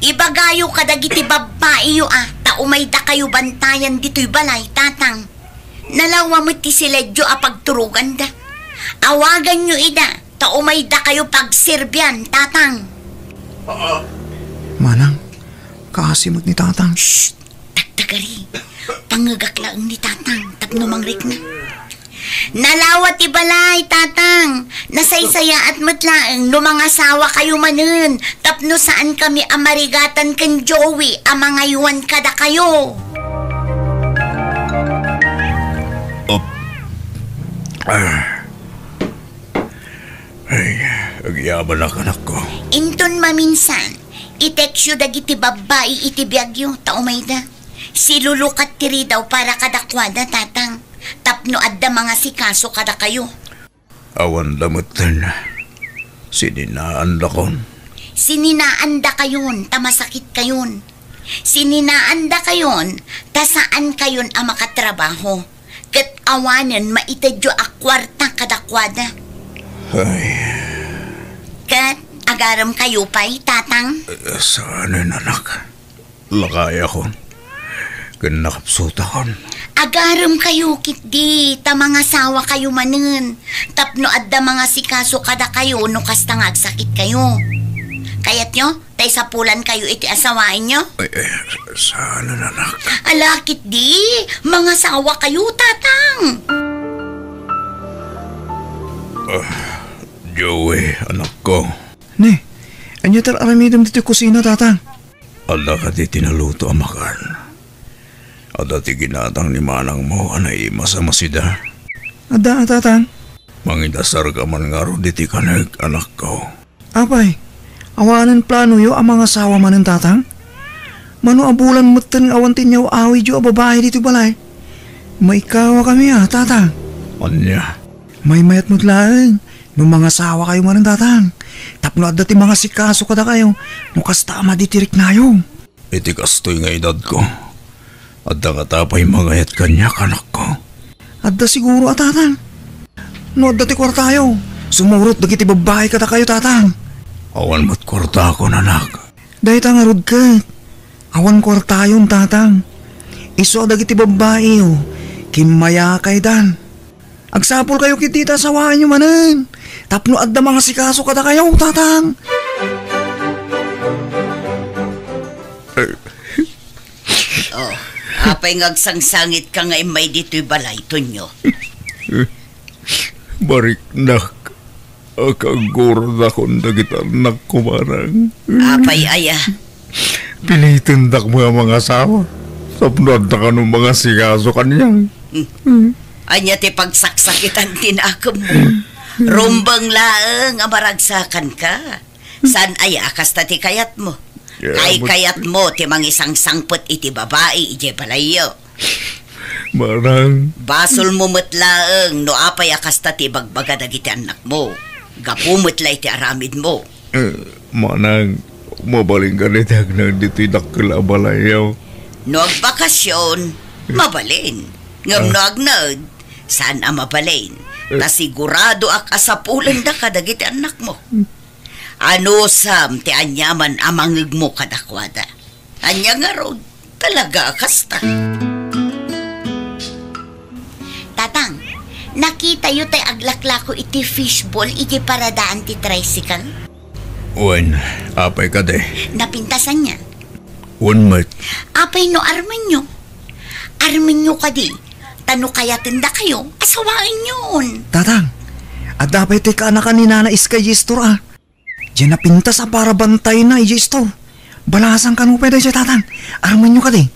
Ibagayo ka dagiti babae yo taumay da kayo bantayan dito'y balay, tatang. Nalawa mo ti siledyo pagturugan da. Awagan nyo ida, taumay da kayo pagsirbyan, tatang. Manang, kasimot ni tatang. Shhh! Tagtagari. Pangagaklaan ni tatang, tapno mangrik na. Nalawat ibalay, tatang. Nasaysaya at matlaang no mga sawa kayo manen. Tapno saan kami amarigatan ken Joey, amangayuan kada kayo. Ay, agyaban na anak ko. Inton maminsan, iteksyo dagiti babae iti biyagyo, taumayda. Silulukat tiri daw para kadakwada, tatang. Tapno adda mga sikaso kada kayo. Awan damutan. Sininaan da kon. Sininaan da kayon, tamasakit kayon. Sininaan da kayon, tasaan kayon ang makatrabaho. Kat awanan maitadyo akwarta kadakwada. Ay. Kat agaram kayo pa'y, tatang? Saanin anak. Lakay akon. Ganakapsuta kon. Agaram kayo, kitdi, ta mga sawa kayo manen. Tapno adda mga sikaso kada kayo, no kasta nga agsakit kayo. Kayat nyo, tay sapulan kayo iti asawain nyo? Ay, sana anak. Ala, kitdi, mga sawa kayo, tatang. Joey, anak ko. Ne, anya tar aramidam dito kusina, tatang. Ala ka di tinaluto ang makan. Ada ti ginatang ni manang mo anay masamasida. Ada, tatang. Mangidasar ka man nga ro diti kanag, anak ko. Apay, awanan plano yo ang mga sawa manen, tatang. Mano abulan mutan awantin niyo awi jo babae dito balay. May kawa kami tatang. Anya? May mayat mutlaan. Nung mga sawa kayo manen, tatang. Tapno at dati mga sikaso kada kayo. Nukas tama ditirik na yung. Iti kastoy nga edad ko. At nakatapay mangayat kanya, anak ko. Adda siguro, tatang. No, adda ti kwartayo. Sumurot, dagiti babae kada kayo, tatang. Awan mo't kwarta ko, anak. Dahil tangarod ka. Awan kwartayon, tatang. Iso dagiti babae, Kimaya kay dan. Agsapol kayo kitita sawaan nyo manen. Tapno adda mga sikaso kada kayo, tatang. Apay ngagsangsangit ka nga imay dito'y balay, Tonyo. Barik nak. Akagurad akong dagit anak ko marang. Apay aya. Pilitindak mo ang mga asawa. Sapnod na ka ng mga sigaso kanyang. Anya ti pagsaksakitan tinakam mo. Rumbang laeng amaragsakan ka. San aya kasta ti kayat mo? Ay kayat mo ti mang isang sangpot iti babae ije balayo. Marang. Basol mo matlaeng no apay akasta ti bagbaga dagiti anak mo. Gapumot la iti aramid mo. Manang, mabaling ka nitag na dito'y nakilabalayaw. No agbakasyon, mabalin. Ngam no agnod, Saan mabalin? Nasigurado ak asapulan da kadagiti anak mo. Ano sam ti anyaman amangig mo kadakwada. Anya nga ron, talaga kasta. Tatang, nakita yu tay aglaklako iti fishball iti paradaan ti tricycle? Wen, apay ka de. Napintasan niya. Wen mat. Apay no Armenyo. Armenyo ka di. Tano kaya tinda kayo, asawain yun. Tatang, at dapat ito'y kaanakan ni Nana Iska Yistor Diyan napintas para bantay na Yistor. Balasan ka mo pwede siya, tatang. Arman nyo ka di.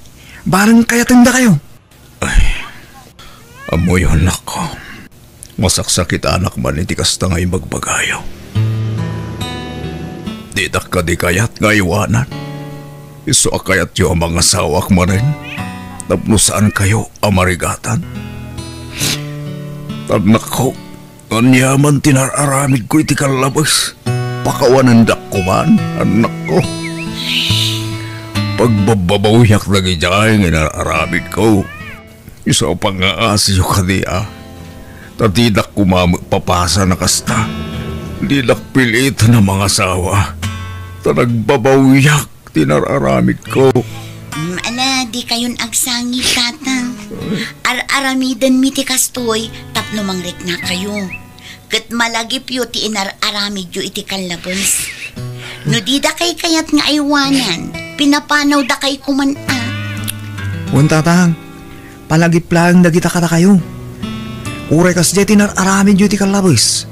Barang kaya tinda kayo. Amoy anak ko. Masaksakit anak man iti kasta ngay magbagayo. Di tak ka di kayat nga iwanan. Iso akayat yo ang mga sawak mo rin. Tapno saan kayo amarigatan? Anak ko, anyaman tinararamid ko iti kalabas. Pakawanandak ko man, anak ko. Pagbababawyak na gijay nga nararamid ko. Isa pang aasiyo ka niya. Tatidak ko papasa na kasta. Didak pilit na mga sawa. Tanagbabawyak tinararamid ko. Ala, di kayon agsangi, tatang. Aramidan mi ti kastoy, tapno mangrik na kayo. Kat malagip yu ti inararamid yu iti kalabas. No di da kay kayat nga aywanan, pinapanaw da kay kumanta. Wan tatang, palagip lang na kita kata kayo. Uray kas di tinararamid yu ti kalabas.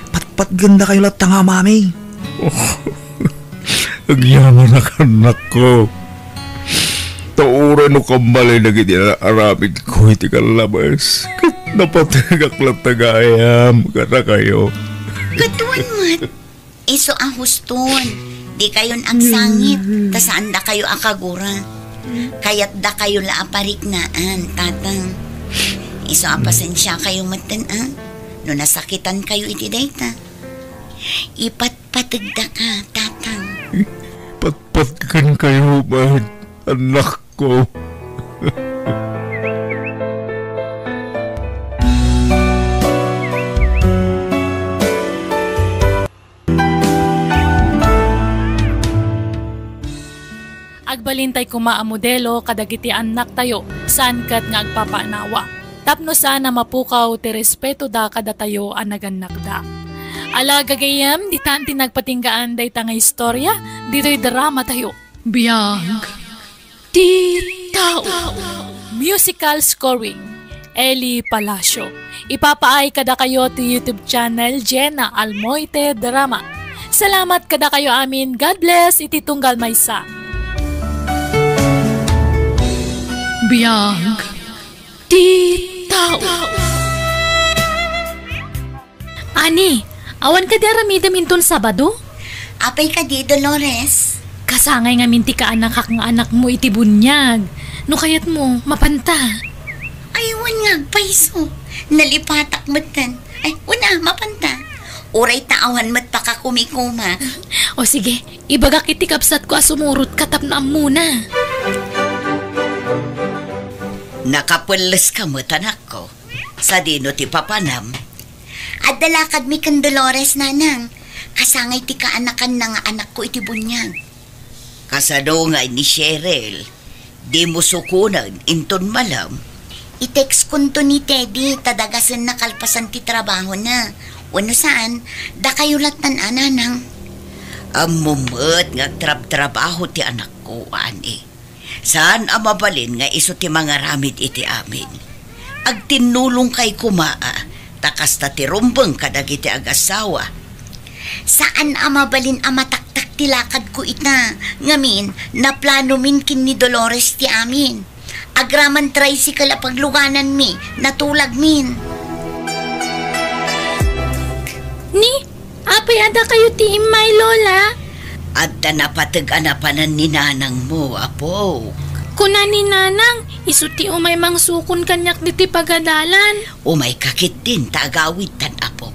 Patpat ganda kayo lahat nga mami. Agyaman anak ko. Taura no kambalay na ginaaramid ko iti kalabas. Kat napatagak lang tagayam kata kayo. Katuan mat. Iso ang huston. Di kayon ang sangit. Tasaan da kayo akagura. Kayat da kayo laapariknaan, tatang. Iso ang pasensya kayo matan, no nasakitan kayo iti dayta. Ipatpatag da ka, tatang. Patpatkan kayo man, anak ko. Agbalintay kuma a modelo kadagiti anak tayo saan kat nga agpapanawa. Tapno sana mapukaw ti respeto da kada tayo ang naganak da. Ala gagayam di tanti nagpatinggaan day nga istorya dito'y drama tayo. Biyag ti tao. Musical scoring Eli Palacio. Ipapaay kada kayo ti YouTube channel Jenna Almoite Drama. Salamat kada kayo amin. God bless iti tunggal maysa. Biyag ti tao. Ani, awan ka di aramida minton Sabado? Apay ka di, Dolores. Kasangay nga minti ka anak kang anak mo iti bunyag. No kayat mo, mapanta. Aywan nga, paiso. Nalipatak matan. Ay, una, mapanta. Uray taawan mat paka kumikuma. O sige, ibagak iti kapsat ko asumurot katap na muna. Nakapulis ka mo, tanak ko. Sa dino ti papanam. At dalakad mi kan Dolores, nanang. Kasangay ti kaanakan na nga anak ko iti bunyag. Kasado nga ni Cheryl. Di mo sukunan, inton malam. I-text kunto ni Teddy, tadagasan na kalpasan ti trabaho na. Wano saan, da kayo latan ananang. Amumot nga trabaho ti anak ko, ani. Saan amabalin nga iso ti mga ramid iti amin. Agtinulong kay kumaa, takas ta ti rumbeng kadagiti agasawa. Saan amabalin amataktak tilakad ko ita? Ngamin, naplano min kin ni Dolores ti amin. Agraman tricycle a pagluganan mi, natulag min. Ni, apay ada kayo ti imay lola? At napatag-anapanan ni nanang mo, apo. Kuna ni nanang, isuti umay mang sukon kanyak diti pagadalan. Umay kakit din tagawid tan apo.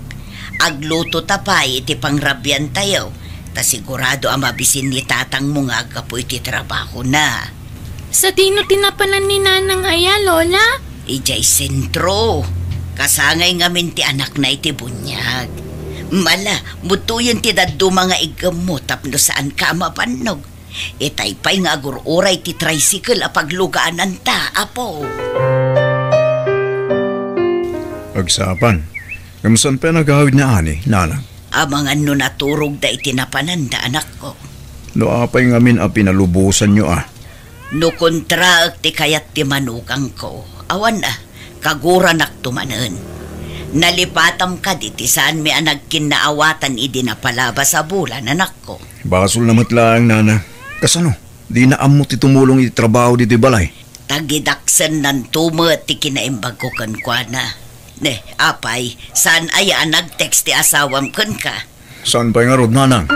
Agluto tapay iti pangrabyan tayo. Ta sigurado ang mabisin ni tatang mo nga agapo iti trabaho na. Sa dino tinapanan ni nanang aya, lola? Ijay sentro. Kasangay ngamin ti anak na iti bunyag. Mala, butuyan ti daddo mga igamo tapno saan ka mapanog. Itay pa'y nga agururay ti tricycle apaglugaanan ta, apo. Agsapan, kamusan pa nagawid na ani, nanang? Amang ano naturog da itinapananda, anak ko. No apay ngamin a pinalubusan nyo No kontra ti kayat ti manukang ko. Awan kagura naktumanen. Nalipatam ka diti saan may nagkinaawatan idi na palaba sa bulan, anak ko. Basol na matlaang, nana. Kasano? Di na amo ti tumulong iti trabaho diti balay. Tagidaksen nan tumo ti kinaimbag ko kankwana. Apay, saan ay nag-text ti asawam kun ka? Saan pa nga rod, nanang?